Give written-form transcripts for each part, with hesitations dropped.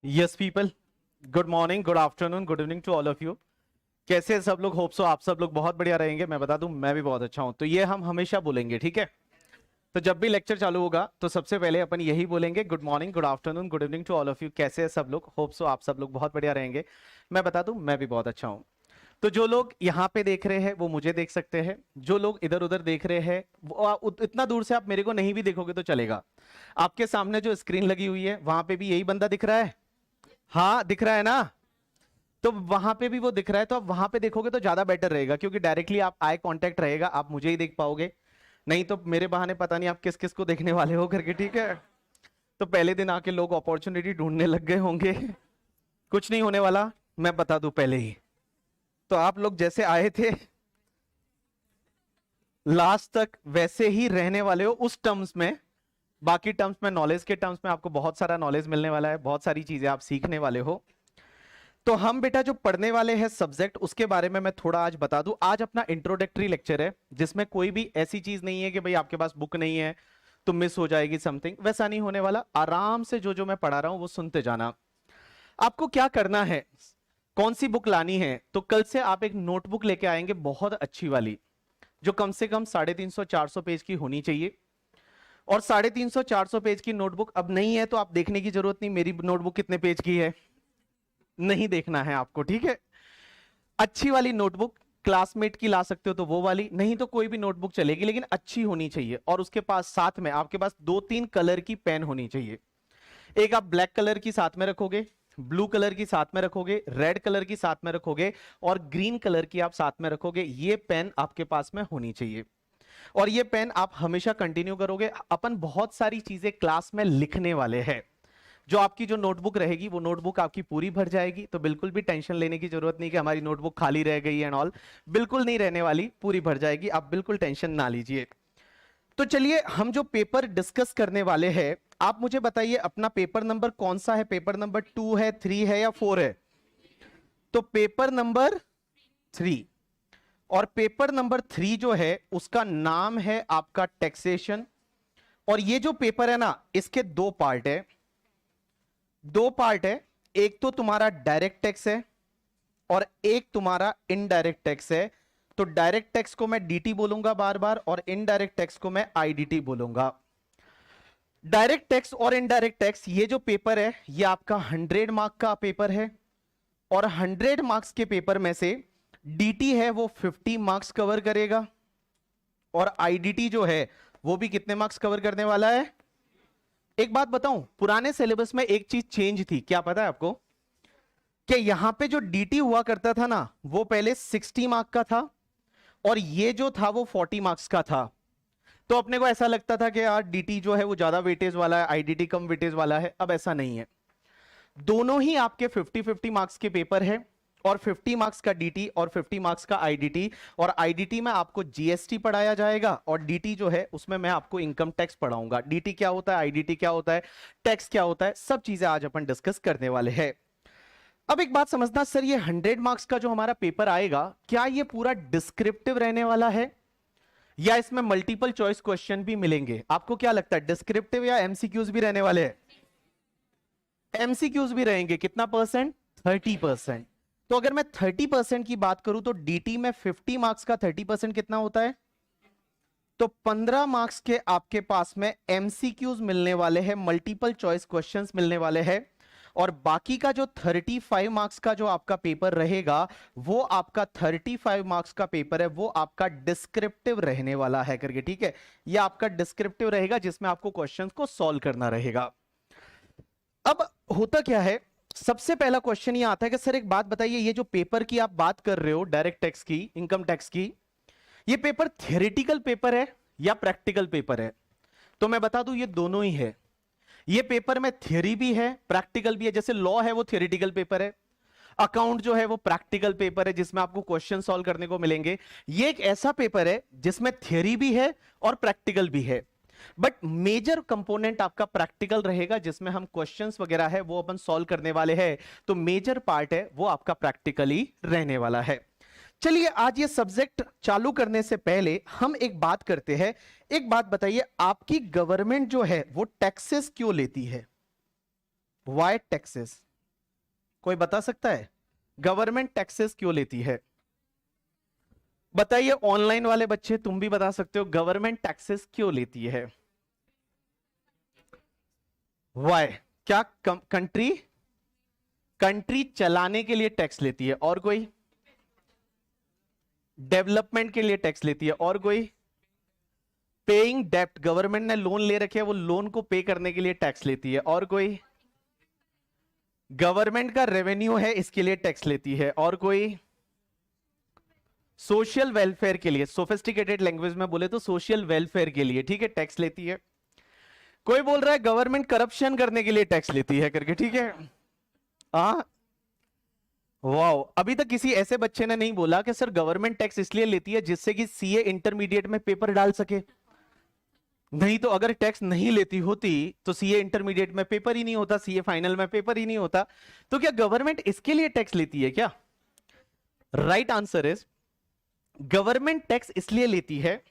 Yes people, good morning, good afternoon, good evening to all of you. कैसे हैं सब लोग? होप सो आप सब लोग बहुत बढ़िया रहेंगे। मैं बता दूं, मैं भी बहुत अच्छा हूं। तो ये हम हमेशा बोलेंगे, ठीक है? तो जब भी लेक्चर चालू होगा तो सबसे पहले अपन यही बोलेंगे, good morning, good afternoon, good evening to all of you. कैसे हैं सब लोग? होप सो आप सब लोग बहुत बढ़िया रहेंगे। मैं बता दूं, मैं भी बहुत अच्छा हूं। तो जो लोग यहाँ पे देख रहे हैं वो मुझे देख सकते हैं, जो लोग इधर उधर देख रहे हैं वो इतना दूर से आप मेरे को नहीं भी देखोगे तो चलेगा। आपके सामने जो स्क्रीन लगी हुई है वहां पे भी यही बंदा दिख रहा है। हाँ, दिख रहा है ना? तो वहां पे भी वो दिख रहा है, तो आप वहां पे देखोगे तो ज्यादा बेटर रहेगा, क्योंकि डायरेक्टली आप आई कांटेक्ट रहेगा, आप मुझे ही देख पाओगे। नहीं तो मेरे बहाने पता नहीं आप किस किस को देखने वाले हो करके, ठीक है? तो पहले दिन आके लोग अपॉर्चुनिटी ढूंढने लग गए होंगे। कुछ नहीं होने वाला, मैं बता दूं पहले ही। तो आप लोग जैसे आए थे लास्ट तक वैसे ही रहने वाले हो उस टर्म्स में। बाकी टर्म्स में, नॉलेज के टर्म्स में आपको बहुत सारा नॉलेज मिलने वाला है, बहुत सारी चीजें आप सीखने वाले हो। तो हम बेटा जो पढ़ने वाले हैं सब्जेक्ट, उसके बारे में मैं थोड़ा आज बता दूं। आज अपना इंट्रोडक्टरी लेक्चर है, जिसमें कोई भी ऐसी चीज नहीं है कि भाई आपके पास बुक नहीं है तो मिस हो जाएगी समथिंग, वैसा नहीं होने वाला। आराम से जो जो मैं पढ़ा रहा हूं वो सुनते जाना। आपको क्या करना है, कौन सी बुक लानी है, तो कल से आप एक नोटबुक लेके आएंगे बहुत अच्छी वाली, जो कम से कम 350-400 पेज की होनी चाहिए। और 350-400 पेज की नोटबुक अब नहीं है तो आप देखने की जरूरत नहीं, मेरी नोटबुक कितने पेज की है नहीं देखना है आपको, ठीक है? अच्छी वाली नोटबुक क्लासमेट की ला सकते हो तो वो वाली, नहीं तो कोई भी नोटबुक चलेगी, लेकिन अच्छी होनी चाहिए। और उसके पास साथ में आपके पास 2-3 कलर की पेन होनी चाहिए। एक आप ब्लैक कलर की साथ में रखोगे, ब्लू कलर की साथ में रखोगे, रेड कलर की साथ में रखोगे, और ग्रीन कलर की आप साथ में रखोगे। ये पेन आपके पास में होनी चाहिए, और ये पेन आप हमेशा कंटिन्यू करोगे। अपन बहुत सारी चीजें क्लास में लिखने वाले हैं। जो आपकी जो नोटबुक रहेगी वो नोटबुक आपकी पूरी भर जाएगी, तो बिल्कुल भी टेंशन लेने की जरूरत नहीं कि हमारी नोटबुक खाली रह गई एंड ऑल। बिल्कुल नहीं रहने वाली, पूरी भर जाएगी, आप बिल्कुल टेंशन ना लीजिए। तो चलिए, हम जो पेपर डिस्कस करने वाले हैं, आप मुझे बताइए अपना पेपर नंबर कौन सा है? पेपर नंबर 2 है, 3 है या 4 है? तो पेपर नंबर 3। और पेपर नंबर 3 जो है उसका नाम है आपका टैक्सेशन। और ये जो पेपर है ना, इसके दो पार्ट है। एक तो तुम्हारा डायरेक्ट टैक्स है और एक तुम्हारा इनडायरेक्ट टैक्स है। तो डायरेक्ट टैक्स को मैं डीटी बोलूंगा बार बार, और इनडायरेक्ट टैक्स को मैं आईडीटी बोलूंगा। डायरेक्ट टैक्स और इनडायरेक्ट टैक्स, ये जो पेपर है ये आपका 100 मार्क का पेपर है। और 100 मार्क्स के पेपर में से डीटी है वो 50 मार्क्स कवर करेगा, और आईडीटी जो है वो भी कितने मार्क्स कवर करने वाला है? एक बात बताऊं, पुराने सिलेबस में एक चीज चेंज थी, क्या पता है आपको? कि यहां पे जो डीटी हुआ करता था ना, वो पहले 60 मार्क का था, और ये जो था वो 40 मार्क्स का था। तो अपने को ऐसा लगता था कि यार डीटी जो है वो ज्यादा वेटेज वाला है, आईडीटी कम वेटेज वाला है। अब ऐसा नहीं है, दोनों ही आपके 50-50 मार्क्स के पेपर है, और 50 मार्क्स का डीटी और 50 मार्क्स का आईडीटी। और आईडीटी में आपको जीएसटी पढ़ाया जाएगा, और डीटी जो है उसमें मैं आपको इनकम टैक्स पढ़ाऊंगा। डीटी क्या होता है, आईडीटी क्या होता है, टैक्स क्या होता है, सब चीजें आज अपन डिस्कस करने वाले हैं। अब एक बात समझना सर, ये 100 मार्क्स का जो हमारा पेपर आएगा, क्या ये पूरा डिस्क्रिप्टिव रहने वाला है या इसमें मल्टीपल चॉइस क्वेश्चन भी मिलेंगे? आपको क्या लगता है, डिस्क्रिप्टिव या एमसीक्यूज भी रहने वाले हैं? एमसीक्यूज भी रहेंगे। कितना परसेंट? 30%। तो अगर मैं 30% की बात करूं तो डीटी में 50 मार्क्स का 30% कितना होता है? तो 15 मार्क्स के आपके पास में एमसीक्यूज मिलने वाले हैं, मल्टीपल चॉइस क्वेश्चंस मिलने वाले हैं। और बाकी का जो 35 मार्क्स का जो आपका पेपर रहेगा, वो आपका 35 मार्क्स का पेपर है, वो आपका डिस्क्रिप्टिव रहने वाला है करके, ठीक है? ये आपका डिस्क्रिप्टिव रहेगा, जिसमें आपको क्वेश्चंस को सॉल्व करना रहेगा। अब होता क्या है, सबसे पहला क्वेश्चन ये आता है कि सर एक बात बताइए, ये जो पेपर की आप बात कर रहे हो डायरेक्ट टैक्स की, इनकम टैक्स की, ये पेपर थियोरेटिकल पेपर है या प्रैक्टिकल पेपर है? तो मैं बता दूं, ये दोनों ही है। ये पेपर में थ्योरी भी है, प्रैक्टिकल भी है। जैसे लॉ है वो थियोरेटिकल पेपर है, अकाउंट जो है वो प्रैक्टिकल पेपर है, जिसमें आपको क्वेश्चन सॉल्व करने को मिलेंगे। ये एक ऐसा पेपर है जिसमें थ्योरी भी है और प्रैक्टिकल भी है, बट मेजर कंपोनेंट आपका प्रैक्टिकल रहेगा, जिसमें हम क्वेश्चंस वगैरह है वो अपन सॉल्व करने वाले हैं। तो मेजर पार्ट है वो आपका प्रैक्टिकली रहने वाला है। चलिए, आज ये सब्जेक्ट चालू करने से पहले हम एक बात करते हैं। एक बात बताइए, आपकी गवर्नमेंट जो है वो टैक्सेस क्यों लेती है? Why taxes? कोई बता सकता है गवर्नमेंट टैक्सेस क्यों लेती है? बताइए, ऑनलाइन वाले बच्चे तुम भी बता सकते हो गवर्नमेंट टैक्सेस क्यों लेती है? वाई? क्या कंट्री चलाने के लिए टैक्स लेती है, और कोई? डेवलपमेंट के लिए टैक्स लेती है, और कोई? पेइंग डेप्ट, गवर्नमेंट ने लोन ले रखे है, वो लोन को पे करने के लिए टैक्स लेती है, और कोई? गवर्नमेंट का रेवेन्यू है इसके लिए टैक्स लेती है, और कोई? सोशल वेलफेयर के लिए, सोफिस्टिकेटेड लैंग्वेज में बोले तो सोशल वेलफेयर के लिए, ठीक है, टैक्स लेती है। कोई बोल रहा है गवर्नमेंट करप्शन करने के लिए टैक्स लेती है करके, ठीक है। वाओ, अभी तक किसी ऐसे बच्चे ने नहीं बोला कि सर गवर्नमेंट टैक्स इसलिए लेती है जिससे कि सीए इंटरमीडिएट में पेपर डाल सके। नहीं तो अगर टैक्स नहीं लेती होती तो सीए इंटरमीडिएट में पेपर ही नहीं होता, सीए फाइनल में पेपर ही नहीं होता। तो क्या गवर्नमेंट इसके लिए टैक्स लेती है क्या? Right answer is government tax इसलिए लेती है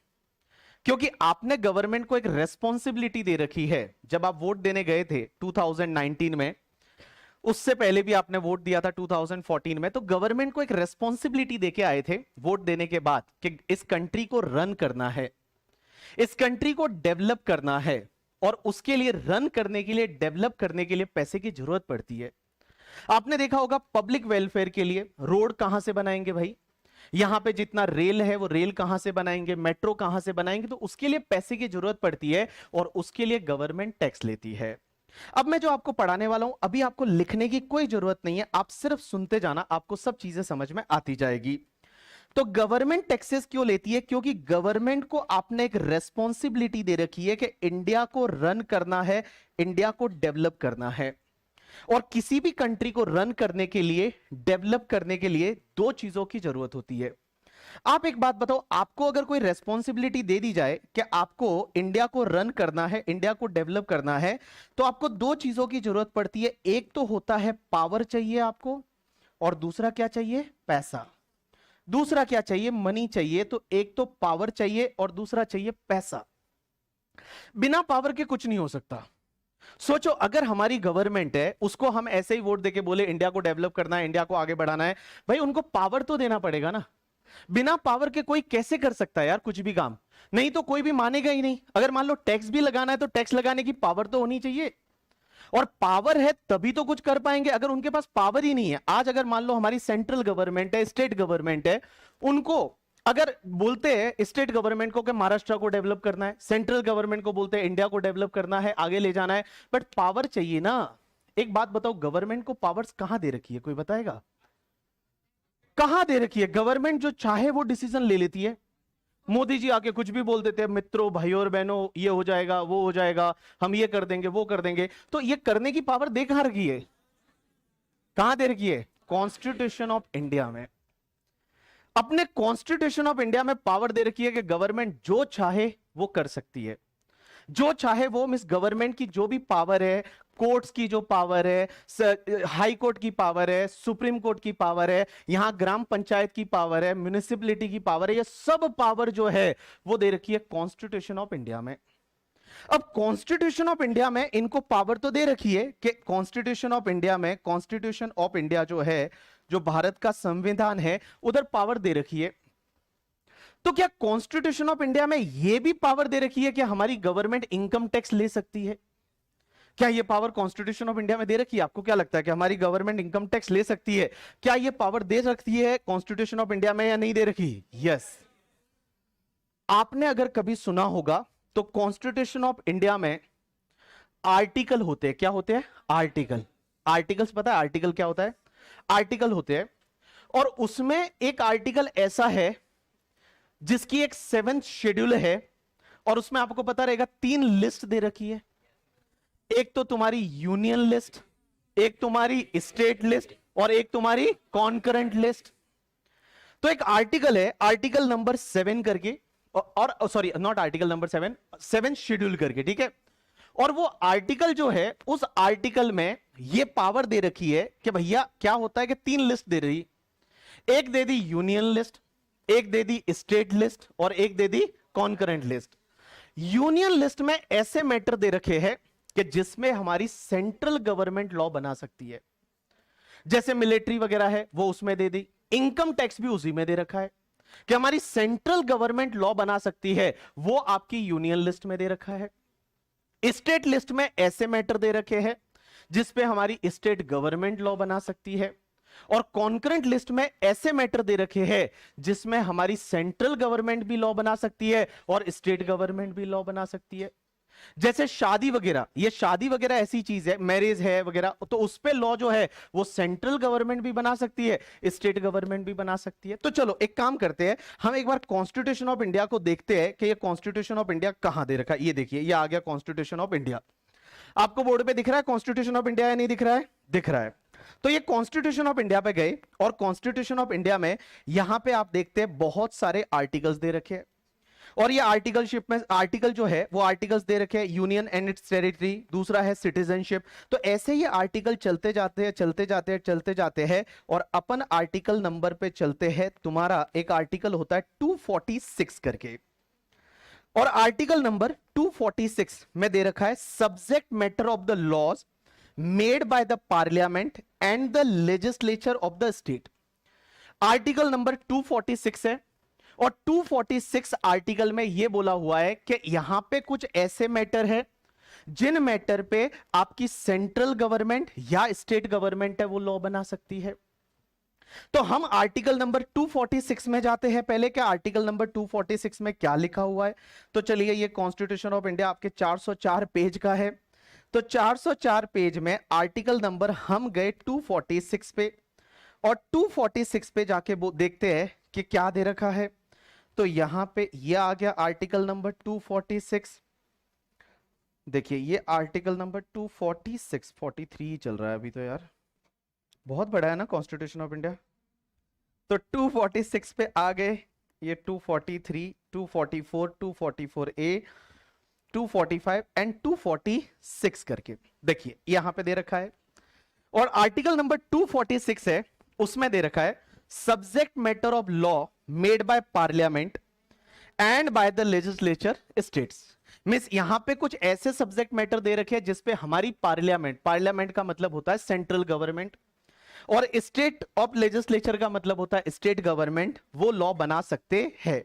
क्योंकि आपने गवर्नमेंट को एक रेस्पॉन्सिबिलिटी दे रखी है। जब आप वोट देने गए थे 2019 में, उससे पहले भी आपने वोट दिया था 2014 में, तो गवर्नमेंट को एक रेस्पॉन्सिबिलिटी देके आए थे वोट देने के बाद कि इस कंट्री को रन करना है, इस कंट्री को डेवलप करना है, और उसके लिए रन करने के लिए, डेवलप करने के लिए पैसे की जरूरत पड़ती है। आपने देखा होगा पब्लिक वेलफेयर के लिए रोड कहां से बनाएंगे भाई? यहां पे जितना रेल है वो रेल कहां से बनाएंगे, मेट्रो कहां से बनाएंगे? तो उसके लिए पैसे की जरूरत पड़ती है और उसके लिए गवर्नमेंट टैक्स लेती है। अब मैं जो आपको पढ़ाने वाला हूं, अभी आपको लिखने की कोई जरूरत नहीं है, आप सिर्फ सुनते जाना, आपको सब चीजें समझ में आती जाएगी। तो गवर्नमेंट टैक्सेस क्यों लेती है? क्योंकि गवर्नमेंट को आपने एक रेस्पॉन्सिबिलिटी दे रखी है कि इंडिया को रन करना है, इंडिया को डेवलप करना है। और किसी भी कंट्री को रन करने के लिए, डेवलप करने के लिए दो चीजों की जरूरत होती है। आप एक बात बताओ, आपको अगर कोई रेस्पॉन्सिबिलिटी दे दी जाए कि आपको इंडिया को रन करना है, इंडिया को डेवलप करना है, तो आपको दो चीजों की जरूरत पड़ती है। एक तो होता है पावर चाहिए आपको, और दूसरा क्या चाहिए? पैसा। दूसरा क्या चाहिए? मनी चाहिए। तो एक तो पावर चाहिए और दूसरा चाहिए पैसा। बिना पावर के कुछ नहीं हो सकता। सोचो, अगर हमारी गवर्नमेंट है, उसको हम ऐसे ही वोट देके बोले इंडिया को डेवलप करना है, इंडिया को आगे बढ़ाना है, भाई उनको पावर तो देना पड़ेगा ना। बिना पावर के कोई कैसे कर सकता है यार कुछ भी काम? नहीं तो कोई भी मानेगा ही नहीं। अगर मान लो टैक्स भी लगाना है तो टैक्स लगाने की पावर तो होनी चाहिए, और पावर है तभी तो कुछ कर पाएंगे। अगर उनके पास पावर ही नहीं है, आज अगर मान लो हमारी सेंट्रल गवर्नमेंट है, स्टेट गवर्नमेंट है, उनको अगर बोलते हैं स्टेट गवर्नमेंट को कि महाराष्ट्र को डेवलप करना है, सेंट्रल गवर्नमेंट को बोलते हैं इंडिया को डेवलप करना है, आगे ले जाना है, बट पावर चाहिए ना। एक बात बताओ, गवर्नमेंट को पावर्स कहां दे रखी है? कोई बताएगा कहां दे रखी है? गवर्नमेंट जो चाहे वो डिसीजन ले लेती है। मोदी जी आके कुछ भी बोल देते हैं, मित्रों, भाइयों और बहनों, ये हो जाएगा, वो हो जाएगा, हम ये कर देंगे, वो कर देंगे। तो ये करने की पावर दे कहां रखी है? कहां दे रखी है? कॉन्स्टिट्यूशन ऑफ इंडिया में। अपने कॉन्स्टिट्यूशन ऑफ इंडिया में पावर दे रखी है कि गवर्नमेंट जो चाहे वो कर सकती है, जो चाहे वो। मिस गवर्नमेंट की जो भी पावर है, कोर्ट्स की जो पावर है, हाई कोर्ट की पावर है, सुप्रीम कोर्ट की पावर है, यहां ग्राम पंचायत की पावर है, म्युनिसिपलिटी की पावर है, ये सब पावर जो है वो दे रखी है कॉन्स्टिट्यूशन ऑफ इंडिया में। अब कॉन्स्टिट्यूशन ऑफ इंडिया में इनको पावर तो दे रखी है कि कॉन्स्टिट्यूशन ऑफ इंडिया में, कॉन्स्टिट्यूशन ऑफ इंडिया जो है, जो भारत का संविधान है, उधर पावर दे रखी है। तो क्या कॉन्स्टिट्यूशन ऑफ इंडिया में यह भी पावर दे रखी है कि हमारी गवर्नमेंट इनकम टैक्स ले सकती है? क्या यह पावर कॉन्स्टिट्यूशन ऑफ इंडिया में दे रखी है? आपको क्या लगता है कि हमारी गवर्नमेंट इनकम टैक्स ले सकती है? क्या यह पावर दे सकती है कॉन्स्टिट्यूशन ऑफ इंडिया में या नहीं दे रखी? यस। आपने अगर कभी सुना होगा तो कॉन्स्टिट्यूशन ऑफ इंडिया में आर्टिकल होते हैं। क्या होते हैं? आर्टिकल। आर्टिकल्स पता है आर्टिकल क्या होता है? आर्टिकल होते हैं, और उसमें एक आर्टिकल ऐसा है जिसकी एक 7th शेड्यूल है, और उसमें आपको पता रहेगा 3 लिस्ट दे रखी है। एक तो तुम्हारी यूनियन लिस्ट, एक तुम्हारी स्टेट लिस्ट, और एक तुम्हारी कॉन्करेंट लिस्ट। तो एक आर्टिकल है, आर्टिकल नंबर 7 करके, और sorry not article number 7, 7th schedule करके, ठीक है। और वो आर्टिकल जो है, उस आर्टिकल में ये पावर दे रखी है कि भैया क्या होता है कि 3 लिस्ट दे रही, एक दे दी यूनियन लिस्ट, एक दे दी स्टेट लिस्ट, और एक दे दी कॉन्करेंट लिस्ट। यूनियन लिस्ट में ऐसे मैटर दे रखे हैं कि जिसमें हमारी सेंट्रल गवर्नमेंट लॉ बना सकती है, जैसे मिलिट्री वगैरह है वो उसमें दे दी, इनकम टैक्स भी उसी में दे रखा है कि हमारी सेंट्रल गवर्नमेंट लॉ बना सकती है, वो आपकी यूनियन लिस्ट में दे रखा है। स्टेट लिस्ट में ऐसे मैटर दे रखे हैं जिसपे हमारी स्टेट गवर्नमेंट लॉ बना सकती है, और कॉन्करेंट लिस्ट में ऐसे मैटर दे रखे हैं जिसमें हमारी सेंट्रल गवर्नमेंट भी लॉ बना सकती है और स्टेट गवर्नमेंट भी लॉ बना सकती है। जैसे शादी वगैरह, ये शादी वगैरह ऐसी चीज है, मैरिज है वगैरह, तो उस पे लॉ जो है वो सेंट्रल गवर्नमेंट भी बना सकती है, स्टेट गवर्नमेंट भी बना सकती है। तो चलो एक काम करते हैं, हम एक बार कॉन्स्टिट्यूशन ऑफ इंडिया को देखते हैं कि ये कॉन्स्टिट्यूशन ऑफ इंडिया कहां दे रखा है। ये देखिए, ये आ गया कॉन्स्टिट्यूशन ऑफ इंडिया। आपको बोर्ड पे दिख रहा है कॉन्स्टिट्यूशन ऑफ इंडिया या नहीं दिख रहा है? दिख रहा है। तो ये कॉन्स्टिट्यूशन ऑफ इंडिया पे गए और कॉन्स्टिट्यूशन ऑफ इंडिया में यहां पे आप देखते हैं बहुत सारे आर्टिकल्स दे रखे हैं, और ये आर्टिकलशिप में आर्टिकल जो है वो आर्टिकल्स दे रखे हैं, यूनियन एंड इट्स टेरिटरी, दूसरा है सिटीजनशिप। तो ऐसे ही आर्टिकल चलते जाते हैं चलते जाते हैं चलते जाते हैं, और अपन आर्टिकल नंबर पे चलते हैं। तुम्हारा एक आर्टिकल होता है 246 करके, और आर्टिकल नंबर 246 में दे रखा है subject matter of the laws made by the parliament and the legislature of the state. Article number 246 है, और 246 आर्टिकल में यह बोला हुआ है कि यहां पे कुछ ऐसे मैटर है जिन मैटर पे आपकी सेंट्रल गवर्नमेंट या स्टेट गवर्नमेंट है वो लॉ बना सकती है। तो हम आर्टिकल नंबर 246 में जाते हैं पहले, क्या आर्टिकल नंबर 246 में क्या लिखा हुआ है। तो चलिए, ये कॉन्स्टिट्यूशन ऑफ इंडिया आपके 404 पेज का है, तो 404 पेज में आर्टिकल नंबर हम गए 246 पे, और 246 पे जाके वो देखते हैं कि क्या दे रखा है। तो यहां पे ये आ गया आर्टिकल नंबर 246। देखिए, ये आर्टिकल नंबर 246, 43 चल रहा है अभी तो यार, बहुत बड़ा है ना कॉन्स्टिट्यूशन ऑफ इंडिया। तो 246 पे आ गए, ये 243, 244, 244A, 245 एंड 246 करके देखिए यहां पे दे रखा है। और आर्टिकल नंबर 246 है, उसमें दे रखा है subject matter of law made by parliament and by the legislature states. Means यहां पे कुछ ऐसे सब्जेक्ट मैटर दे रखे हैं जिसपे हमारी पार्लियामेंट, पार्लियामेंट का मतलब होता है सेंट्रल गवर्नमेंट, और स्टेट ऑफ लेजिस्लेचर का मतलब होता है स्टेट गवर्नमेंट, वो लॉ बना सकते हैं।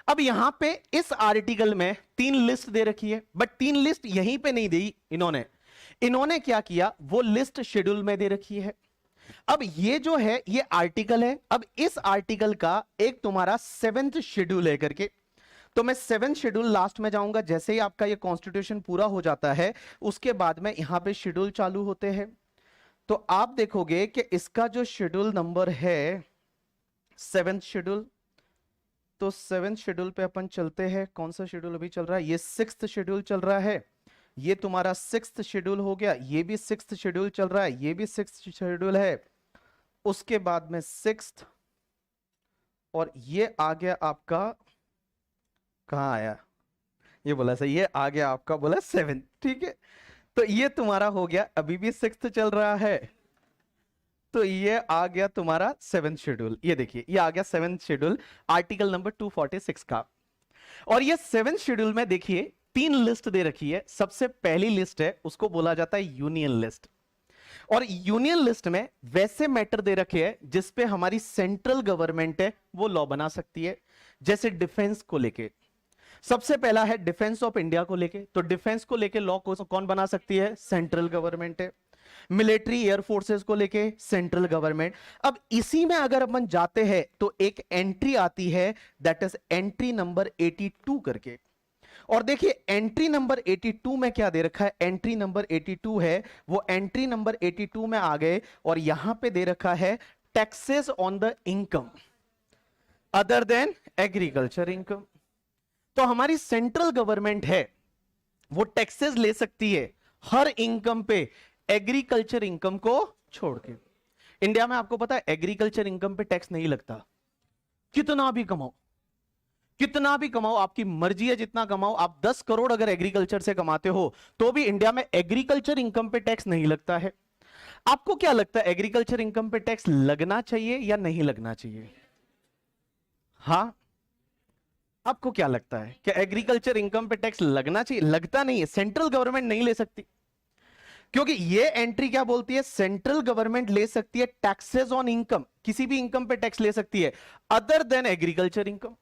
अब यहां पे इस आर्टिकल में 3 लिस्ट दे रखी है, बट 3 लिस्ट यहीं पे नहीं दी इन्होंने क्या किया, वो लिस्ट शेड्यूल में दे रखी है। अब ये जो है ये आर्टिकल है, अब इस आर्टिकल का एक तुम्हारा 7th शेड्यूल है करके, तो मैं 7th शेड्यूल लास्ट में जाऊंगा। जैसे ही आपका ये कॉन्स्टिट्यूशन पूरा हो जाता है उसके बाद में यहां पे शेड्यूल चालू होते हैं। तो आप देखोगे कि इसका जो शेड्यूल नंबर है 7th शेड्यूल, तो 7th शेड्यूल पे अपन चलते हैं। कौन सा शेड्यूल अभी चल रहा है? ये 6th शेड्यूल चल रहा है। ये तुम्हारा 6th शेड्यूल हो गया, ये भी 6th शेड्यूल चल रहा है, ये भी 6th शेड्यूल है। उसके बाद में 6th, और ये आ गया आपका, कहां आया ये, बोला सही, ये आ गया आपका बोला 7th। ठीक है, तो ये तुम्हारा हो गया, अभी भी 6th चल रहा है, तो ये आ गया तुम्हारा 7th शेड्यूल। ये देखिए, ये आ गया 7th शेड्यूल आर्टिकल नंबर 246 का। और ये 7th शेड्यूल में देखिए 3 लिस्ट दे रखी है। सबसे पहली लिस्ट है उसको बोला जाता है यूनियन लिस्ट, और यूनियन लिस्ट में वैसे मैटर दे रखे हैं जिसपे हमारी सेंट्रल गवर्नमेंट है वो लॉ बना सकती है। जैसे डिफेंस को लेके सबसे पहला है डिफेंस ऑफ इंडिया को लेके, तो डिफेंस को लेके लॉ कौन बना सकती है? सेंट्रल गवर्नमेंट है। मिलिट्री एयर फोर्सेस को लेके सेंट्रल गवर्नमेंट। अब इसी में अगर अपन जाते हैं तो एक एंट्री आती है, दैट इज एंट्री नंबर 82 करके। और देखिए एंट्री नंबर 82 में क्या दे रखा है, एंट्री नंबर 82 है, वो एंट्री नंबर 82 में आ गए, और यहां पे दे रखा है taxes on the income other than agriculture income. तो हमारी सेंट्रल गवर्नमेंट है वो टैक्सेस ले सकती है हर इनकम पे, एग्रीकल्चर इनकम को छोड़ के। इंडिया में आपको पता है एग्रीकल्चर इनकम पे टैक्स नहीं लगता, कितना भी कमाओ, कितना भी कमाओ, आपकी मर्जी है जितना कमाओ। आप 10 करोड़ अगर एग्रीकल्चर से कमाते हो तो भी इंडिया में एग्रीकल्चर इनकम पे टैक्स नहीं लगता है। आपको क्या लगता है एग्रीकल्चर इनकम पे टैक्स लगना चाहिए या नहीं लगना चाहिए? हाँ, आपको क्या लगता है कि एग्रीकल्चर इनकम पे टैक्स लगना चाहिए? लगता नहीं है, सेंट्रल गवर्नमेंट नहीं ले सकती। क्योंकि ये एंट्री क्या बोलती है, सेंट्रल गवर्नमेंट ले सकती है टैक्सेस ऑन इनकम, किसी भी इनकम पे टैक्स ले सकती है अदर देन एग्रीकल्चर इनकम।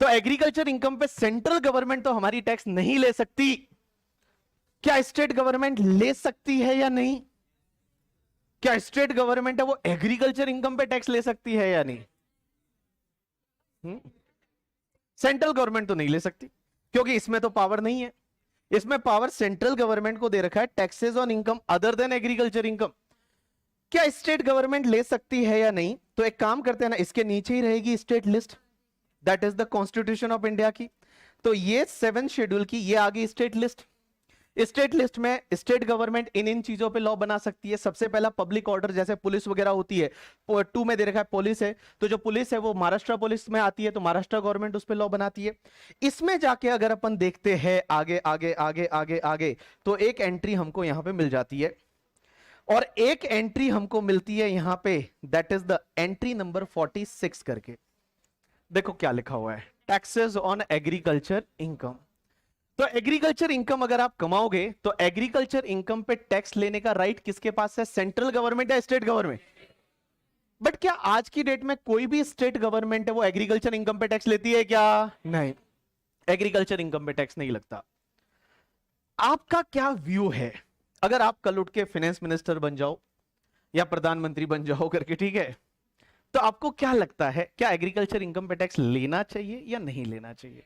तो एग्रीकल्चर इनकम पे सेंट्रल गवर्नमेंट तो हमारी टैक्स नहीं ले सकती, क्या स्टेट गवर्नमेंट ले सकती है या नहीं? क्या स्टेट गवर्नमेंट है वो एग्रीकल्चर इनकम पे टैक्स ले सकती है या नहीं? सेंट्रल गवर्नमेंट तो नहीं ले सकती, क्योंकि इसमें तो पावर नहीं है। इसमें पावर सेंट्रल गवर्नमेंट को दे रखा है taxes on income other than agriculture income. क्या स्टेट गवर्नमेंट ले सकती है या नहीं? तो एक काम करते हैं ना, इसके नीचे ही रहेगी state list, that is the constitution of India की। तो ये 7 शेड्यूल की ये आ गई स्टेट लिस्ट। स्टेट लिस्ट में स्टेट गवर्नमेंट इन इन चीजों पे लॉ बना सकती है। सबसे पहला पब्लिक ऑर्डर, जैसे पुलिस वगैरह होती है, 2 में दे रखा है पुलिस है, तो जो पुलिस है वो महाराष्ट्र पुलिस में आती है, तो महाराष्ट्र गवर्नमेंट उस पर लॉ बनाती है। इसमें जाके अगर अपन देखते हैं आगे आगे आगे आगे आगे, तो एक एंट्री हमको यहां पे मिल जाती है, और एक एंट्री हमको मिलती है यहां पे, that is the entry number 46 करके। देखो क्या लिखा हुआ है, टैक्सेस ऑन एग्रीकल्चर इनकम। तो एग्रीकल्चर इनकम अगर आप कमाओगे तो एग्रीकल्चर इनकम पे टैक्स लेने का राइट किसके पास है, सेंट्रल गवर्नमेंट या स्टेट गवर्नमेंट? बट क्या आज की डेट में कोई भी स्टेट गवर्नमेंट है वो एग्रीकल्चर इनकम पे टैक्स लेती है क्या? नहीं, एग्रीकल्चर इनकम पे टैक्स नहीं लगता। आपका क्या व्यू है, अगर आप कल उठ के फाइनेंस मिनिस्टर बन जाओ या प्रधानमंत्री बन जाओ करके, ठीक है, तो आपको क्या लगता है, क्या एग्रीकल्चर इनकम पे टैक्स लेना चाहिए या नहीं लेना चाहिए?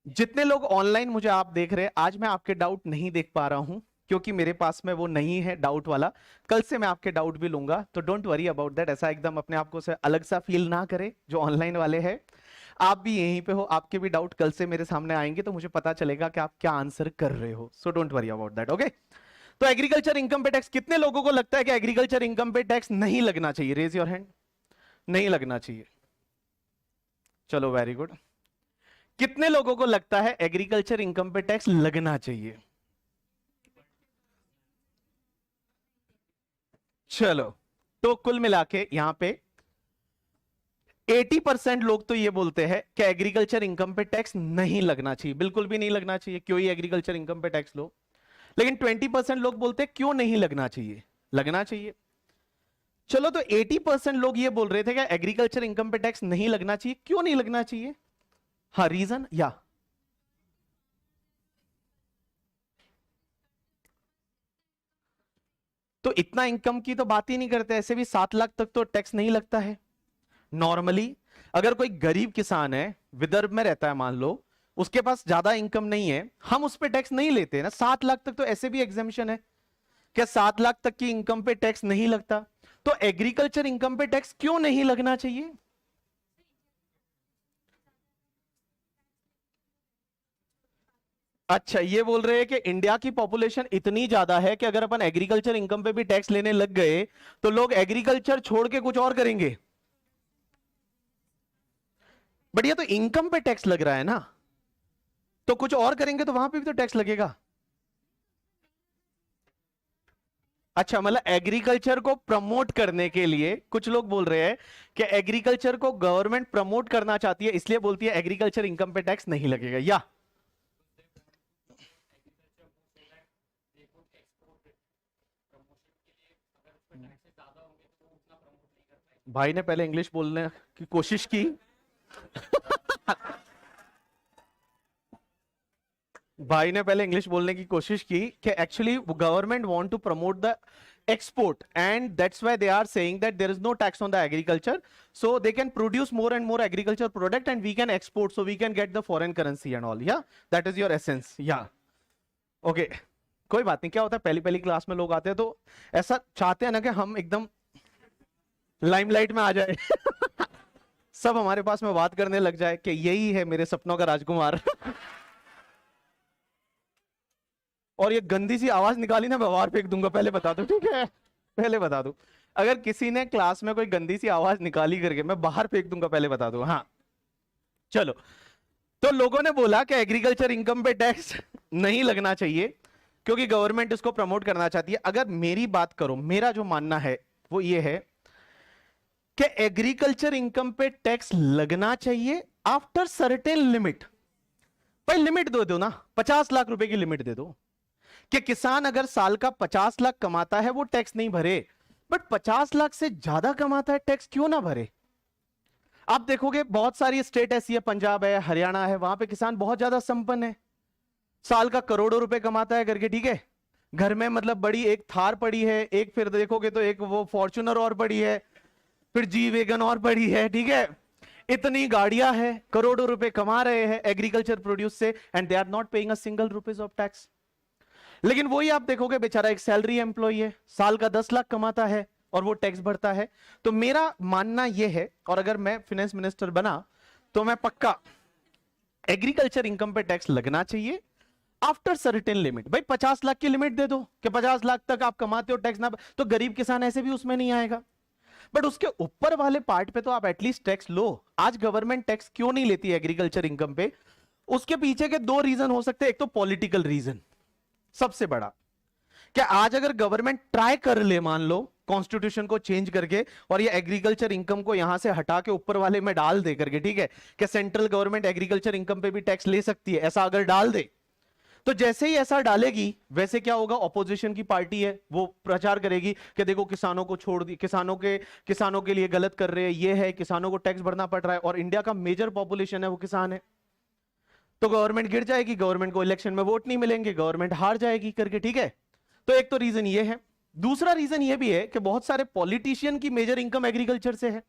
जितने लोग ऑनलाइन मुझे आप देख रहे हैं, आज मैं आपके डाउट नहीं देख पा रहा हूं क्योंकि मेरे पास में वो नहीं है डाउट वाला। कल से मैं आपके डाउट भी लूंगा, तो डोंट वरी अबाउट दैट। ऐसा एकदम अपने आप को से अलग सा फील ना करे। जो ऑनलाइन वाले हैं, आप भी यहीं पे हो, आपके भी डाउट कल से मेरे सामने आएंगे तो मुझे पता चलेगा कि आप क्या आंसर कर रहे हो। So don't worry about that, okay. तो एग्रीकल्चर इनकम पे टैक्स, कितने लोगों को लगता है कि एग्रीकल्चर इनकम पे टैक्स नहीं लगना चाहिए? Raise your hand. नहीं लगना चाहिए, चलो वेरी गुड। कितने लोगों को लगता है एग्रीकल्चर इनकम पे टैक्स लगना चाहिए? चलो, तो कुल मिला के यहां पे 80% लोग तो ये बोलते हैं कि एग्रीकल्चर इनकम पे टैक्स नहीं लगना चाहिए, बिल्कुल भी नहीं लगना चाहिए, क्यों ही एग्रीकल्चर इनकम पे टैक्स लो। लेकिन 20% लोग बोलते हैं क्यों नहीं लगना चाहिए, लगना चाहिए। चलो, तो 80% लोग ये बोल रहे थे कि एग्रीकल्चर इनकम पे टैक्स नहीं लगना चाहिए, क्यों नहीं लगना चाहिए? हाँ, रीजन या तो इतना इनकम की तो बात ही नहीं करते, ऐसे भी 7 लाख तक तो टैक्स नहीं लगता है नॉर्मली। अगर कोई गरीब किसान है, विदर्भ में रहता है मान लो, उसके पास ज्यादा इनकम नहीं है, हम उस पर टैक्स नहीं लेते ना। 7 लाख तक तो ऐसे भी एग्जामिशन है। क्या 7 लाख तक की इनकम पे टैक्स नहीं लगता? तो एग्रीकल्चर इनकम पे टैक्स क्यों नहीं लगना चाहिए? अच्छा, ये बोल रहे हैं कि इंडिया की पॉपुलेशन इतनी ज्यादा है कि अगर अपन एग्रीकल्चर इनकम पे भी टैक्स लेने लग गए तो लोग एग्रीकल्चर छोड़ के कुछ और करेंगे। बढ़िया, तो इनकम पे टैक्स लग रहा है ना, तो कुछ और करेंगे तो वहां पे भी तो टैक्स लगेगा। अच्छा, मतलब एग्रीकल्चर को प्रमोट करने के लिए कुछ लोग बोल रहे हैं कि एग्रीकल्चर को गवर्नमेंट प्रमोट करना चाहती है, इसलिए बोलती है एग्रीकल्चर इनकम पे टैक्स नहीं लगेगा। या भाई ने पहले इंग्लिश बोलने की कोशिश की भाई ने पहले इंग्लिश बोलने की कोशिश की कि actually government want to promote the export, and that's why they are saying that there is no tax on the agriculture, so they can produce more and more agriculture product and we can export, so we can get the foreign currency and all. Yeah, that is your essence. Yeah, okay, कोई बात नहीं। क्या होता है, पहली पहली class में लोग आते हैं तो ऐसा चाहते हैं ना कि हम एकदम लाइमलाइट में आ जाए सब हमारे पास में बात करने लग जाए कि यही है मेरे सपनों का राजकुमार और ये गंदी सी आवाज निकाली ना, मैं बाहर फेंक दूंगा, पहले बता दो, ठीक है? पहले बता दो, अगर किसी ने क्लास में कोई गंदी सी आवाज निकाली करके, मैं बाहर फेंक दूंगा, पहले बता दो। हाँ, चलो, तो लोगों ने बोला कि एग्रीकल्चर इनकम पे टैक्स नहीं लगना चाहिए क्योंकि गवर्नमेंट इसको प्रमोट करना चाहती है। अगर मेरी बात करो, मेरा जो मानना है वो ये है कि एग्रीकल्चर इनकम पे टैक्स लगना चाहिए आफ्टर सर्टेन लिमिट। भाई लिमिट दे दो ना, 50 लाख रुपए की लिमिट दे दो कि किसान अगर साल का 50 लाख कमाता है वो टैक्स नहीं भरे, बट 50 लाख से ज्यादा कमाता है टैक्स क्यों ना भरे? आप देखोगे बहुत सारी स्टेट ऐसी है, पंजाब है, हरियाणा है, वहां पे किसान बहुत ज्यादा संपन्न है, साल का करोड़ों रुपए कमाता है करके, ठीक है। घर में मतलब बड़ी एक थार पड़ी है, एक फिर देखोगे तो एक वो फॉर्च्यूनर और पड़ी है, फिर जी वेगन और पड़ी है, ठीक है। इतनी गाड़ियां हैं, करोड़ों रुपए कमा रहे हैं एग्रीकल्चर प्रोड्यूस से, and they are not paying a single rupees of tax. लेकिन वही आप देखोगे बेचारा एक सैलरी एम्प्लॉय है, साल का 10 लाख कमाता है और वो टैक्स भरता है। तो मेरा मानना यह है, और अगर मैं फाइनेंस मिनिस्टर बना तो मैं पक्का एग्रीकल्चर इनकम पे टैक्स लगना चाहिए आफ्टर सर्टेन लिमिट। भाई 50 लाख की लिमिट दे दो कि 50 लाख तक आप कमाते हो टैक्स ना, तो गरीब किसान ऐसे भी उसमें नहीं आएगा। बट उसके ऊपर वाले पार्ट पे तो आप एटलीस्ट टैक्स लो। आज गवर्नमेंट टैक्स क्यों नहीं लेती एग्रीकल्चर इनकम पे? उसके पीछे के दो रीजन हो सकते हैं। एक तो पॉलिटिकल रीजन सबसे बड़ा, क्या आज अगर गवर्नमेंट ट्राई कर ले, मान लो कॉन्स्टिट्यूशन को चेंज करके, और ये एग्रीकल्चर इनकम को यहां से हटा के ऊपर वाले में डाल दे करके, ठीक है, क्या सेंट्रल गवर्नमेंट एग्रीकल्चर इनकम पे भी टैक्स ले सकती है, ऐसा अगर डाल दे, तो जैसे ही ऐसा डालेगी वैसे क्या होगा, ऑपोजिशन की पार्टी है वो प्रचार करेगी कि देखो किसानों को छोड़ दी, किसानों के लिए गलत कर रहे हैं, ये है, किसानों को टैक्स भरना पड़ रहा है, और इंडिया का मेजर पॉपुलेशन है वो किसान है। तो गवर्नमेंट गिर जाएगी, गवर्नमेंट को इलेक्शन में वोट नहीं मिलेंगे, गवर्नमेंट हार जाएगी करके, ठीक है। तो एक तो रीजन ये है। दूसरा रीजन ये भी है कि बहुत सारे पॉलिटिशियन की मेजर इनकम एग्रीकल्चर से है।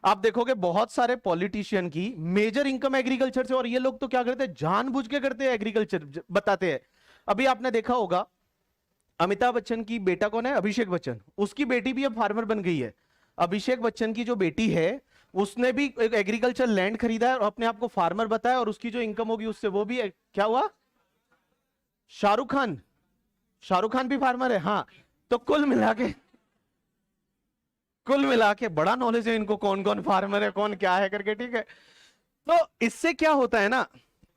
आप देखोगे बहुत सारे पॉलिटिशियन की मेजर इनकम एग्रीकल्चर से, और ये लोग तो क्या करते हैं, जानबूझ के करते हैं, एग्रीकल्चर बताते हैं। अभी आपने देखा होगा अमिताभ बच्चन की बेटा कौन है, अभिषेक बच्चन, उसकी बेटी भी अब फार्मर बन गई है। अभिषेक बच्चन की जो बेटी है उसने भी एक एग्रीकल्चर लैंड खरीदा है और अपने आप को फार्मर बताया, और उसकी जो इनकम होगी उससे वो भी क्या हुआ, शाहरुख खान भी फार्मर है। हाँ, तो कुल मिला के बड़ा नॉलेज है इनको, कौन कौन फार्मर है, कौन क्या है करके, ठीक है। तो इससे क्या होता है ना,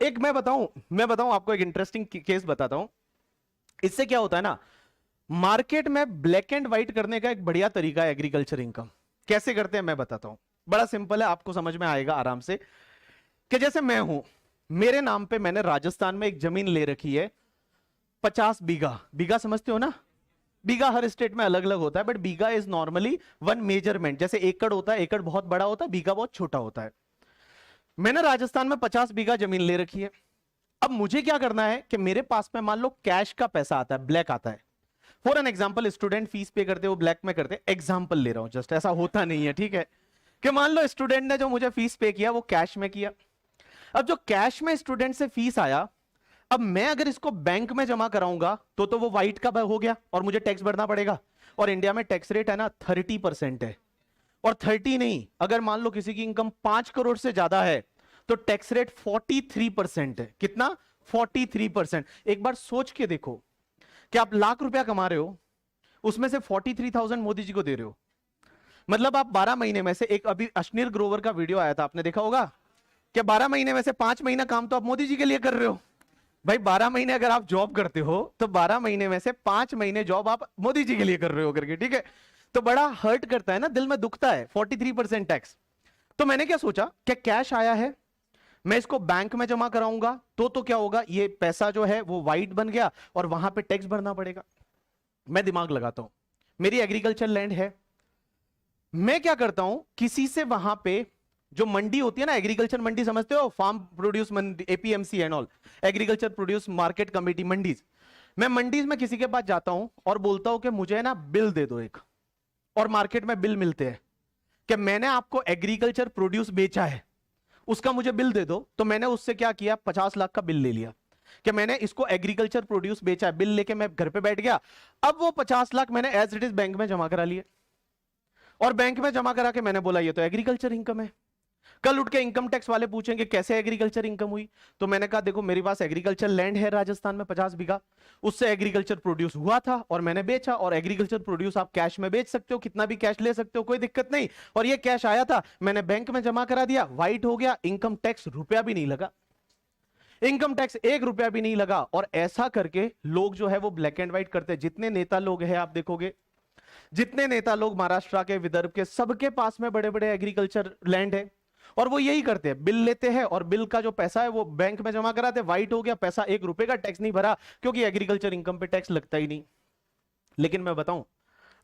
एक मैं बताऊं आपको, एक इंटरेस्टिंग केस बताता हूं। इससे क्या होता है ना, मार्केट में ब्लैक एंड व्हाइट करने का एक बढ़िया तरीका है एग्रीकल्चर इनकम। कैसे करते हैं मैं बताता हूं, बड़ा सिंपल है, आपको समझ में आएगा आराम से। कि जैसे मैं हूं, मेरे नाम पे मैंने राजस्थान में एक जमीन ले रखी है 50 बीघा। बीघा समझते हो ना, बीघा हर स्टेट में अलग अलग होता है, but bigha is normally one measurement. जैसे एकड़ होता है, एकड़ बहुत बड़ा होता है, बीघा बहुत छोटा होता है। मैंने राजस्थान में 50 बीघा जमीन ले रखी है। अब मुझे क्या करना है कि मेरे पास में मान लो कैश का पैसा आता है, ब्लैक आता है। For an example, student fees पे करते हो ब्लैक में करते, एग्जाम्पल ले रहा हूं जस्ट, ऐसा होता नहीं है, ठीक है। कि मान लो स्टूडेंट ने जो मुझे फीस पे किया वो कैश में किया। अब जो कैश में स्टूडेंट से फीस आया, अब मैं अगर इसको बैंक में जमा कराऊंगा तो वो व्हाइट का हो गया और मुझे टैक्स भरना पड़ेगा। और इंडिया में टैक्स रेट है ना 30% है। और 30 नहीं, अगर मान लो किसी की इनकम 5 करोड़ से ज्यादा है तो टैक्स रेट 43% है। कितना? 43%। एक बार सोच के देखो कि आप लाख रुपया कमा रहे हो, उसमें से 43,000 मोदी जी को दे रहे हो। मतलब आप 12 महीने में से, एक अभी अश्नीर ग्रोवर का वीडियो आया था, आपने देखा होगा, कि 12 महीने में से 5 महीना काम तो आप मोदी जी के लिए कर रहे हो। भाई 12 महीने अगर आप जॉब करते हो तो 12 महीने में से 5 महीने जॉब आप मोदी जी के लिए कर रहे हो करके, ठीक है। तो बड़ा हर्ट करता है ना, दिल में दुखता है 43% टैक्स। तो मैंने क्या सोचा कि कैश आया है, मैं इसको बैंक में जमा कराऊंगा तो क्या होगा, ये पैसा जो है वो व्हाइट बन गया और वहां पे टैक्स भरना पड़ेगा। मैं दिमाग लगाता हूं, मेरी एग्रीकल्चर लैंड है, मैं क्या करता हूं, किसी से वहां पे जो मंडी होती है ना, एग्रीकल्चर मंडी समझते हो, farm produce mandi, APMC and all, agriculture produce market committee, mandis. मैं मंडीज में किसी के पास जाता हूं और बोलता हूं कि मुझे ना बिल दे दो एक, और मार्केट में बिल मिलते हैं कि मैंने आपको एग्रीकल्चर प्रोड्यूस बेचा है, उसका मुझे बिल दे दो। तो मैंने उससे क्या किया, 50 लाख का बिल ले लिया कि मैंने इसको एग्रीकल्चर प्रोड्यूस बेचा है। बिल लेके मैं घर पे बैठ गया, अब वो 50 लाख मैंने एज इट इज बैंक में जमा करा लिए, और बैंक में जमा करा के मैंने बोला ये तो एग्रीकल्चर इनकम है। कल उठ के इनकम टैक्स वाले पूछेंगे कैसे एग्रीकल्चर इनकम हुई, तो मैंने कहा देखो मेरे पास एग्रीकल्चर लैंड है राजस्थान में 50 बीघा, उससे एग्रीकल्चर प्रोड्यूस हुआ था और मैंने बेचा। और एग्रीकल्चर प्रोड्यूस आप कैश में बेच सकते हो, कितना भी कैश ले सकते हो, कोई दिक्कत नहीं। और ये कैश आया था, मैंने बैंक में जमा करा दिया, व्हाइट हो गया, इनकम टैक्स रुपया भी नहीं लगा, इनकम टैक्स 1 रुपया भी नहीं लगा। और ऐसा करके लोग जो है वो ब्लैक एंड व्हाइट करते हैं। जितने नेता लोग हैं आप देखोगे, जितने नेता लोग महाराष्ट्र के, विदर्भ के, सबके पास में बड़े बड़े एग्रीकल्चर लैंड है, और वो यही करते हैं, बिल लेते हैं और बिल का जो पैसा है वो बैंक में जमा कराते, वाइट हो गया पैसा, 1 रुपए का टैक्स नहीं भरा, क्योंकि एग्रीकल्चर इनकम पे टैक्स लगता ही नहीं। लेकिन मैं बताऊं,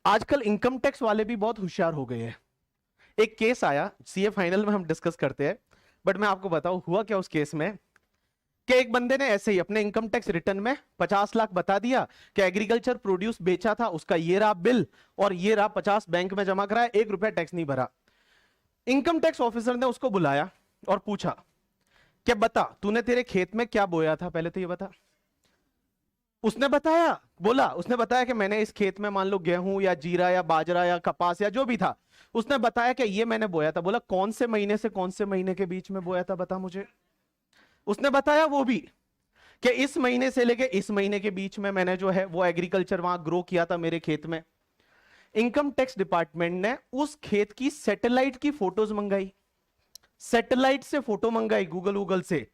आजकल इनकम टैक्स वाले भी बहुत होशियार हो गए हैं। एक केस आया, सीए फाइनल में हम डिस्कस करते हैं, बट मैं आपको बताऊं हुआ क्या उस केस में, कि एक बंदे ने ऐसे ही अपने इनकम टैक्स रिटर्न में 50 लाख बता दिया कि एग्रीकल्चर प्रोड्यूस बेचा था, उसका ये रहा बिल और ये रहा 50 बैंक में जमा कराया, 1 रुपया टैक्स नहीं भरा। इनकम टैक्स ऑफिसर ने उसको बुलाया और पूछा कि बता तूने तेरे खेत में क्या बोया था, पहले तो ये बता। उसने बताया कि मैंने इस खेत में मान लो गेहूं या जीरा या बाजरा या कपास या जो भी था, उसने बताया कि ये मैंने बोया था। बोला कौन से महीने से कौन से महीने के बीच में बोया था, बता मुझे। उसने बताया वो भी कि इस महीने से लेके इस महीने के बीच में मैंने जो है वो एग्रीकल्चर वहां ग्रो किया था मेरे खेत में। इनकम टैक्स डिपार्टमेंट ने उस खेत की सैटेलाइट की फोटोज मंगाई, सैटेलाइट से फोटो मंगाई गूगल से,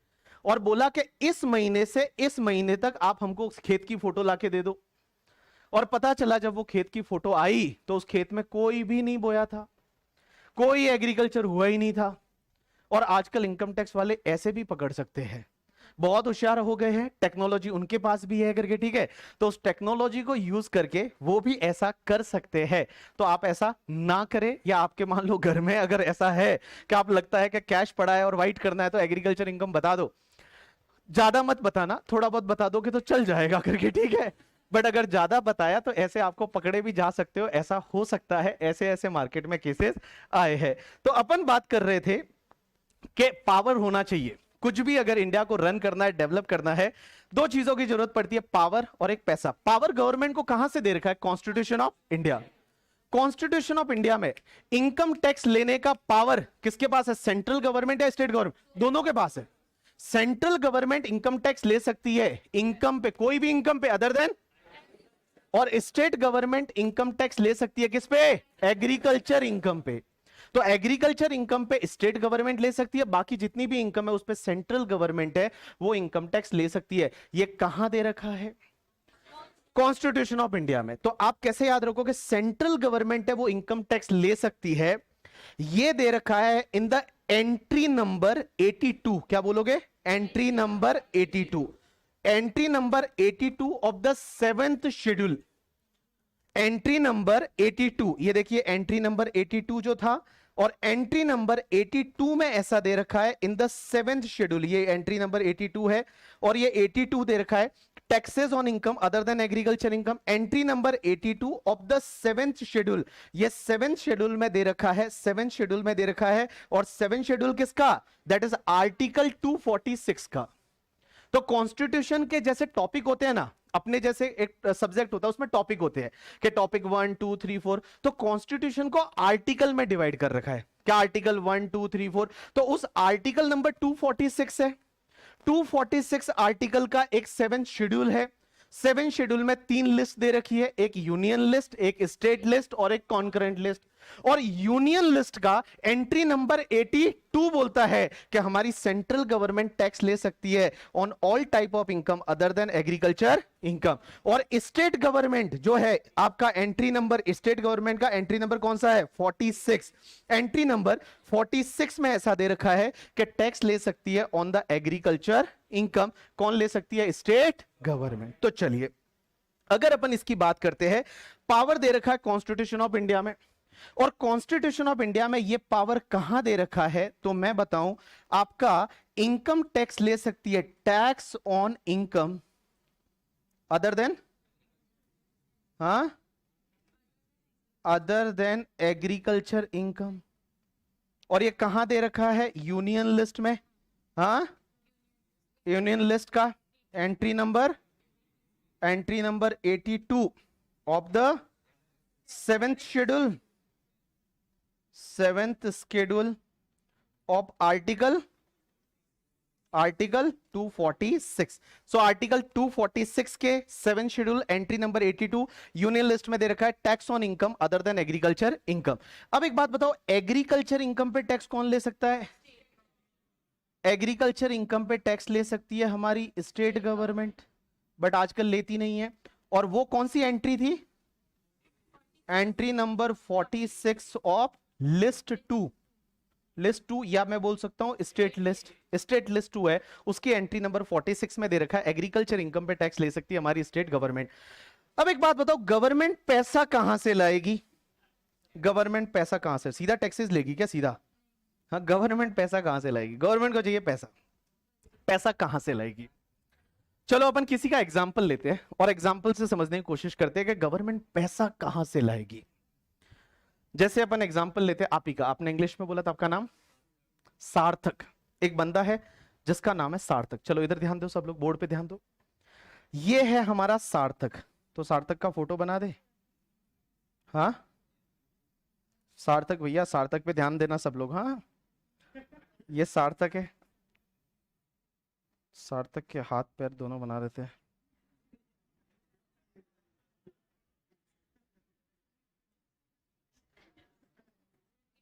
और बोला कि इस महीने से इस महीने तक आप हमको उस खेत की फोटो लाके दे दो। और पता चला जब वो खेत की फोटो आई तो उस खेत में कोई भी नहीं बोया था, कोई एग्रीकल्चर हुआ ही नहीं था। और आजकल इनकम टैक्स वाले ऐसे भी पकड़ सकते हैं, बहुत होशियार हो गए हैं, टेक्नोलॉजी उनके पास भी है करके, ठीक है। तो उस टेक्नोलॉजी को यूज करके वो भी ऐसा कर सकते हैं। तो आप ऐसा ना करें, या आपके मान लो घर में अगर ऐसा है कि आप लगता है कि कैश पड़ा है और वाइट करना है तो एग्रीकल्चर इनकम बता दो, ज्यादा मत बताना, थोड़ा बहुत बता दोगे तो चल जाएगा करके, ठीक है। बट अगर ज्यादा बताया तो ऐसे आपको पकड़े भी जा सकते हो, ऐसा हो सकता है, ऐसे ऐसे मार्केट में केसेस आए हैं। तो अपन बात कर रहे थे कि पावर होना चाहिए, कुछ भी अगर इंडिया को रन करना है, डेवलप करना है, दो चीजों की जरूरत पड़ती है, पावर और एक पैसा। पावर गवर्नमेंट को कहां से दे रखा है, constitution of India. Constitution of India में इनकम टैक्स लेने का पावर किसके पास है, सेंट्रल गवर्नमेंट या स्टेट गवर्नमेंट, दोनों के पास है। सेंट्रल गवर्नमेंट इनकम टैक्स ले सकती है इनकम पे, कोई भी इनकम पे अदर देन, और स्टेट गवर्नमेंट इनकम टैक्स ले सकती है किस पे, एग्रीकल्चर इनकम पे। तो एग्रीकल्चर इनकम पे स्टेट गवर्नमेंट ले सकती है, बाकी जितनी भी इनकम है उस पे सेंट्रल गवर्नमेंट है वो इनकम टैक्स ले सकती है। ये कहां दे रखा है, कॉन्स्टिट्यूशन ऑफ इंडिया में। तो आप कैसे याद रखोगे, सेंट्रल गवर्नमेंट है वो इनकम टैक्स ले सकती है, ये दे रखा है इन द एंट्री नंबर 82। क्या बोलोगे, entry number 82, entry number 82 of the 7th schedule. Entry number 82, ये देखिए एंट्री नंबर 82 जो था, और एंट्री नंबर 82 में ऐसा दे रखा है इन द 7th शेड्यूल, ये एंट्री नंबर 82 है, और ये 82 दे रखा है taxes on income other than agriculture income. Entry number 82 of the 7th schedule, ये 7th शेड्यूल में दे रखा है, 7th शेड्यूल में दे रखा है। और 7th शेड्यूल किसका, दैट इज आर्टिकल 246 का। तो कॉन्स्टिट्यूशन के जैसे टॉपिक होते हैं ना, अपने जैसे एक सब्जेक्ट होता है उसमें टॉपिक होते हैं कि टॉपिक 1 2 3 4, तो कॉन्स्टिट्यूशन को आर्टिकल में डिवाइड कर रखा है। क्या आर्टिकल 1 2 3 4, तो उस आर्टिकल नंबर 246 है, 246 आर्टिकल का एक 7th शेड्यूल है। 7th शेड्यूल में 3 लिस्ट दे रखी है, एक यूनियन लिस्ट, एक स्टेट लिस्ट और एक कॉन्करेंट लिस्ट। और यूनियन लिस्ट का एंट्री नंबर 82 बोलता है कि हमारी सेंट्रल गवर्नमेंट टैक्स ले सकती है on all type of income other than agriculture income. और स्टेट गवर्नमेंट जो है आपका एंट्री नंबर, स्टेट गवर्नमेंट का एंट्री नंबर कौन सा है, 46। एंट्री नंबर 46 में ऐसा दे रखा है कि टैक्स ले सकती है ऑन द एग्रीकल्चर इनकम। कौन ले सकती है, स्टेट गवर्नमेंट। तो चलिए अगर अपन इसकी बात करते हैं, पावर दे रखा है कॉन्स्टिट्यूशन ऑफ इंडिया में, और कॉन्स्टिट्यूशन ऑफ इंडिया में ये पावर कहां दे रखा है, तो मैं बताऊं आपका इनकम टैक्स ले सकती है, tax on income other than, other than agriculture income. और ये कहां दे रखा है, यूनियन लिस्ट में। यूनियन लिस्ट का entry number 82 of the 7th schedule, 7th schedule of article 246। So article 246 के 7th schedule entry number 82 union list में दे रखा है tax on income other than agriculture income. अब एक बात बताओ, एग्रीकल्चर इनकम पे टैक्स कौन ले सकता है, एग्रीकल्चर इनकम पे टैक्स ले सकती है हमारी स्टेट गवर्नमेंट, बट आजकल लेती नहीं है। और वो कौन सी एंट्री थी, entry number 46 of list 2। List 2, या मैं बोल सकता हूं स्टेट लिस्ट। स्टेट लिस्ट 2 है, उसकी एंट्री नंबर 46 में दे रखा है एग्रीकल्चर इनकम पे टैक्स ले सकती है हमारी स्टेट गवर्नमेंट। अब एक बात बताओ, गवर्नमेंट पैसा कहां से लाएगी? गवर्नमेंट पैसा कहां से, सीधा टैक्सेस लेगी क्या सीधा? हाँ, गवर्नमेंट पैसा कहां से लाएगी? गवर्नमेंट को चाहिए पैसा, पैसा कहां से लाएगी? चलो अपन किसी का एग्जाम्पल लेते हैं और एग्जाम्पल से समझने की कोशिश करते हैं कि गवर्नमेंट पैसा कहां से लाएगी। जैसे अपन एग्जाम्पल लेते हैं आप ही का, आपने इंग्लिश में बोला था आपका नाम सार्थक। एक बंदा है जिसका नाम है सार्थक। चलो इधर ध्यान दो सब लोग, बोर्ड पे ध्यान दो। ये है हमारा सार्थक, तो सार्थक का फोटो बना दे। हाँ सार्थक भैया, सार्थक पे ध्यान देना सब लोग। हाँ ये सार्थक है, सार्थक के हाथ पैर दोनों बना देते हैं।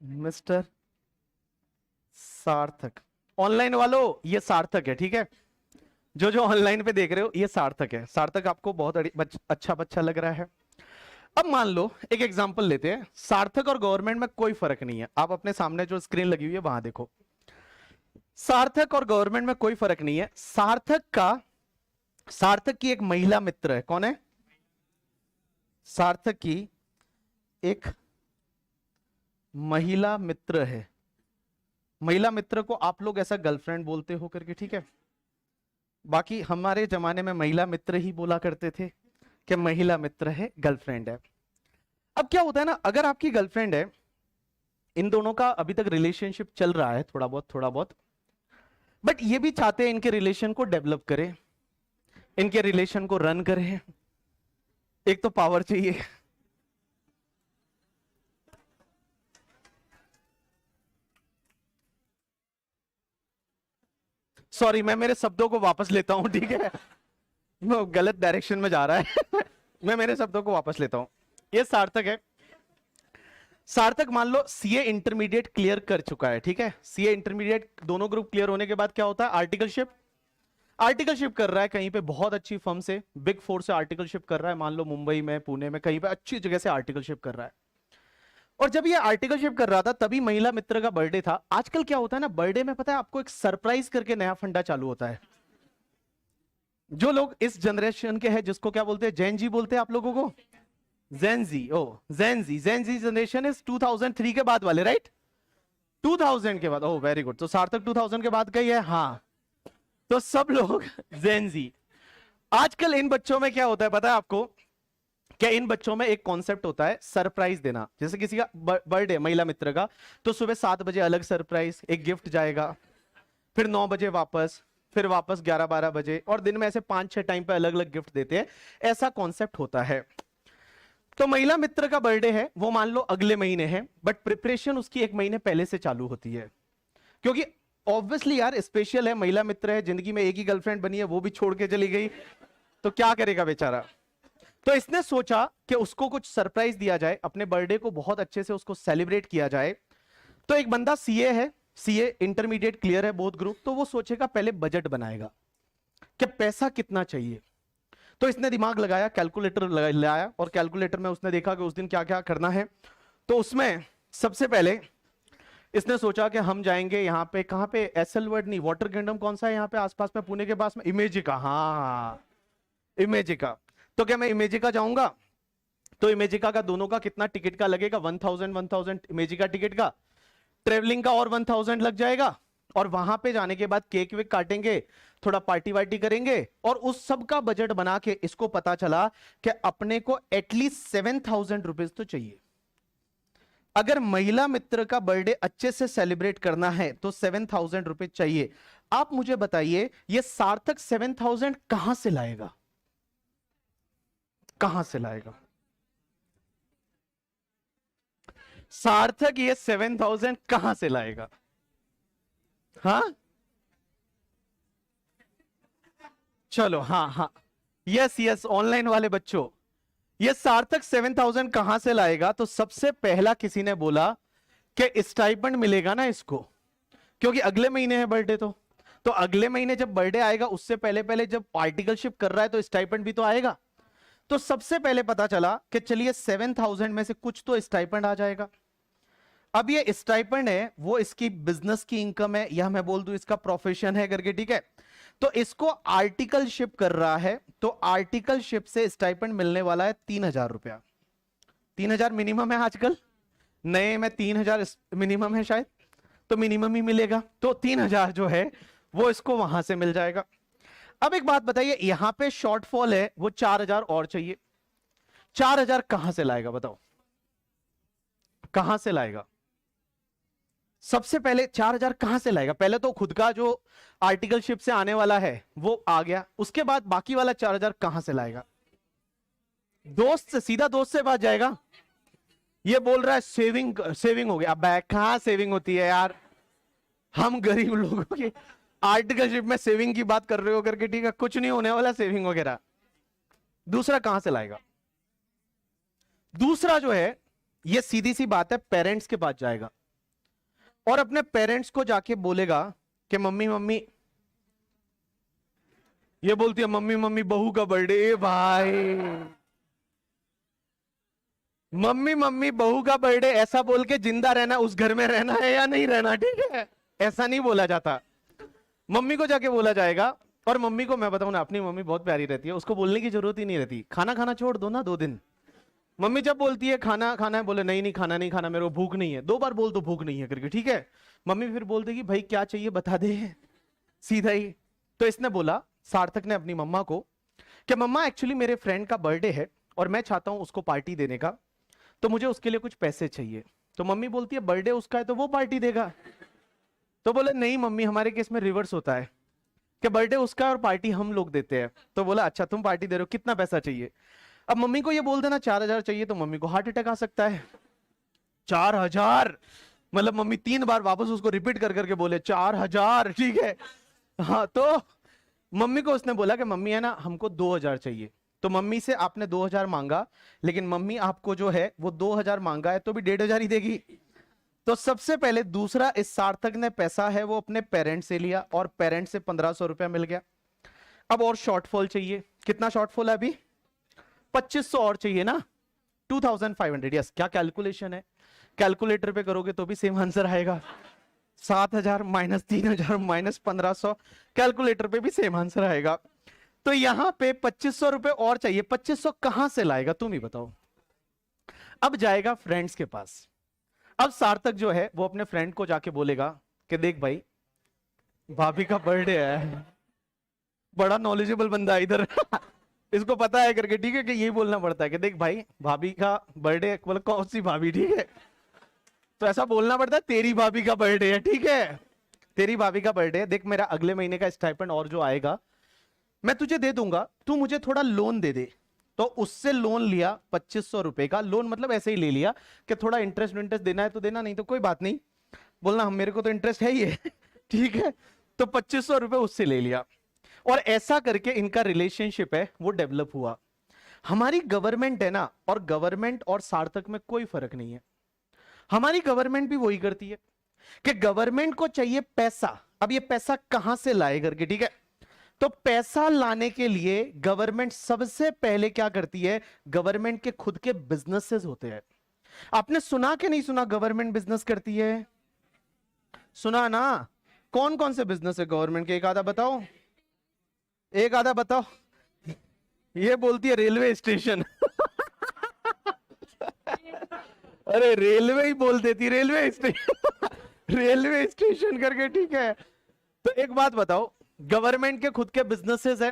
मिस्टर सार्थक, ऑनलाइन वालों ये सार्थक है, ठीक है? जो जो ऑनलाइन पे देख रहे हो ये सार्थक है। सार्थक आपको बहुत अच्छा बच्चा लग रहा है। अब मान लो एक एग्जांपल लेते हैं, सार्थक और गवर्नमेंट में कोई फर्क नहीं है। आप अपने सामने जो स्क्रीन लगी हुई है वहां देखो, सार्थक और गवर्नमेंट में कोई फर्क नहीं है। सार्थक की एक महिला मित्र है। कौन है? सार्थक की एक महिला मित्र है। महिला मित्र को आप लोग ऐसा गर्लफ्रेंड बोलते हो करके, ठीक है? बाकी हमारे जमाने में महिला मित्र ही बोला करते थे कि महिला मित्र है, गर्लफ्रेंड है। अब क्या होता है ना, अगर आपकी गर्लफ्रेंड है, इन दोनों का अभी तक रिलेशनशिप चल रहा है थोड़ा बहुत, बट ये भी चाहते हैं इनके रिलेशन को डेवलप करें, इनके रिलेशन को रन करें। एक तो पावर चाहिए, सॉरी मैं मेरे शब्दों को वापस लेता हूं, ठीक है? वो गलत डायरेक्शन में जा रहा है मैं मेरे शब्दों को वापस लेता हूं। ये सार्थक है। सार्थक मान लो सीए इंटरमीडिएट क्लियर कर चुका है, ठीक है? सीए इंटरमीडिएट दोनों ग्रुप क्लियर होने के बाद क्या होता है? आर्टिकलशिप कर रहा है कहीं पे, बहुत अच्छी फर्म से, बिग फोर से आर्टिकलशिप कर रहा है। मान लो मुंबई में, पुणे में, कहीं पे अच्छी जगह से आर्टिकलशिप कर रहा है। और जब ये आर्टिकलशिप कर रहा था तभी महिला मित्र का बर्थडे था। आजकल क्या होता है ना, बर्थडे में पता है आपको एक सरप्राइज करके नया फंडा चालू होता है। जो लोग इस जनरेशन के हैं, जिसको क्या बोलते हैं, जेन जी बोलते हैं आप लोगों को, जेन जी जनरेशन इज 2003 के बाद वाले, राइट? 2000 के बाद, ओह वेरी गुड। तो सार्थक 2000 के बाद गई है, हाँ। तो सब लोग जेन जी। आजकल इन बच्चों में क्या होता है पता है आपको? क्या इन बच्चों में एक कॉन्सेप्ट होता है सरप्राइज देना। जैसे किसी का बर्थडे महिला मित्र का, तो सुबह 7 बजे अलग सरप्राइज, एक गिफ्ट जाएगा, फिर 9 बजे वापस, फिर वापस 11-12 बजे, और दिन में ऐसे 5-6 टाइम पे अलग अलग गिफ्ट देते हैं। ऐसा कॉन्सेप्ट होता है। तो महिला मित्र का बर्थडे है, वो मान लो अगले महीने है, बट प्रिपरेशन उसकी 1 महीने पहले से चालू होती है, क्योंकि ऑब्वियसली यार स्पेशल है, महिला मित्र है, जिंदगी में एक ही गर्लफ्रेंड बनी है, वो भी छोड़ के चली गई, तो क्या करेगा बेचारा? तो इसने सोचा कि उसको कुछ सरप्राइज दिया जाए, अपने बर्थडे को बहुत अच्छे से उसको सेलिब्रेट किया जाए। तो एक बंदा सीए है, सीए इंटरमीडिएट क्लियर है बोथ ग्रुप, तो वो सोचेगा पहले बजट बनाएगा कि पैसा कितना चाहिए। तो इसने दिमाग लगाया, कैलकुलेटर लाया, और कैलकुलेटर में उसने देखा कि उस दिन क्या क्या करना है। तो उसमें सबसे पहले इसने सोचा कि हम जाएंगे यहाँ पे, कहाँ पे, एसएल वर्ड नहीं, वाटर किंगडम कौन सा है यहाँ पे आसपास में, पुणे के पास में, इमेजिका। हाँ इमेजिका। तो क्या मैं इमेजिका जाऊंगा? तो इमेजिका का दोनों का कितना टिकट का लगेगा? 1000 इमेजिका टिकट का, ट्रेवलिंग का और 1000 लग जाएगा। और वहां पे जाने के बाद केक वेक काटेंगे, थोड़ा पार्टी वार्टी करेंगे, और उस सब का बजट बना के इसको पता चला कि अपने को एटलीस्ट 7000 रुपीज तो चाहिए। अगर महिला मित्र का बर्थडे अच्छे से सेलिब्रेट करना है तो 7000 रुपीज चाहिए। आप मुझे बताइए ये सार्थक 7000 कहां से लाएगा? कहां से लाएगा सार्थक? ये 7000 कहां से लाएगा? हाँ चलो, हाँ यस ऑनलाइन वाले बच्चों, ये सार्थक 7000 कहां से लाएगा? तो सबसे पहला किसी ने बोला कि स्टाइपेंड मिलेगा ना इसको, क्योंकि अगले महीने है बर्थडे। तो अगले महीने जब बर्थडे आएगा उससे पहले पहले जब आर्टिकलशिप कर रहा है तो स्टाइपेंड भी तो आएगा। तो सबसे पहले पता चला कि चलिए 7000 में से कुछ तो स्टाइपेंड आ जाएगा। अब ये स्टाइपेंड है वो इसकी बिजनेस की इनकम है, या मैं बोल दूं इसका प्रोफेशन है करके, ठीक है। तो इसको आर्टिकलशिप कर रहा है, तो आर्टिकलशिप से स्टाइपेंड मिलने वाला है 3,000 रुपया। 3,000 मिनिमम है आजकल, नए में 3,000 मिनिमम है शायद, तो मिनिमम ही मिलेगा, तो 3,000 जो है वो इसको वहां से मिल जाएगा। अब एक बात बताइए, यहां पे शॉर्टफॉल है वो 4,000 और चाहिए। 4,000 कहां से लाएगा बताओ, कहां से लाएगा? सबसे पहले 4,000 कहां से लाएगा? पहले तो खुद का जो आर्टिकलशिप से आने वाला है वो आ गया, उसके बाद बाकी वाला 4,000 कहां से लाएगा? दोस्त से, सीधा दोस्त से बात जाएगा। ये बोल रहा है सेविंग, सेविंग हो गया। अब कहां सेविंग होती है यार, हम गरीब लोगों की आर्टिकलशिप में सेविंग की बात कर रहे हो करके, ठीक है, कुछ नहीं होने वाला सेविंग वगैरह। दूसरा कहां से लाएगा? दूसरा जो है, ये सीधी सी बात है, पेरेंट्स के पास जाएगा और अपने पेरेंट्स को जाके बोलेगा कि मम्मी मम्मी, ये बोलती है मम्मी मम्मी बहू का बर्थडे। भाई मम्मी मम्मी बहू का बर्थडे ऐसा बोल के जिंदा रहना, उस घर में रहना है या नहीं रहना, ठीक है, ऐसा नहीं बोला जाता। मम्मी को जाके बोला जाएगा, और मम्मी को मैं बताऊं ना, अपनी मम्मी बहुत प्यारी रहती है, उसको बोलने की जरूरत ही नहीं रहती। खाना खाना छोड़ दो ना 2 दिन, मम्मी जब बोलती है खाना खाना है, बोले नहीं नहीं खाना नहीं खाना, मेरे को भूख नहीं है, 2 बार बोल दो भूख नहीं है करके, ठीक है, मम्मी फिर बोल देगी भाई क्या चाहिए बता दे, सीधा ही। तो इसने बोला, सार्थक ने अपनी मम्मा को, कि मम्मा एक्चुअली मेरे फ्रेंड का बर्थडे है और मैं चाहता हूं उसको पार्टी देने का, तो मुझे उसके लिए कुछ पैसे चाहिए। तो मम्मी बोलती है बर्थडे उसका है तो वो पार्टी देगा। तो बोले नहीं मम्मी, हमारे केस में रिवर्स होता है कि बर्थडे उसका है और पार्टी हम लोग देते हैं। तो बोला अच्छा तुम पार्टी दे रहे हो, कितना पैसा चाहिए? अब मम्मी को ये बोल देना 4,000 चाहिए, तो मम्मी को हार्ट अटैक आ सकता है। 4,000 मतलब मम्मी 3 बार वापस उसको रिपीट कर करके बोले 4,000, ठीक है। हाँ, तो मम्मी को उसने बोला कि मम्मी है ना, हमको 2,000 चाहिए। तो मम्मी से आपने 2,000 मांगा, लेकिन मम्मी आपको जो है वो 2,000 मांगा है तो भी 1,500 ही देगी। तो सबसे पहले दूसरा, इस सार्थक ने पैसा है वो अपने पेरेंट्स से लिया और पेरेंट्स से 1,500 रुपया मिल गया। अब और शॉर्टफॉल चाहिए, कितना शॉर्टफॉल है अभी? 2,500 और चाहिए ना, 2,500। यस, क्या कैलकुलेशन है, कैलकुलेटर पे करोगे तो भी सेम आंसर आएगा। 7,000 माइनस 3,000 माइनस 1,500, कैलकुलेटर पे भी सेम आंसर आएगा। तो यहां पे 2,500 रुपए और चाहिए। 2,500 कहां से लाएगा तुम ही बताओ। अब जाएगा फ्रेंड्स के पास। अब सार्थक जो है वो अपने फ्रेंड को जाके बोलेगा कि देख भाई भाभी का बर्थडे है, बड़ा नॉलेजेबल बंदा है इधर इसको पता है करके, ठीक है, कि यही बोलना पड़ता है कि देख भाई भाभी का बर्थडे, बोले कौन सी भाभी, ठीक है, तो ऐसा बोलना पड़ता है तेरी भाभी का बर्थडे है, ठीक है, तेरी भाभी का बर्थडे है, देख मेरा अगले महीने का स्टाइपेंड और जो आएगा मैं तुझे दे दूंगा, तू मुझे थोड़ा लोन दे दे। तो उससे लोन लिया 2,500 रुपए का लोन, मतलब ऐसे ही ले लिया कि थोड़ा इंटरेस्ट विंटरेस्ट देना है तो देना, नहीं तो कोई बात नहीं, बोलना हम मेरे को तो इंटरेस्ट है ही है ठीक है। तो 2,500 रुपए उससे ले लिया और ऐसा करके इनका रिलेशनशिप है वो डेवलप हुआ। हमारी गवर्नमेंट है ना, और गवर्नमेंट और सार्थक में कोई फर्क नहीं है। हमारी गवर्नमेंट भी वही करती है कि गवर्नमेंट को चाहिए पैसा, अब ये पैसा कहां से लाए करके, ठीक है। तो पैसा लाने के लिए गवर्नमेंट सबसे पहले क्या करती है, गवर्नमेंट के खुद के बिजनेसेस होते हैं। आपने सुना कि नहीं सुना गवर्नमेंट बिजनेस करती है? सुना ना? कौन कौन से बिजनेस है गवर्नमेंट के, एक आधा बताओ, एक आधा बताओ। ये बोलती है रेलवे स्टेशन अरे रेलवे ही बोल देती, रेलवे स्टेशन रेलवे स्टेशन करके, ठीक है। तो एक बात बताओ, गवर्नमेंट के खुद के बिजनेसेस है,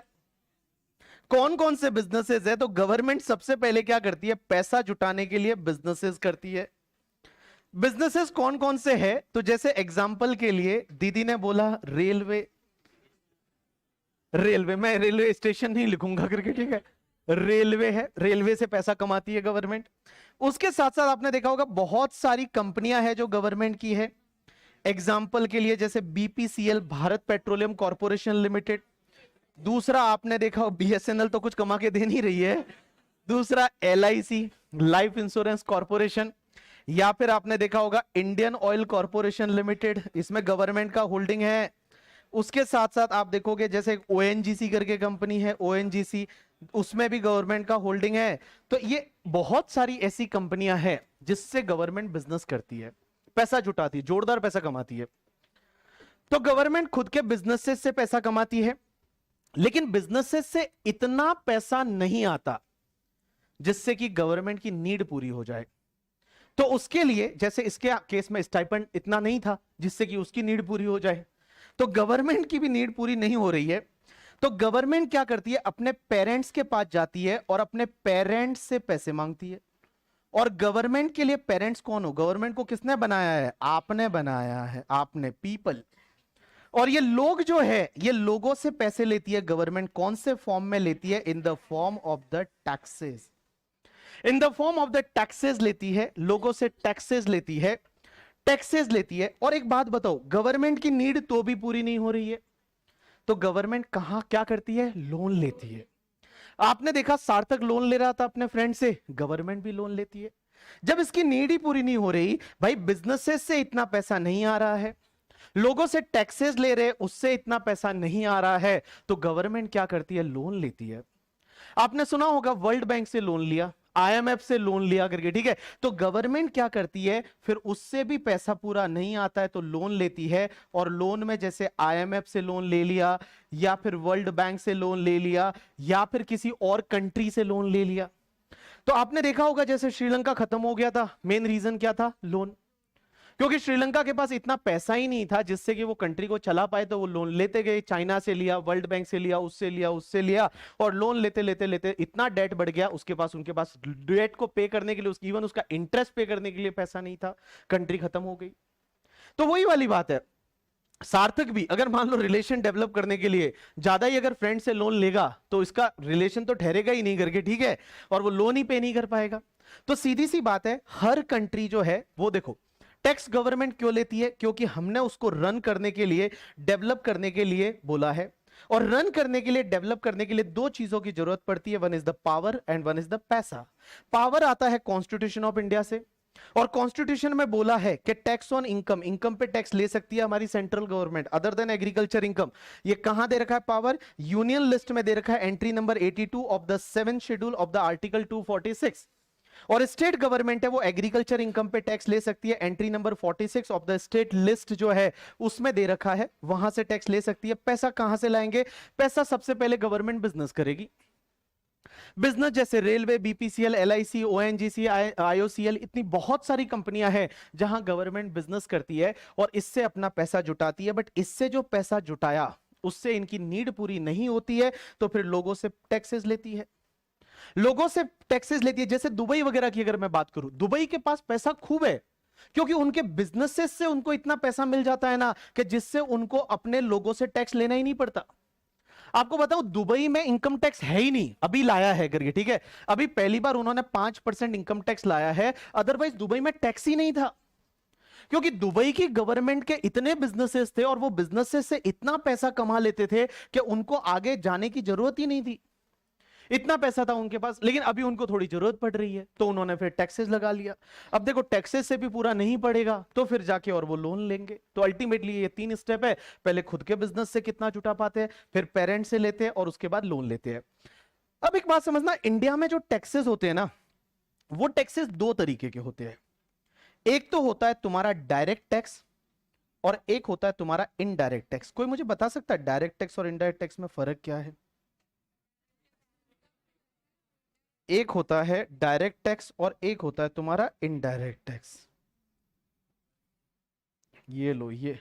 कौन कौन से बिजनेसेस है? तो गवर्नमेंट सबसे पहले क्या करती है, पैसा जुटाने के लिए बिजनेसेस करती है। बिजनेसेस कौन कौन से है? तो जैसे एग्जांपल के लिए दीदी ने बोला रेलवे, रेलवे, मैं रेलवे स्टेशन नहीं लिखूंगा करके, ठीक है, रेलवे है, रेलवे से पैसा कमाती है गवर्नमेंट। उसके साथ साथ आपने देखा होगा बहुत सारी कंपनियां हैं जो गवर्नमेंट की है। एग्जाम्पल के लिए जैसे BPCL, Bharat petroleum corporation limited. दूसरा आपने देखा हो बीएसएनएल, तो कुछ कमा के दे नहीं रही है। दूसरा एलआईसी, लाइफ इंश्योरेंस कॉर्पोरेशन। या फिर आपने देखा होगा इंडियन ऑयल कॉर्पोरेशन लिमिटेड, इसमें गवर्नमेंट का होल्डिंग है। उसके साथ साथ आप देखोगे जैसे ओएनजीसी करके कंपनी है, ओएनजीसी, उसमें भी गवर्नमेंट का होल्डिंग है। तो ये बहुत सारी ऐसी कंपनियां हैं जिससे गवर्नमेंट बिजनेस करती है। पैसा जुटाती है, जोरदार पैसा कमाती है। तो गवर्नमेंट खुद के बिजनेसेस से पैसा कमाती है, लेकिन बिजनेसेस से इतना पैसा नहीं आता जिससे कि गवर्नमेंट की नीड पूरी हो जाए। तो उसके लिए, जैसे इसके केस में स्टाइपेंड इतना नहीं था जिससे कि उसकी नीड पूरी हो जाए, तो गवर्नमेंट की भी नीड पूरी नहीं हो रही है, तो गवर्नमेंट क्या करती है, अपने पेरेंट्स के पास जाती है और अपने पेरेंट्स से पैसे मांगती है। और गवर्नमेंट के लिए पेरेंट्स कौन हो? गवर्नमेंट को किसने बनाया है? आपने बनाया है, आपने, पीपल। और ये लोग जो है, ये लोगों से पैसे लेती है गवर्नमेंट। कौन से फॉर्म में लेती है? In the form of the taxes. In the form of the taxes लेती है, लोगों से टैक्सेस लेती है, टैक्सेस लेती है। और एक बात बताओ, गवर्नमेंट की नीड तो भी पूरी नहीं हो रही है, तो गवर्नमेंट कहां क्या करती है? लोन लेती है। आपने देखा सार्थक लोन ले रहा था अपने फ्रेंड से, गवर्नमेंट भी लोन लेती है। जब इसकी नीड ही पूरी नहीं हो रही, भाई बिजनेसेस से इतना पैसा नहीं आ रहा है, लोगों से टैक्सेस ले रहे, उससे इतना पैसा नहीं आ रहा है, तो गवर्नमेंट क्या करती है? लोन लेती है। आपने सुना होगा वर्ल्ड बैंक से लोन लिया, आईएमएफ से लोन लिया करके, ठीक है। तो गवर्नमेंट क्या करती है, फिर उससे भी पैसा पूरा नहीं आता है तो लोन लेती है। और लोन में जैसे आईएमएफ से लोन ले लिया, या फिर वर्ल्ड बैंक से लोन ले लिया, या फिर किसी और कंट्री से लोन ले लिया। तो आपने देखा होगा जैसे श्रीलंका खत्म हो गया था, मेन रीजन क्या था? लोन। क्योंकि श्रीलंका के पास इतना पैसा ही नहीं था जिससे कि वो कंट्री को चला पाए, तो वो लोन लेते गए, चाइना से लिया, वर्ल्ड बैंक से लिया, उससे लिया, उससे लिया, और लोन लेते लेते लेते इतना डेट बढ़ गया उनके पास डेट को पे करने के लिए, इवन उसका इंटरेस्ट पे करने के लिए पैसा नहीं था, कंट्री खत्म हो गई। तो वही वाली बात है, सार्थक भी अगर मान लो रिलेशन डेवलप करने के लिए ज्यादा ही अगर फ्रेंड से लोन लेगा तो इसका रिलेशन तो ठहरेगा ही नहीं करके, ठीक है, और वो लोन ही पे नहीं कर पाएगा। तो सीधी सी बात है, हर कंट्री जो है वो देखो, टैक्स गवर्नमेंट क्यों लेती है? क्योंकि हमने उसको रन करने के लिए, डेवलप करने के लिए बोला है। और रन करने के लिए, डेवलप करने के लिए दो चीजों की जरूरत पड़ती है, one is the power and one is the पैसा। पावर आता है कॉन्स्टिट्यूशन ऑफ इंडिया से, और कॉन्स्टिट्यूशन में बोला है कि टैक्स ऑन इनकम, इनकम पे टैक्स ले सकती है हमारी central government other than agriculture income. ये कहां दे रखा है पावर? यूनियन लिस्ट में दे रखा है, entry number 82 of the 7th schedule of the article 246। और स्टेट गवर्नमेंट है वो एग्रीकल्चर इनकम पे टैक्स ले सकती है, entry number 46 of the state list जो है उसमें दे रखा है, वहां से टैक्स ले सकती है। पैसा कहां से लाएंगे? पैसा सबसे पहले गवर्नमेंट बिजनेस करेगी। बिजनेस जैसे railway, BPCL, LIC, ONGC, IOCL, इतनी बहुत सारी कंपनियां हैं जहां गवर्नमेंट बिजनेस करती है और इससे अपना पैसा जुटाती है। बट इससे जो पैसा जुटाया उससे इनकी नीड पूरी नहीं होती है, तो फिर लोगों से टैक्सेस लेती है, लोगों से टैक्सेस लेती है। जैसे दुबई वगैरह की अगर मैं बात करूं, दुबई के पास पैसा खूब है, क्योंकि उनके बिजनेसेस से उनको इतना पैसा मिल जाता है ना कि जिससे उनको अपने लोगों से टैक्स लेना ही नहीं पड़ता। आपको बताऊं, दुबई में इनकम टैक्स है ही नहीं, अभी लाया है करके, ठीक है, अभी पहली बार उन्होंने 5% इनकम टैक्स लाया है, अदरवाइज दुबई में टैक्स ही नहीं था। क्योंकि दुबई की गवर्नमेंट के इतने बिजनेसेस थे और वो बिजनेसेस से इतना पैसा कमा लेते थे कि उनको आगे जाने की जरूरत ही नहीं थी, इतना पैसा था उनके पास। लेकिन अभी उनको थोड़ी जरूरत पड़ रही है तो उन्होंने फिर टैक्सेस लगा लिया। अब देखो टैक्सेस से भी पूरा नहीं पड़ेगा तो फिर जाके और वो लोन लेंगे। तो अल्टीमेटली ये 3 स्टेप है, पहले खुद के बिजनेस से कितना जुटा पाते हैं, फिर पेरेंट्स से लेते हैं और उसके बाद लोन लेते हैं। अब एक बात समझना, इंडिया में जो टैक्सेस होते हैं ना, वो टैक्सेस 2 तरीके के होते हैं। एक तो होता है तुम्हारा डायरेक्ट टैक्स और एक होता है तुम्हारा इनडायरेक्ट टैक्स। कोई मुझे बता सकता है डायरेक्ट टैक्स और इनडायरेक्ट टैक्स में फर्क क्या है? एक होता है डायरेक्ट टैक्स और एक होता है तुम्हारा इनडायरेक्ट टैक्स। ये लो, ये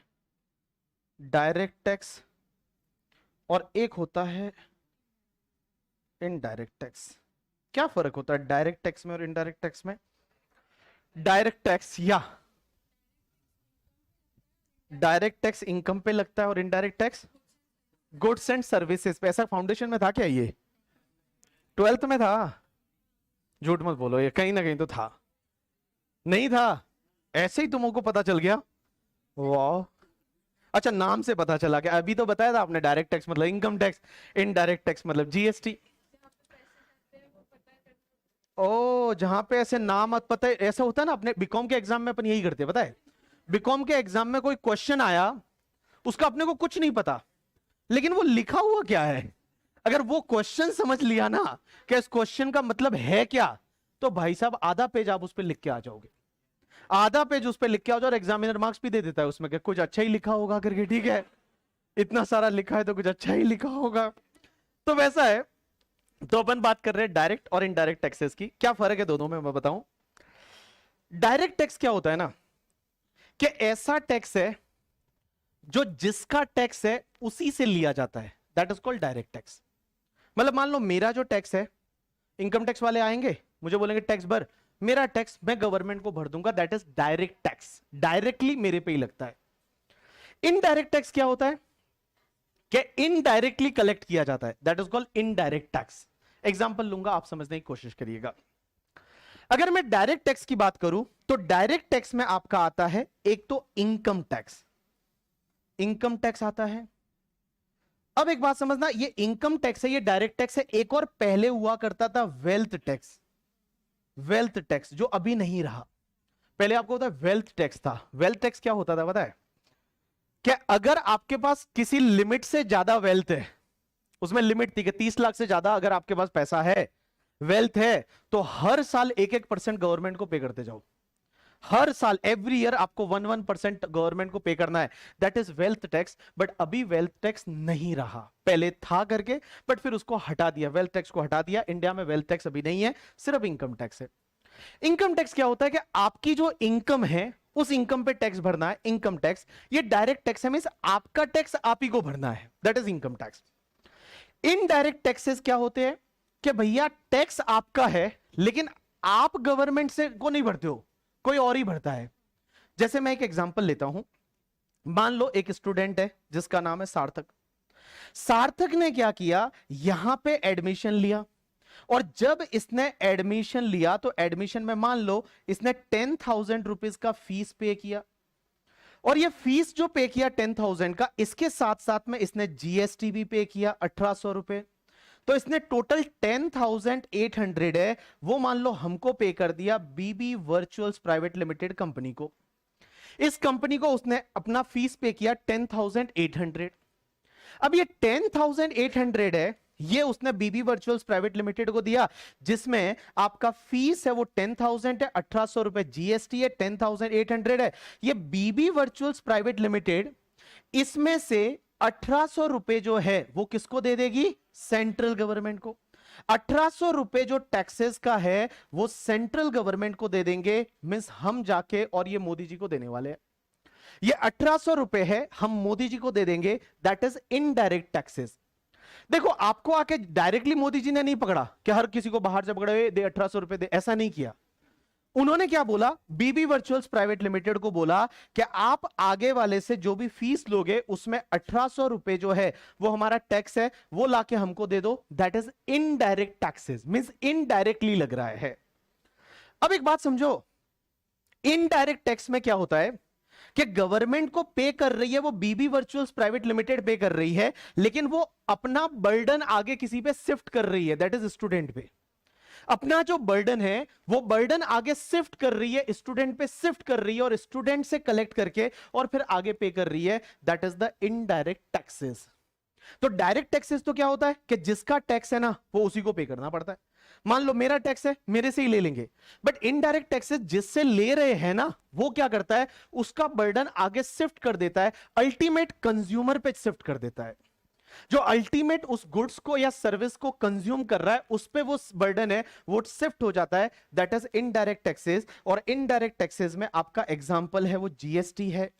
डायरेक्ट टैक्स और एक होता है इनडायरेक्ट टैक्स। क्या फर्क होता है डायरेक्ट टैक्स में और इनडायरेक्ट टैक्स में? डायरेक्ट टैक्स, या डायरेक्ट टैक्स इनकम पे लगता है और indirect tax goods and services पे। ऐसा फाउंडेशन में था क्या? ये 12th में था? झूठ मत बोलो, ये कहीं ना कहीं तो था। नहीं था? ऐसे ही तुमको पता चल गया? वाह, अच्छा नाम से पता चला। क्या अभी तो बताया था आपने, डायरेक्ट टैक्स मतलब इनकम टैक्स, इनडायरेक्ट टैक्स मतलब जीएसटी। ओ, जहां पे ऐसे नाम मत पता है, ऐसा होता है ना, अपने बीकॉम के एग्जाम में अपन यही करते हैं, पता है, बीकॉम के एग्जाम में कोई क्वेश्चन आया, उसका अपने को कुछ नहीं पता, लेकिन वो लिखा हुआ क्या है, अगर वो क्वेश्चन समझ लिया ना कि इस क्वेश्चन का मतलब है क्या, तो भाई साहब आधा पेज आप उस पर लिख के आ जाओगे। आधा पेज उस पर लिख के आओ और एग्जामिनर मार्क्स भी दे देता है उसमें कि कुछ अच्छा ही लिखा होगा करके, ठीक है, इतना सारा लिखा है तो कुछ अच्छा ही लिखा होगा। तो वैसा है। तो अपन बात कर रहे हैं डायरेक्ट और इनडायरेक्ट टैक्सेस की। क्या फर्क है दोनों में मैं बताऊं। डायरेक्ट टैक्स क्या होता है ना, कि ऐसा टैक्स है जो जिसका टैक्स है उसी से लिया जाता है, that is called direct tax. मतलब मान लो मेरा जो टैक्स है, इनकम टैक्स वाले आएंगे मुझे बोलेंगे टैक्स भर, मेरा टैक्स मैं गवर्नमेंट को भर दूंगा, that is direct tax, directly मेरे पे ही लगता है। इनडायरेक्ट टैक्स क्या होता है, कि इनडायरेक्टली कलेक्ट किया जाता है, that is called indirect tax. Example लूंगा, आप समझने की कोशिश करिएगा। अगर मैं डायरेक्ट टैक्स की बात करूं तो डायरेक्ट टैक्स में आपका आता है एक तो इनकम टैक्स, इनकम टैक्स आता है। अब एक बात समझना, ये इनकम टैक्स है, ये डायरेक्ट टैक्स है। एक और पहले हुआ करता था वेल्थ टैक्स, वेल्थ टैक्स जो अभी नहीं रहा। पहले आपको होता है वेल्थ टैक्स था। वेल्थ टैक्स क्या होता था पता है, कि अगर आपके पास किसी लिमिट से ज्यादा वेल्थ है, उसमें लिमिट थी कि 30 लाख से ज्यादा अगर आपके पास पैसा है, वेल्थ है, तो हर साल 1-1% गवर्नमेंट को पे करते जाओ। हर साल एवरी ईयर आपको 1-1% गवर्नमेंट को पे करना है, that is wealth tax. But अभी वेल्थ टैक्स नहीं रहा, पहले था करके, बट फिर उसको हटा दिया, वेल्थ टैक्स को हटा दिया। इंडिया में वेल्थ टैक्स अभी नहीं है, सिर्फ इनकम टैक्स है। इनकम टैक्स क्या होता है, कि आपकी जो इनकम है उस इनकम पे टैक्स भरना है, इनकम टैक्स। ये डायरेक्ट टैक्स है, मींस आपका टैक्स आप ही को भरना है, that is income tax. Indirect taxes क्या होते हैं, कि भैया टैक्स आपका है लेकिन आप गवर्नमेंट से को नहीं भरते हो, कोई और ही भरता है। जैसे मैं एक एग्जांपल लेता हूं, मान लो एक स्टूडेंट है जिसका नाम है सार्थक। सार्थक ने क्या किया, यहां पे एडमिशन लिया, और जब इसने एडमिशन लिया तो एडमिशन में मान लो इसने 10,000 रुपीज का फीस पे किया। और ये फीस जो पे किया 10,000 का, इसके साथ साथ में इसने जीएसटी भी पे किया 1,800 रुपए। तो इसने टोटल 10,800 है, वो मान लो हमको पे कर दिया बीबी वर्चुअल्स प्राइवेट लिमिटेड कंपनी को। इस कंपनी को उसने अपना फीस पे किया 10,800। अब ये 10,800 है, ये उसने बीबी वर्चुअल्स प्राइवेट लिमिटेड को दिया, जिसमें आपका फीस है वो 10,000 है, 1,800 रुपए जीएसटी है, 10,800 है। ये बीबी वर्चुअल्स प्राइवेट लिमिटेड इसमें से 1,800 रुपए जो है वो किसको दे देगी, सेंट्रल गवर्नमेंट को। 1,800 रुपए जो टैक्सेस का है वो सेंट्रल गवर्नमेंट को दे देंगे, मींस हम जाके और ये मोदी जी को देने वाले हैं। ये 1,800 रुपए है, हम मोदी जी को दे देंगे, दैट इज इनडायरेक्ट टैक्सेस। देखो आपको आके डायरेक्टली मोदी जी ने नहीं पकड़ा कि हर किसी को बाहर से पकड़े दे 1,800 रुपए दे, ऐसा नहीं किया। उन्होंने क्या बोला, बीबी वर्चुअल्स प्राइवेट लिमिटेड को बोला कि आप आगे वाले से जो भी फीस लोगे उसमें 1,800 रुपए जो है वो हमारा टैक्स है, वो लाके हमको दे दो, that is indirect taxes, means indirectly लग रहा है। अब एक बात समझो, इनडायरेक्ट टैक्स में क्या होता है, कि गवर्नमेंट को पे कर रही है वो बीबी वर्चुअल्स प्राइवेट लिमिटेड पे कर रही है, लेकिन वो अपना बर्डन आगे किसी पे शिफ्ट कर रही है, दैट इज स्टूडेंट पे। अपना जो बर्डन है वो बर्डन आगे शिफ्ट कर रही है, स्टूडेंट पे शिफ्ट कर रही है, और स्टूडेंट से कलेक्ट करके और फिर आगे पे कर रही है, that is the indirect taxes. तो डायरेक्ट टैक्सेस तो क्या होता है, कि जिसका टैक्स है ना वो उसी को पे करना पड़ता है। मान लो मेरा टैक्स है, मेरे से ही ले लेंगे। बट इनडायरेक्ट टैक्सेस जिससे ले रहे हैं ना, वो क्या करता है, उसका बर्डन आगे शिफ्ट कर देता है, अल्टीमेट कंज्यूमर पे शिफ्ट कर देता है। जो अल्टीमेट उस गुड्स को या सर्विस को कंज्यूम कर रहा है उस पे वो बर्डन है वो शिफ्ट हो जाता है, दैट इज इनडायरेक्ट टैक्सेस। और इनडायरेक्ट टैक्सेस में आपका एग्जांपल है वो जीएसटी है,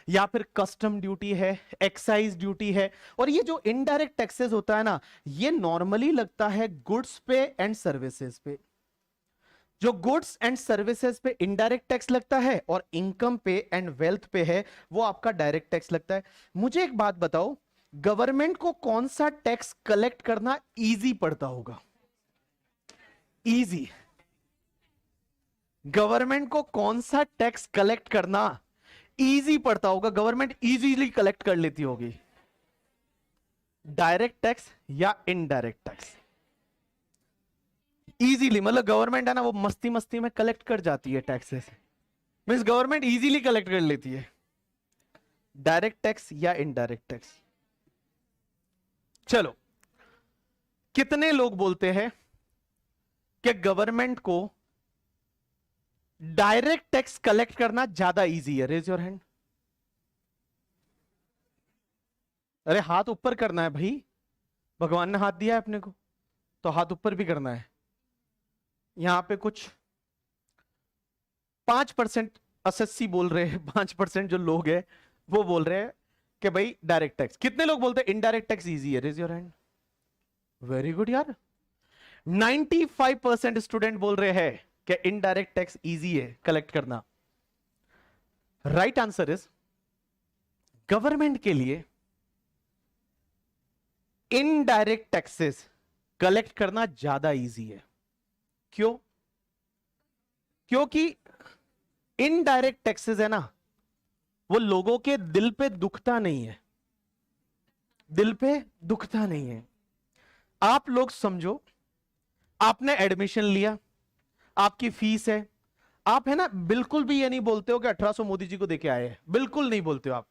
या फिर कस्टम ड्यूटी है, एक्साइज ड्यूटी है। और ये जो इनडायरेक्ट टैक्सेस होता है ना, ये नॉर्मली लगता है गुड्स पे एंड सर्विसेज पे। जो गुड्स एंड सर्विसेज पे इनडायरेक्ट टैक्स लगता है और इनकम पे एंड वेल्थ पे है वो आपका डायरेक्ट टैक्स लगता है। मुझे एक बात बताओ, गवर्नमेंट को कौन सा टैक्स कलेक्ट करना इजी पड़ता होगा, इजी? गवर्नमेंट को कौन सा टैक्स कलेक्ट करना इजी पड़ता होगा, गवर्नमेंट इजीली कलेक्ट कर लेती होगी, डायरेक्ट टैक्स या इनडायरेक्ट टैक्स? इजीली मतलब गवर्नमेंट है ना वो मस्ती मस्ती में कलेक्ट कर जाती है taxes, means government easily collect कर लेती है। डायरेक्ट टैक्स या इनडायरेक्ट टैक्स? चलो, कितने लोग बोलते हैं कि गवर्नमेंट को डायरेक्ट टैक्स कलेक्ट करना ज्यादा इजी है? Raise your hand. अरे हाथ ऊपर करना है भाई, भगवान ने हाथ दिया है अपने को, तो हाथ ऊपर भी करना है। यहां पे कुछ 5% एसएससी बोल रहे हैं, 5% जो लोग हैं वो बोल रहे हैं कि भाई डायरेक्ट टैक्स। कितने लोग बोलते हैं इनडायरेक्ट टैक्स इजी है? Raise your hand. Very good यार। 95% स्टूडेंट बोल रहे हैं कि इनडायरेक्ट टैक्स इजी है कलेक्ट करना। राइट आंसर इज गवर्नमेंट के लिए इनडायरेक्ट टैक्सेस कलेक्ट करना ज्यादा इजी है। क्यों? क्योंकि इनडायरेक्ट टैक्सेस है ना, वो लोगों के दिल पे दुखता नहीं है, दिल पे दुखता नहीं है। आप लोग समझो, आपने एडमिशन लिया, आपकी फीस है, आप है ना बिल्कुल भी ये नहीं बोलते हो कि 1800 मोदी जी को देके आए हैं, बिल्कुल नहीं बोलते हो आप।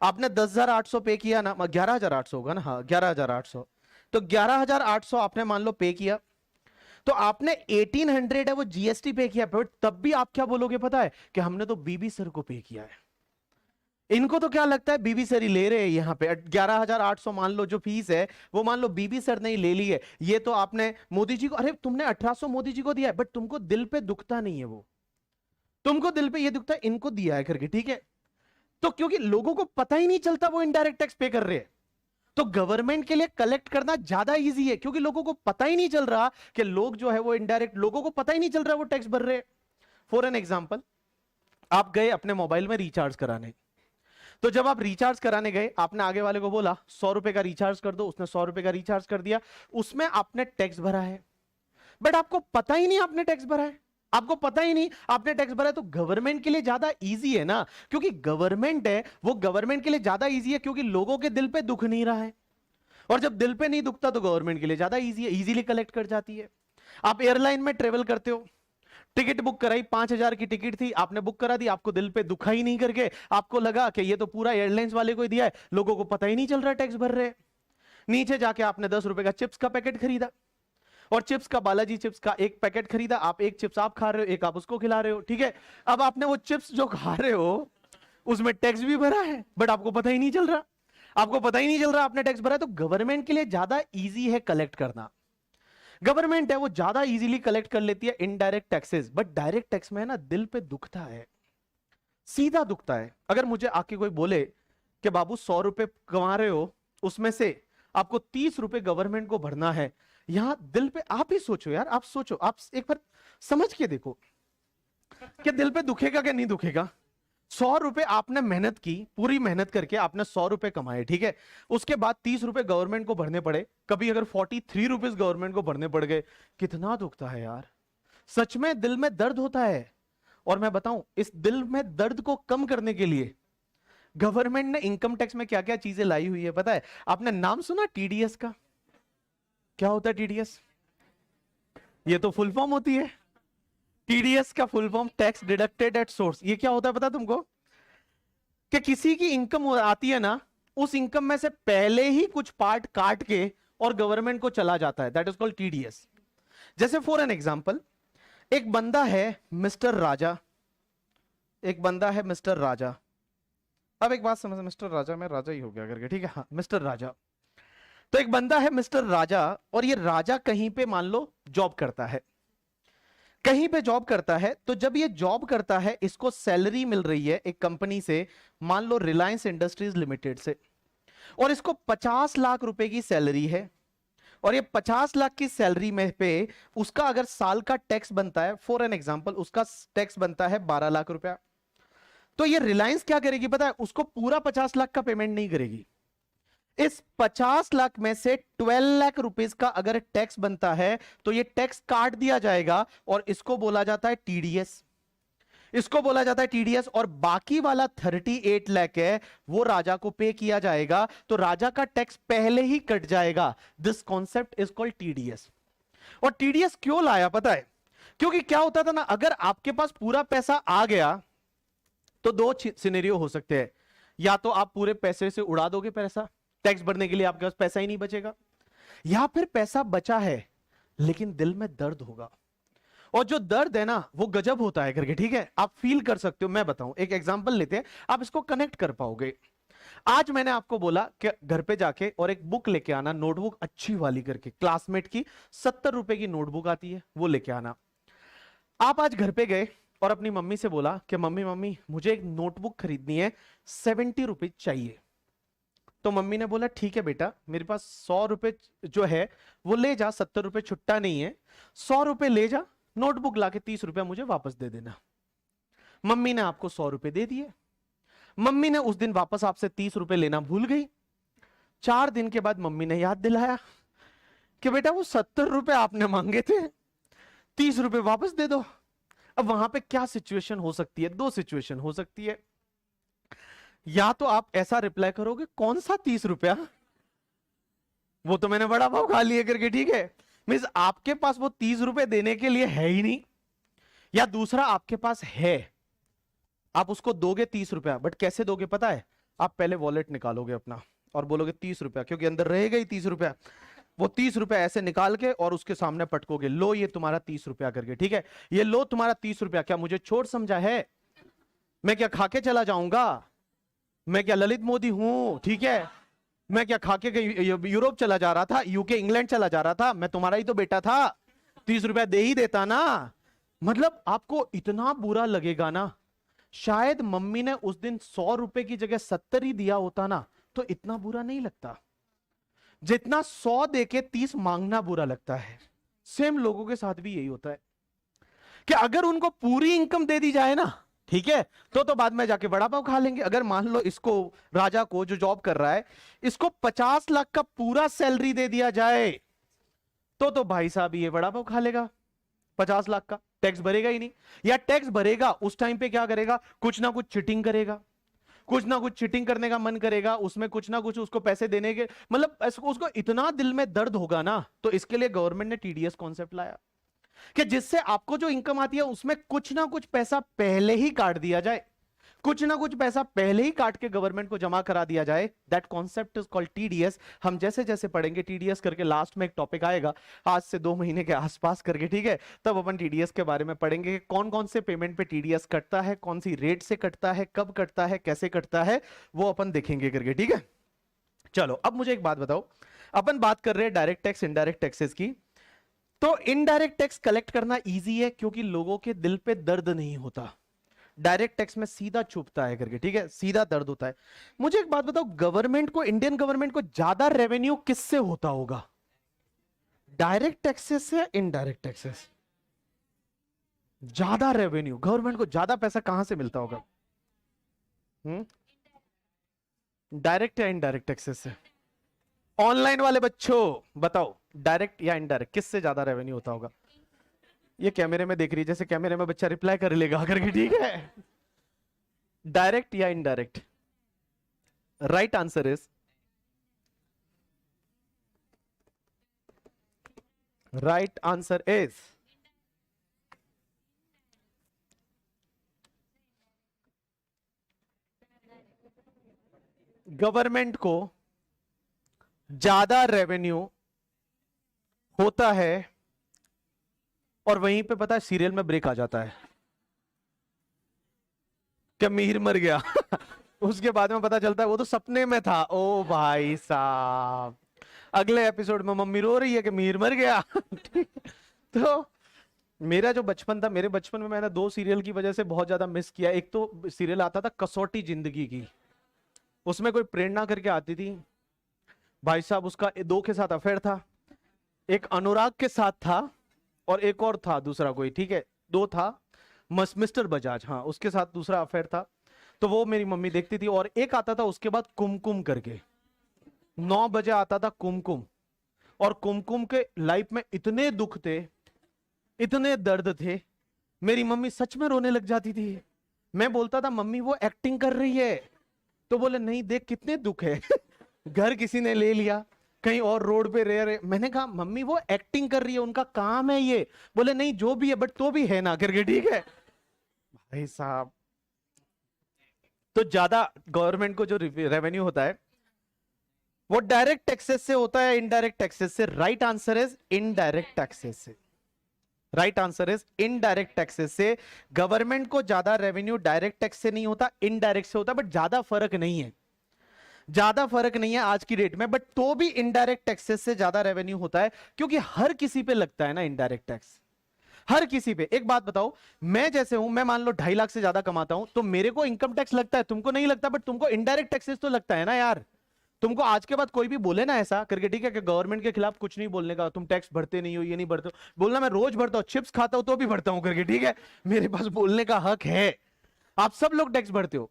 आपने 10,800 पे किया ना, 11,800 होगा ना, हाँ 11,800, तो 11,800 आपने मान लो पे किया, तो आपने 1800 है वो जीएसटी पे किया, बट तब भी आप क्या बोलोगे पता है? कि हमने तो बीबी सर को पे किया है। इनको तो क्या लगता है बीबी सर ही ले रहे हैं, यहां पे 11,800 मान लो जो फीस है वो मान लो बीबी सर ने ही ले ली है, ये तो आपने मोदी जी को, अरे तुमने 1800 मोदी जी को दिया है, बट तुमको दिल पे दुखता नहीं है, वो तुमको दिल पे ये दुखता है इनको दिया है करके, ठीक है? तो क्योंकि लोगों को पता ही नहीं चलता वो इनडायरेक्ट टैक्स पे कर रहे हैं, तो गवर्नमेंट के लिए कलेक्ट करना ज्यादा इजी है, क्योंकि लोगों को पता ही नहीं चल रहा कि लोग जो है वो इनडायरेक्ट, लोगों को पता ही नहीं चल रहा वो टैक्स भर रहे हैं। फॉर एन एग्जांपल, आप गए अपने मोबाइल में रिचार्ज कराने, तो जब आप रिचार्ज कराने गए, आपने आगे वाले को बोला 100 रुपए का रिचार्ज कर दो, उसने 100 रुपए का रिचार्ज कर दिया, उसमें आपने टैक्स भरा है, बट आपको पता ही नहीं आपने टैक्स भरा है, आपको पता ही नहीं आपने टैक्स भरा है। तो गवर्नमेंट के लिए ज्यादा इजी है ना, क्योंकि गवर्नमेंट है वो, गवर्नमेंट के लिए ज्यादा इजी है क्योंकि लोगों के दिल पे दुख नहीं रहा है, और जब दिल पे नहीं दुखता तो गवर्नमेंट के लिए ज्यादा इजी है, इजीली कलेक्ट कर जाती है। आप एयरलाइन में ट्रेवल करते हो, टिकट बुक कराई, 5,000 की टिकट थी, आपने बुक करा दी, आपको दिल पे दुखा ही नहीं करके आपको लगा कि ये तो पूरा एयरलाइंस वाले को ही दिया है, लोगों को पता ही नहीं चल रहा टैक्स भर रहे। नीचे जाके आपने 10 रुपए का चिप्स का पैकेट खरीदा, और चिप्स का, बालाजी चिप्स का एक पैकेट खरीदा, आप एक चिप्स आप खा रहे हो, एक आप उसको खिला रहे हो, ठीक है? अब आपने वो चिप्स जो खा रहे हो उसमें टैक्स भी भरा है, बट आपको पता ही नहीं चल रहा, आपको पता ही नहीं चल रहा आपने टैक्स भरा है। तो गवर्नमेंट के लिए ज्यादा इजी है कलेक्ट करना, गवर्नमेंट है वो ज्यादा इजीली कलेक्ट कर लेती है indirect taxes, but direct tax में है ना दिल पे दुखता है, सीधा दुखता है। अगर मुझे आके कोई बोले कि बाबू 100 रुपए कमा रहे हो, उसमें से आपको 30 रुपए गवर्नमेंट को भरना है, यहां दिल पे, आप ही सोचो यार, आप सोचो, आप एक बार समझ के देखो कि दिल पे दुखेगा कि नहीं दुखेगा। 100 रुपए आपने मेहनत की, पूरी मेहनत करके आपने 100 रुपए कमाए, ठीक है? उसके बाद 30 रुपए गवर्नमेंट को भरने पड़े, कभी अगर 43 रुपीज गवर्नमेंट को भरने पड़ गए, कितना दुखता है यार, सच में दिल में दर्द होता है। और मैं बताऊं, इस दिल में दर्द को कम करने के लिए गवर्नमेंट ने इनकम टैक्स में क्या क्या चीजें लाई हुई है पता है? आपने नाम सुना टीडीएस का? क्या होता है टीडीएस? ये तो फुल फॉर्म होती है, टीडीएस का full form tax deducted at source. ये क्या होता है पता तुमको? कि किसी की इनकम आती है ना, उस इनकम में से पहले ही कुछ पार्ट काट के और गवर्नमेंट को चला जाता है, दैट इज कॉल्ड टीडीएस। जैसे फॉर एन एग्जांपल, एक बंदा है मिस्टर राजा, एक बंदा है मिस्टर राजा। अब एक बात समझ, मिस्टर राजा में राजा ही हो गया करके, ठीक है? हाँ, मिस्टर राजा। तो एक बंदा है मिस्टर राजा, और ये राजा कहीं पे मान लो जॉब करता है, कहीं पे जॉब करता है। तो जब ये जॉब करता है, इसको सैलरी मिल रही है एक कंपनी से, मान लो रिलायंस इंडस्ट्रीज लिमिटेड से, और इसको 50 लाख रुपए की सैलरी है, और ये 50 लाख की सैलरी में पे उसका अगर साल का टैक्स बनता है, फॉर एन एग्जांपल उसका टैक्स बनता है 12 लाख रुपया, तो ये रिलायंस क्या करेगी पता है? उसको पूरा 50 लाख का पेमेंट नहीं करेगी, इस 50 लाख में से 12 लाख रुपीस का अगर टैक्स बनता है तो ये टैक्स काट दिया जाएगा, और इसको बोला जाता है टीडीएस, इसको बोला जाता है टीडीएस। और बाकी वाला 38 लाख है वो राजा को पे किया जाएगा, तो राजा का टैक्स पहले ही कट जाएगा। This concept is called TDS. और टीडीएस क्यों लाया पता है? क्योंकि क्या होता था ना, अगर आपके पास पूरा पैसा आ गया तो दो सिनेरियो हो सकते हैं, या तो आप पूरे पैसे से उड़ा दोगे पैसा, टैक्स भरने के लिए आपके पास पैसा ही नहीं बचेगा, या फिर पैसा बचा है लेकिन दिल में दर्द होगा, और जो दर्द है ना वो गजब होता है करके, ठीक है, आप फील कर सकते हो। मैं बताऊं, एक एग्जांपल लेते हैं, आप इसको कनेक्ट कर पाओगे। आज मैंने आपको बोला कि घर पे जाके और एक बुक लेके आना, नोटबुक अच्छी वाली करके, क्लासमेट की 70 रुपए की नोटबुक आती है, वो लेके आना। आप आज घर पे गए और अपनी मम्मी से बोला कि मम्मी मम्मी मुझे एक नोटबुक खरीदनी है, 70 रुपए चाहिए। तो मम्मी ने बोला ठीक है बेटा, मेरे पास 100 रुपए जो है वो ले जा, 70 रुपए छुट्टा नहीं है, 100 रुपए ले जा, नोटबुक लाके 30 रुपया मुझे वापस दे देना। मम्मी ने आपको 100 रुपए दे दिए। मम्मी ने उस दिन वापस आपसे 30 रुपए लेना भूल गई। 4 दिन के बाद मम्मी ने याद दिलाया कि बेटा वो 70 रुपए आपने मांगे थे, 30 रुपए वापस दे दो। अब वहां पे क्या सिचुएशन हो सकती है? दो सिचुएशन हो सकती है। या तो आप ऐसा रिप्लाई करोगे कौन सा 30 रुपया, वो तो मैंने बड़ा भाव खा लिया करके, ठीक है, मीन्स आपके पास वो 30 रुपए देने के लिए है ही नहीं। या दूसरा, आपके पास है, आप उसको दोगे 30 रुपया, बट कैसे दोगे पता है? आप पहले वॉलेट निकालोगे अपना और बोलोगे 30 रुपया, क्योंकि अंदर रहेगा ही 30 रुपया। वो 30 रुपया ऐसे निकाल के और उसके सामने पटकोगे, लो ये तुम्हारा 30 रुपया करके, ठीक है, ये लो तुम्हारा 30 रुपया। क्या मुझे छोड़ समझा है? मैं क्या खा के चला जाऊंगा? मैं क्या ललित मोदी हूं? ठीक है, मैं क्या खा के यूरोप चला जा रहा था, यूके इंग्लैंड चला जा रहा था? मैं तुम्हारा ही तो बेटा था, 30 रुपया दे ही देता ना। मतलब आपको इतना बुरा लगेगा ना। शायद मम्मी ने उस दिन 100 रुपए की जगह 70 ही दिया होता ना, तो इतना बुरा नहीं लगता जितना 100 देके 30 मांगना बुरा लगता है। सेम लोगों के साथ भी यही होता है कि अगर उनको पूरी इनकम दे दी जाए ना, ठीक है, तो बाद में जाके बड़ा पाव खा लेंगे। अगर मान लो इसको, राजा को जो जॉब कर रहा है, इसको 50 लाख का पूरा सैलरी दे दिया जाए, तो भाई साहब ये बड़ा पाव खा लेगा। 50 लाख का टैक्स भरेगा ही नहीं, या टैक्स भरेगा उस टाइम पे क्या करेगा? कुछ ना कुछ चिटिंग करेगा, कुछ ना कुछ चिटिंग करने का मन करेगा, उसमें कुछ ना कुछ उसको पैसे देने के, मतलब उसको इतना दिल में दर्द होगा ना। तो इसके लिए गवर्नमेंट ने टीडीएस कॉन्सेप्ट लाया कि जिससे आपको जो इनकम आती है उसमें कुछ ना कुछ पैसा पहले ही काट दिया जाए, कुछ ना कुछ पैसा पहले ही काट के गवर्नमेंट को जमा करा दिया जाए। That concept is called TDS. हम जैसे जैसे पढ़ेंगे टीडीएस करके, लास्ट में एक टॉपिक आएगा आज से 2 महीने के आसपास करके, ठीक है, तब अपन टीडीएस के बारे में पढ़ेंगे, कौन कौन से पेमेंट पे टीडीएस कटता है, कौन सी रेट से कटता है, कब कटता है, कैसे कटता है, वो अपन देखेंगे करके, ठीक है। चलो अब मुझे एक बात बताओ, अपन बात कर रहे हैं डायरेक्ट टैक्स इनडायरेक्ट टैक्सेस की। तो इनडायरेक्ट टैक्स कलेक्ट करना इजी है क्योंकि लोगों के दिल पे दर्द नहीं होता। डायरेक्ट टैक्स में सीधा चुभता है करके, ठीक है, सीधा दर्द होता है। मुझे एक बात बताओ, गवर्नमेंट को, इंडियन गवर्नमेंट को ज्यादा रेवेन्यू किससे होता होगा? डायरेक्ट टैक्सेस से इनडायरेक्ट टैक्सेस? ज्यादा रेवेन्यू, गवर्नमेंट को ज्यादा पैसा कहां से मिलता होगा? डायरेक्ट या इनडायरेक्ट टैक्सेस से? ऑनलाइन वाले बच्चों बताओ, डायरेक्ट या इनडायरेक्ट, किससे ज्यादा रेवेन्यू होता होगा? ये कैमरे में देख रही है, जैसे कैमरे में बच्चा रिप्लाई कर लेगा करके, ठीक है। डायरेक्ट या indirect? Right answer is, right answer is government को ज्यादा रेवेन्यू होता है और वहीं पे पता है सीरियल में ब्रेक आ जाता है कि मीर मर गया। उसके बाद में पता चलता है वो तो सपने में था। ओ भाई साहब, अगले एपिसोड में मम्मी रो रही है कि मीर मर गया। तो मेरा जो बचपन था, मेरे बचपन में मैंने 2 सीरियल की वजह से बहुत ज्यादा मिस किया। एक तो सीरियल आता था कसौटी जिंदगी की, उसमें कोई प्रेरणा करके आती थी, भाई साहब उसका 2 के साथ अफेयर था, एक अनुराग के साथ था और एक और था दूसरा कोई, ठीक है, 2 था, मिस्टर बजाज, हाँ, उसके साथ दूसरा अफेयर था। तो वो मेरी मम्मी देखती थी। और एक आता था उसके बाद कुमकुम करके, 9 बजे आता था कुमकुम। और कुमकुम के लाइफ में इतने दुख थे, इतने दर्द थे, मेरी मम्मी सच में रोने लग जाती थी। मैं बोलता था मम्मी वो एक्टिंग कर रही है, तो बोले नहीं देख कितने दुख है। घर किसी ने ले लिया, कहीं और रोड पे रह रहे। मैंने कहा मम्मी वो एक्टिंग कर रही है, उनका काम है ये। बोले नहीं जो भी है बट तो भी है ना करके, ठीक है। भाई साहब, तो ज्यादा गवर्नमेंट को जो रेवेन्यू होता है वो डायरेक्ट टैक्सेस से होता है, इनडायरेक्ट टैक्सेस से? Right answer is indirect taxes से। Right answer is indirect taxes से गवर्नमेंट को ज्यादा रेवेन्यू डायरेक्ट टैक्स से नहीं होता, इनडायरेक्ट से होता, बट ज्यादा फर्क नहीं है, ज्यादा फर्क नहीं है आज की डेट में, बट तो भी इनडायरेक्ट टैक्सेस से ज्यादा रेवेन्यू होता है, क्योंकि हर किसी पे लगता है ना इनडायरेक्ट टैक्स, हर किसी पे। एक बात बताओ, मैं जैसे हूं, मैं मान लो 2.5 लाख से ज्यादा कमाता हूं, तो मेरे को इनकम टैक्स लगता है, तुमको नहीं लगता, बट तुमको इनडायरेक्ट टैक्सेस तो लगता है ना यार। तुमको आज के बाद कोई भी बोले ना ऐसा करके, ठीक है, कि गवर्नमेंट के खिलाफ कुछ नहीं बोलने का, तुम टैक्स भरते नहीं हो, ये नहीं भरते हो, बोलना मैं रोज भरता हूं, चिप्स खाता हूं तो भी भरता हूं करके, ठीक है, मेरे पास बोलने का हक है। आप सब लोग टैक्स भरते हो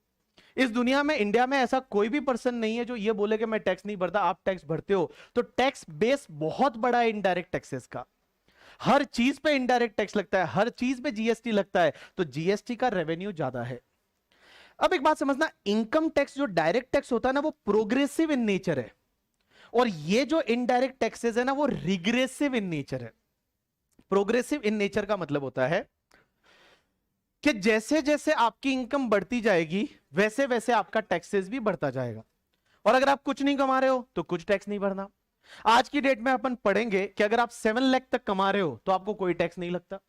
इस दुनिया में, इंडिया में ऐसा कोई भी पर्सन नहीं है जो ये बोले कि मैं टैक्स नहीं भरता, आप टैक्स भरते हो। तो टैक्स बेस बहुत बड़ा है इनडायरेक्ट टैक्सेस का, हर चीज पे इनडायरेक्ट टैक्स लगता है, हर चीज पे जीएसटी लगता है, तो जीएसटी का रेवेन्यू ज्यादा है। अब एक बात समझना, इनकम टैक्स जो डायरेक्ट टैक्स होता है ना, वो प्रोग्रेसिव इन नेचर है, और ये जो इनडायरेक्ट टैक्सेस है ना, वो रिग्रेसिव इन नेचर है। प्रोग्रेसिव इन नेचर का मतलब होता है कि जैसे जैसे आपकी इनकम बढ़ती जाएगी, वैसे वैसे आपका टैक्सेस भी बढ़ता जाएगा, और अगर आप कुछ नहीं कमा रहे हो तो कुछ टैक्स नहीं भरना। आज की डेट में अपन पढ़ेंगे कि अगर आप 7 लाख तक कमा रहे हो तो आपको कोई टैक्स नहीं लगता,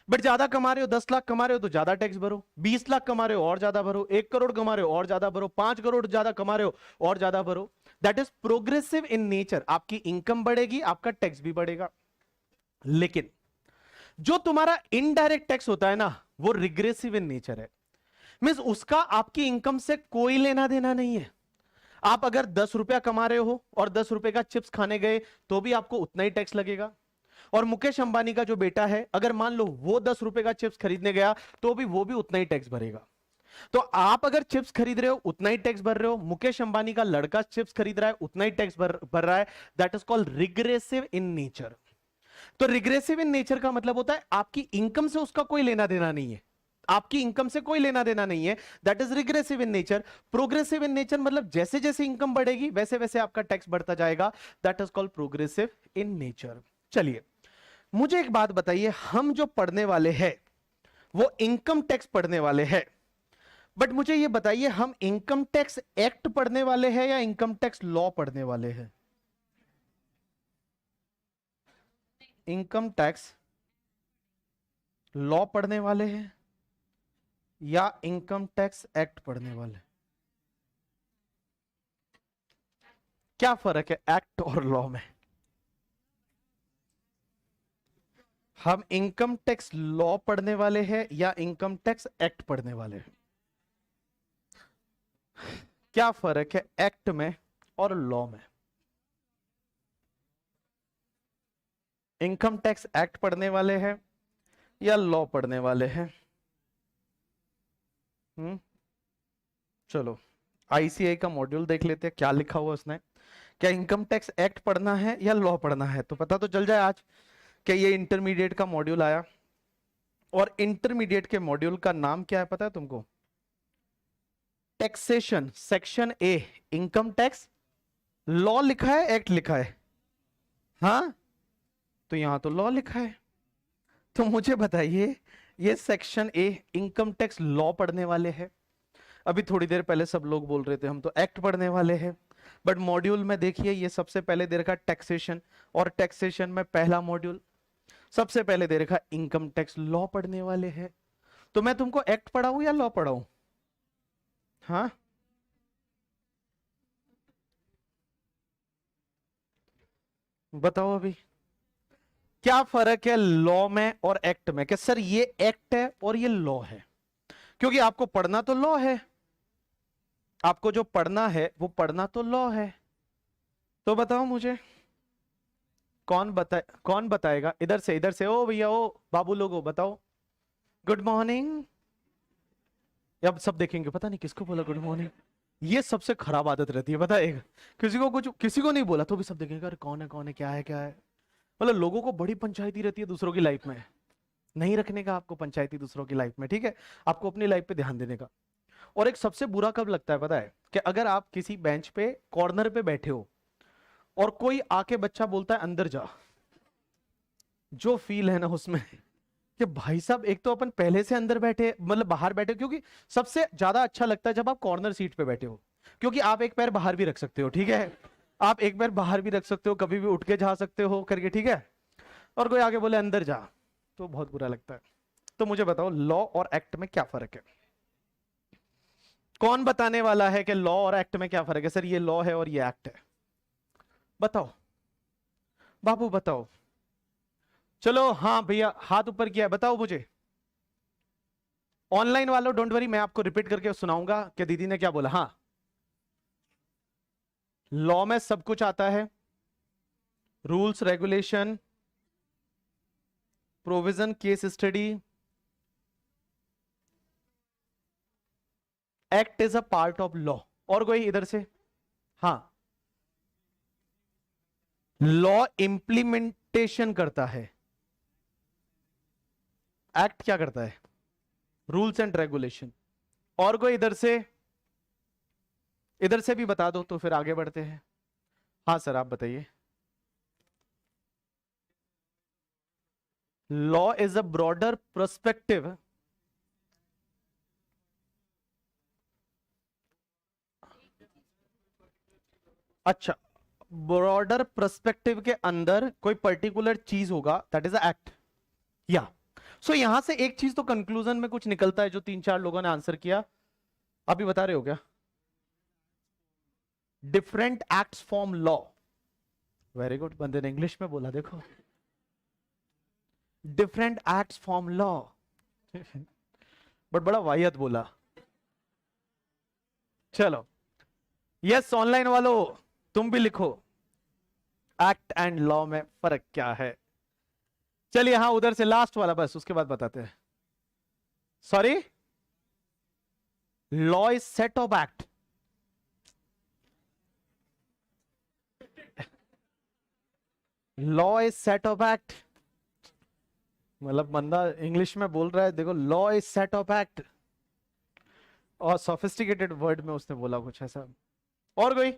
बट ज्यादा कमा रहे हो, 10 लाख कमा रहे हो तो ज्यादा टैक्स भरो, 20 लाख कमा रहे हो और ज्यादा भरो, 1 करोड़ कमा रहे हो और ज्यादा भरो, 5 करोड़ ज्यादा कमा रहे हो और ज्यादा भरो। That is progressive in nature, आपकी इनकम बढ़ेगी, आपका टैक्स भी बढ़ेगा। लेकिन जो तुम्हारा इनडायरेक्ट टैक्स होता है ना, वो रिग्रेसिव इन नेचर है, मींस उसका आपकी इनकम से कोई लेना देना नहीं है। आप अगर 10 रुपया कमा रहे हो और 10 रुपए का चिप्स खाने गए तो भी आपको उतना ही टैक्स लगेगा, और मुकेश अंबानी का जो बेटा है, अगर मान लो वो 10 रुपए का चिप्स खरीदने गया तो भी वो भी उतना ही टैक्स भरेगा। तो आप अगर चिप्स खरीद रहे हो उतना ही टैक्स भर रहे हो, मुकेश अंबानी का लड़का चिप्स खरीद रहा है उतना ही टैक्स भर रहा है। That is called regressive in nature. तो रिग्रेसिव इन नेचर का मतलब होता है आपकी इनकम से उसका कोई लेना देना नहीं है, आपकी इनकम से कोई लेना देना नहीं है, that is regressive in nature. Progressive in nature मतलब जैसे जैसे इनकम बढ़ेगी वैसे वैसे आपका टैक्स बढ़ता जाएगा, that is called progressive in nature. चलिए मुझे एक बात बताइए, हम जो पढ़ने वाले हैं वो इनकम टैक्स पढ़ने वाले हैं, बट मुझे ये बताइए हम इनकम टैक्स एक्ट पढ़ने वाले हैं या इनकम टैक्स लॉ पढ़ने वाले हैं? इनकम टैक्स लॉ पढ़ने वाले हैं या इनकम टैक्स एक्ट पढ़ने वाले? क्या फर्क है एक्ट और लॉ में? हम इनकम टैक्स लॉ पढ़ने वाले हैं या इनकम टैक्स एक्ट पढ़ने वाले हैं? क्या फर्क है एक्ट में और लॉ में? इनकम टैक्स एक्ट पढ़ने वाले हैं या लॉ पढ़ने वाले हैं? चलो आईसीआई का मॉड्यूल देख लेते हैं, क्या लिखा हुआ उसने, क्या इनकम टैक्स एक्ट पढ़ना है या लॉ पढ़ना है, तो पता तो चल जाए आज कि ये इंटरमीडिएट का मॉड्यूल आया, और इंटरमीडिएट के मॉड्यूल का नाम क्या है पता है तुमको? Taxation, section A, income tax. Law लिखा है एक्ट लिखा है? हाँ, तो यहां तो लॉ लिखा है। तो मुझे बताइए ये section A income tax law पढ़ने वाले हैं, अभी थोड़ी देर पहले सब लोग बोल रहे थे हम तो एक्ट पढ़ने वाले हैं, बट मॉड्यूल में देखिए ये सबसे पहले दे रखा टैक्सेशन, और टैक्सेशन में पहला मॉड्यूल सबसे पहले दे रखा इनकम टैक्स लॉ पढ़ने वाले हैं। तो मैं तुमको एक्ट पढ़ाऊं या लॉ पढ़ाऊं? हाँ, बताओ अभी क्या फर्क है लॉ में और एक्ट में? कि सर ये एक्ट है और ये लॉ है, क्योंकि आपको पढ़ना तो लॉ है, आपको जो पढ़ना है वो पढ़ना तो लॉ है। तो बताओ मुझे कौन बताएगा? इधर से ओ भैया, ओ बाबू लोगो बताओ गुड मॉर्निंग। अब सब देखेंगे पता नहीं किसको बोला गुड मॉर्निंग, ये सबसे खराब आदत रहती है पता है, किसी को नहीं बोला तो भी सब देखेंगे अरे कौन है क्या है। मतलब लोगों को बड़ी पंचायती रहती है दूसरों की लाइफ में, नहीं रखने का आपको पंचायती दूसरों की लाइफ में, ठीक है, आपको अपनी लाइफ पे ध्यान देने का। और एक सबसे बुरा कब लगता है पता है? कि अगर आप किसी बेंच पे कॉर्नर पे बैठे हो और कोई आके बच्चा बोलता है अंदर जा, जो फील है ना उसमें कि भाई साहब एक तो अपन पहले से अंदर बैठे, मतलब बाहर बैठे, क्योंकि सबसे ज्यादा अच्छा लगता है जब आप कॉर्नर सीट पे बैठे हो, क्योंकि आप एक पैर बाहर भी रख सकते हो, ठीक है, आप एक पैर बाहर भी रख सकते हो, कभी भी उठ के जा सकते हो करके, ठीक है, और कोई आगे बोले अंदर जा, तो बहुत बुरा लगता है। तो मुझे बताओ लॉ और एक्ट में क्या फर्क है? कौन बताने वाला है कि लॉ और एक्ट में क्या फर्क है? सर ये लॉ है और ये एक्ट है, बताओ बाबू बताओ। चलो हाँ भैया हाथ ऊपर किया है, बताओ मुझे। ऑनलाइन वालों डोंट वरी, मैं आपको रिपीट करके सुनाऊंगा कि दीदी ने क्या बोला। हाँ, लॉ में सब कुछ आता है, rules regulation provision case study. Act is a part of law. और कोई इधर से? हाँ, लॉ इंप्लीमेंटेशन करता है, एक्ट क्या करता है? Rules and regulation. और कोई इधर से? इधर से भी बता दो तो फिर आगे बढ़ते हैं। हाँ सर आप बताइए। Law is a broader perspective अच्छा, ब्रॉडर पर्सपेक्टिव के अंदर कोई पर्टिकुलर चीज होगा, दैट इज अ एक्ट। या सो यहां से एक चीज तो कंक्लूजन में कुछ निकलता है जो 3-4 लोगों ने आंसर किया। अभी बता रहे हो क्या? Different acts form law. Very good, बंदे ने इंग्लिश में बोला देखो। Different acts form law, but बड़ा वाहियत बोला। चलो यस ऑनलाइन वालों तुम भी लिखो, एक्ट एंड लॉ में फर्क क्या है? चलिए हाँ उधर से लास्ट वाला बस, उसके बाद बताते हैं। Sorry, law is set of act. Law is set of act, मतलब बंदा इंग्लिश में बोल रहा है देखो, law is set of act, और सोफिस्टिकेटेड वर्ड में उसने बोला कुछ ऐसा। और कोई?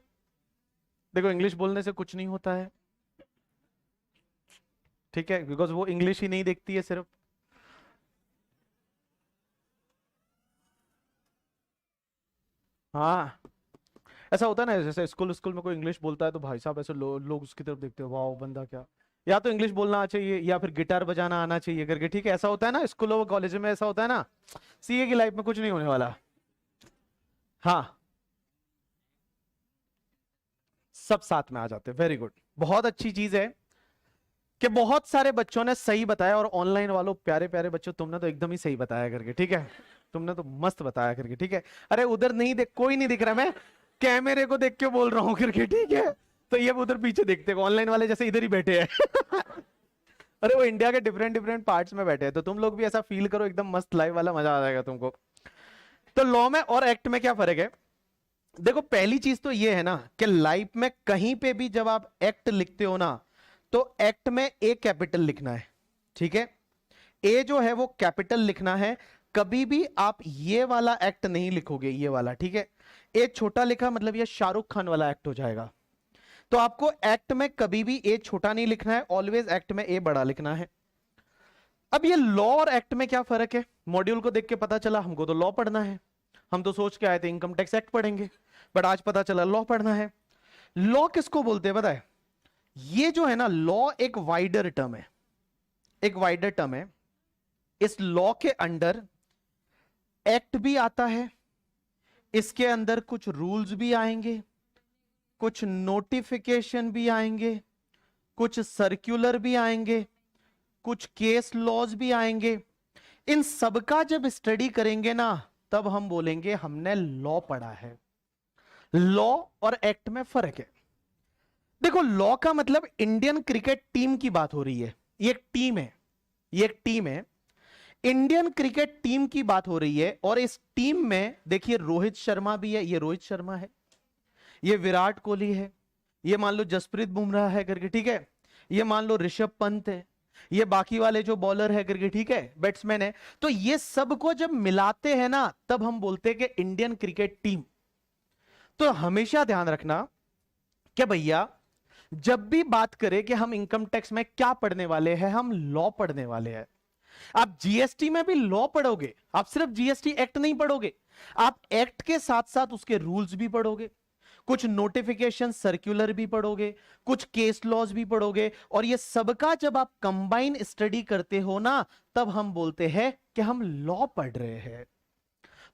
देखो इंग्लिश बोलने से कुछ नहीं होता है, ठीक है, बिकॉज वो इंग्लिश ही नहीं देखती है सिर्फ। हाँ ऐसा होता है ना, जैसे स्कूल स्कूल में कोई इंग्लिश बोलता है तो भाई साहब ऐसे लोग उसकी तरफ देखते हो, वाह बंदा क्या, या तो इंग्लिश बोलना चाहिए या फिर गिटार बजाना आना चाहिए करके, ठीक है ऐसा होता है ना स्कूलों और कॉलेज में, ऐसा होता है ना। सीए की लाइफ में कुछ नहीं होने वाला। हाँ सब साथ में आ जाते हैं, वेरी गुड, बहुत अच्छी चीज है कि बहुत सारे बच्चों ने सही बताया, और ऑनलाइन वालों प्यारे प्यारे बच्चों तुमने तो एकदम ही सही बताया करके, ठीक है तुमने तो मस्त बताया करके, ठीक है। अरे उधर नहीं देख, कोई नहीं दिख रहा, मैं कैमरे को देख के बोल रहा हूँ करके, ठीक है। तो ये उधर पीछे देखते हैं, ऑनलाइन वाले जैसे इधर ही बैठे हैं अरे वो इंडिया के डिफरेंट डिफरेंट पार्ट्स में बैठे हैं, तो तुम लोग भी ऐसा फील करो, एकदम मस्त लाइव वाला मजा आ जाएगा तुमको। तो लॉ में और एक्ट में क्या फर्क है? देखो पहली चीज तो ये है ना कि लाइफ में कहीं पे भी जब आप एक्ट लिखते हो ना, तो एक्ट में ए कैपिटल लिखना है, ठीक है। ए जो है वो कैपिटल लिखना है, कभी भी आप ये वाला एक्ट नहीं लिखोगे, ये वाला, ठीक है। ए छोटा लिखा मतलब ये शाहरुख खान वाला एक्ट हो जाएगा, तो आपको एक्ट में कभी भी ए छोटा नहीं लिखना है, ऑलवेज एक्ट में ए बड़ा लिखना है। अब ये लॉ और एक्ट में क्या फर्क है? मॉड्यूल को देख के पता चला, हमको तो लॉ पढ़ना है, हम तो सोच के आए थे इनकम टैक्स एक्ट पढ़ेंगे, बट आज पता चला लॉ पढ़ना है। लॉ किसको बोलते हैं बताए? ये जो है ना लॉ एक वाइडर टर्म है, एक वाइडर टर्म है। इस लॉ के अंडर एक्ट भी आता है, इसके अंदर कुछ रूल्स भी आएंगे, कुछ नोटिफिकेशन भी आएंगे, कुछ सर्कुलर भी आएंगे, कुछ केस लॉज भी आएंगे। इन सबका जब स्टडी करेंगे ना, तब हम बोलेंगे हमने लॉ पढ़ा है। लॉ और एक्ट में फर्क है। देखो लॉ का मतलब इंडियन क्रिकेट टीम की बात हो रही है, ये एक टीम है, ये एक टीम है, इंडियन क्रिकेट टीम की बात हो रही है। और इस टीम में देखिए रोहित शर्मा भी है, ये रोहित शर्मा है, ये विराट कोहली है, ये मान लो जसप्रीत बुमराह है करके, ठीक है, ये मान लो ऋषभ पंत है, ये बाकी वाले जो बॉलर है करके, ठीक है, बैट्समैन है। तो ये सबको जब मिलाते हैं ना, तब हम बोलते हैं कि इंडियन क्रिकेट टीम। तो हमेशा ध्यान रखना कि भैया जब भी बात करें कि हम इनकम टैक्स में क्या पढ़ने वाले हैं, हम लॉ पढ़ने वाले हैं। आप जीएसटी में भी लॉ पढ़ोगे, आप सिर्फ जीएसटी एक्ट नहीं पढ़ोगे, आप एक्ट के साथ साथ उसके रूल्स भी पढ़ोगे। कुछ नोटिफिकेशन सर्कुलर भी पढ़ोगे, कुछ केस लॉज भी पढ़ोगे, और ये सबका जब आप कंबाइन स्टडी करते हो ना, तब हम बोलते हैं कि हम लॉ पढ़ रहे हैं।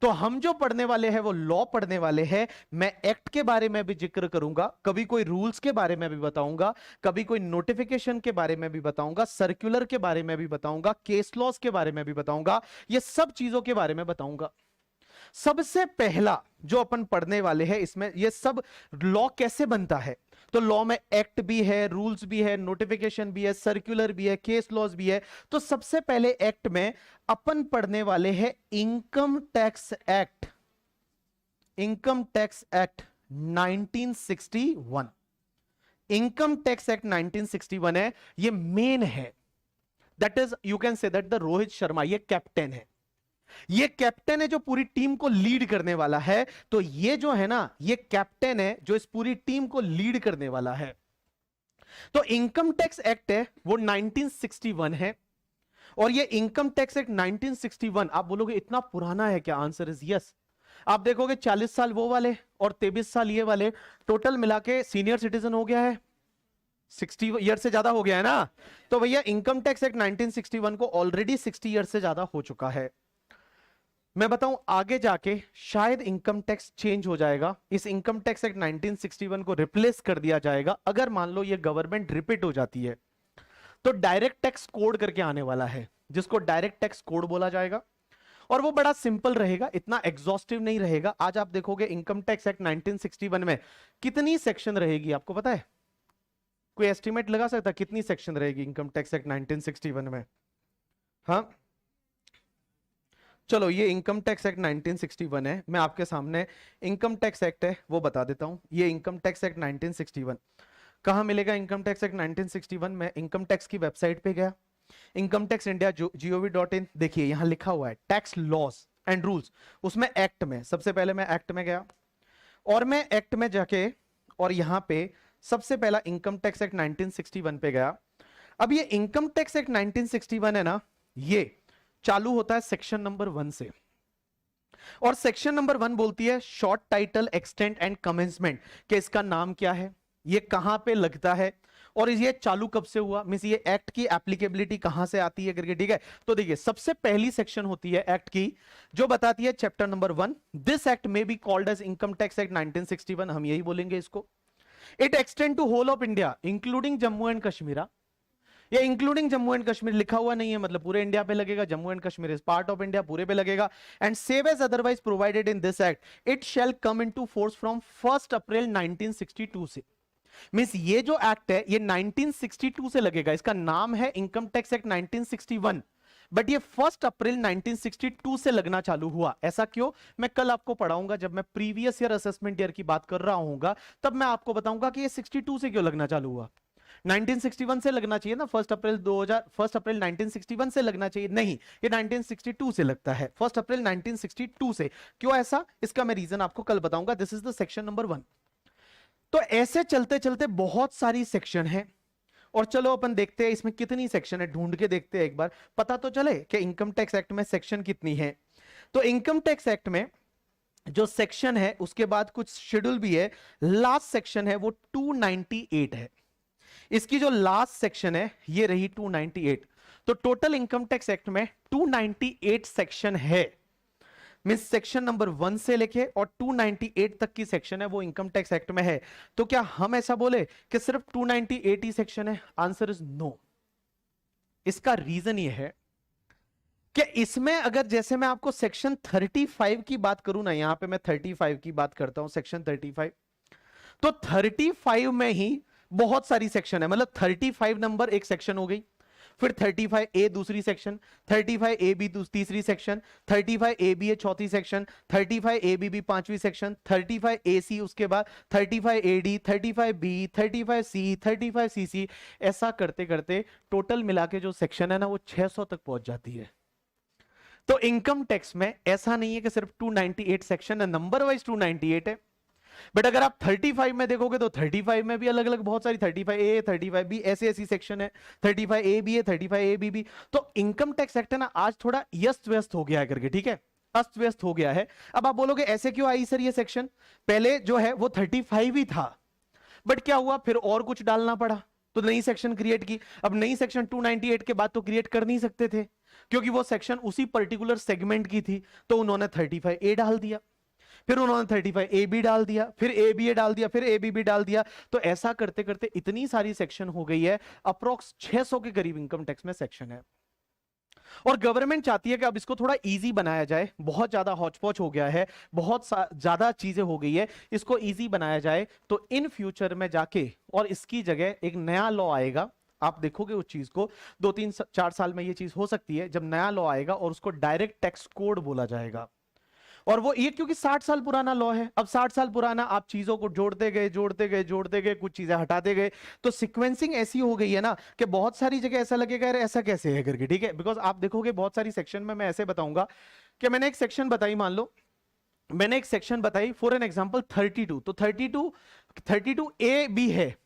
तो हम जो पढ़ने वाले हैं वो लॉ पढ़ने वाले हैं। मैं एक्ट के बारे में भी जिक्र करूंगा, कभी कोई रूल्स के बारे में भी बताऊंगा, कभी कोई नोटिफिकेशन के बारे में भी बताऊंगा, सर्कुलर के बारे में भी बताऊंगा, केस लॉज के बारे में भी बताऊंगा, ये सब चीजों के बारे में बताऊंगा। सबसे पहला जो अपन पढ़ने वाले हैं इसमें, ये सब लॉ कैसे बनता है, तो लॉ में एक्ट भी है, रूल्स भी है, नोटिफिकेशन भी है, सर्कुलर भी है, केस लॉज भी है। तो सबसे पहले एक्ट में अपन पढ़ने वाले हैं income tax act. Income tax act 1961। Income tax act 1961 है, ये मेन है। That is, you can say that the Rohit Sharma, ये कैप्टन है। ये कैप्टन है जो पूरी टीम को लीड करने वाला है। तो ये जो है ना, ये कैप्टन है जो इस पूरी टीम को लीड करने वाला है। तो इनकम टैक्स एक्ट है वो 1961 है। और ये इनकम टैक्स एक्ट 1961, आप बोलोगे इतना पुराना है क्या? Answer is yes. आप देखोगे 40 साल वो वाले और 23 साल ये वाले, टोटल मिला के सीनियर सिटीजन हो गया है, 60 ईयर से ज्यादा हो गया है ना। तो भैया इनकम टैक्स एक्ट 1961 को ऑलरेडी 60 ईयर से ज्यादा हो चुका है। मैं बताऊं आगे जाके शायद इनकम टैक्स चेंज हो जाएगा, इस इनकम टैक्स एक्ट 1961 को रिप्लेस कर दिया जाएगा। अगर मान लो ये गवर्नमेंट रिपीट हो जाती है तो डायरेक्ट टैक्स कोड करके आने वाला है, जिसको डायरेक्ट टैक्स कोड बोला जाएगा। और वो बड़ा सिंपल रहेगा, इतना एग्जॉस्टिव नहीं रहेगा। आज आप देखोगे इनकम टैक्स एक्ट 1961 में कितनी सेक्शन रहेगी, आपको पता है? कोई एस्टिमेट लगा सकता कितनी सेक्शन रहेगी इनकम टैक्स एक्ट 1961 में? हाँ चलो, ये इनकम टैक्स एक्ट 1961 है। मैं आपके सामने इनकम टैक्स एक्ट है वो बता देता हूं। ये इनकम टैक्स एक्ट 1961 कहां मिलेगा? इनकम टैक्स एक्ट 1961 में इनकम टैक्स की वेबसाइट पे गया, इनकम टैक्स इंडिया gov.in, देखिए यहां लिखा हुआ है टैक्स लॉज एंड रूल्स। उसमें एक्ट में, सबसे पहले मैं एक्ट में गया और मैं एक्ट में जाके और यहां पे सबसे पहला इनकम टैक्स एक्ट 1961 पे गया। अब ये इनकम टैक्स एक्ट 1961 है ना, ये चालू होता है सेक्शन नंबर 1 से। और सेक्शन नंबर 1 बोलती है short title extent and commencement, कि इसका नाम क्या है, ये कहां पे लगता है, और ये चालू कब से हुआ, मींस ये एक्ट की एप्लीकेबिलिटी कहां से आती है करके। ठीक है, तो देखिए सबसे पहली सेक्शन होती है एक्ट की जो बताती है चैप्टर नंबर 1, दिस एक्ट में be called as income tax act 1961, हम यही बोलेंगे इसको। It extend to whole of India including Jammu and Kashmir. ये इंक्लूडिंग जम्मू एंड कश्मीर लिखा हुआ नहीं है, मतलब पूरे इंडिया पे लगेगा। Jammu and Kashmir is part of India, पूरे पे लगेगा। And save as otherwise provided in this act it shall come into force from 1 April 1962 से। मींस ये जो एक्ट है ये 1962 से लगेगा। इसका नाम है इनकम टैक्स एक्ट 1961, बट ये 1 अप्रैल 1962 से लगना चालू हुआ। ऐसा क्यों? मैं कल आपको पढ़ाऊंगा, जब मैं प्रीवियस ईयर असेसमेंट ईयर की बात कर रहा हूंगा तब मैं आपको बताऊंगा कि ये 62 से क्यों लगना चालू हुआ। 1961 से लगना चाहिए ना, 1 अप्रैल 1961 से लगना चाहिए, नहीं, ये 1962 से लगता है, 1 अप्रैल 1962 से। क्यों ऐसा? इसका मैं रीजन आपको कल बताऊंगा। This is the section number 1। तो ऐसे चलते चलते बहुत सारी सेक्शन है, और चलो अपन देखते हैं इसमें कितनी सेक्शन है, ढूंढ के देखते हैं एक बार, पता तो चले कि इनकम टैक्स एक्ट में सेक्शन कितनी है। तो इनकम टैक्स एक्ट में जो सेक्शन है उसके बाद कुछ शेड्यूल भी है। लास्ट सेक्शन है वो 298 है। इसकी जो लास्ट सेक्शन है ये रही 298। तो टोटल इनकम टैक्स एक्ट में 298 सेक्शन है। मींस सेक्शन नंबर 1 से लेके और 298 तक की सेक्शन है वो इनकम टैक्स एक्ट में है। तो क्या हम ऐसा बोले कि सिर्फ 298 ही सेक्शन है? Answer is no. इसका रीजन ये है कि इसमें अगर जैसे मैं आपको सेक्शन 35 की बात करूं ना, यहां पे मैं 35 की बात करता हूं, सेक्शन 35, तो 35 में ही बहुत सारी सेक्शन है। मतलब 35 नंबर एक सेक्शन हो गई, फिर 35A दूसरी सेक्शन, 35AB तीसरी सेक्शन, 35AB चौथी सेक्शन, 35ABB पांचवी सेक्शन, 35AC उसके बाद 35AD, 35B, 35C, 35CC, ऐसा करते करते टोटल मिला के जो सेक्शन है ना वो 600 तक पहुंच जाती है। तो इनकम टैक्स में ऐसा नहीं है कि सिर्फ 298 सेक्शन है, नंबर वाइज 298 है। बट अगर आप 35 में देखोगे तो 35 में भी अलग अलग बहुत सारी 35A, 35B ऐसी ऐसी सेक्शन है, 35A भी है, 35AB भी। तो इनकम टैक्स एक्ट है ना आज थोड़ा व्यस्त व्यस्त हो गया है करके, ठीक है। अस्त व्यस्त हो गया है। अब आप बोलोगे ऐसे क्यों आई सर ये सेक्शन, पहले जो है वो 35 ही था, बट क्या हुआ फिर और कुछ डालना पड़ा, तो नई सेक्शन क्रिएट की। अब नई सेक्शन 298 के बाद तो क्रिएट कर नहीं सकते थे, क्योंकि वो सेक्शन उसी पर्टिकुलर सेगमेंट की थी, तो उन्होंने 35A डाल दिया, फिर उन्होंने 35AB डाल दिया, फिर ABA डाल दिया, फिर ABB डाल दिया। तो ऐसा करते करते इतनी सारी सेक्शन हो गई है, अप्रोक्स 600 के करीब इनकम टैक्स में सेक्शन है। और गवर्नमेंट चाहती है कि अब इसको थोड़ा इजी बनाया जाए, बहुत ज्यादा हौच-पौच हो गया है, बहुत ज्यादा चीजें हो गई है, इसको इजी बनाया जाए। तो इन फ्यूचर में जाके और इसकी जगह एक नया लॉ आएगा, आप देखोगे उस चीज को 2-3-4 साल में ये चीज हो सकती है, जब नया लॉ आएगा और उसको डायरेक्ट टैक्स कोड बोला जाएगा। और वो ये क्योंकि 60 साल पुराना लॉ है, अब 60 साल पुराना आप चीजों को जोड़ते गए जोड़ते गए जोड़ते गए, कुछ चीजें हटाते गए, तो सीक्वेंसिंग ऐसी हो गई है ना कि बहुत सारी जगह ऐसा लगेगा यार ऐसा कैसे है करके, ठीक है। बिकॉज आप देखोगे बहुत सारी सेक्शन में मैं ऐसे बताऊंगा कि मैंने एक सेक्शन बताई, मान लो मैंने एक सेक्शन बताई फॉर एन एग्जांपल 32, तो 32A भी है,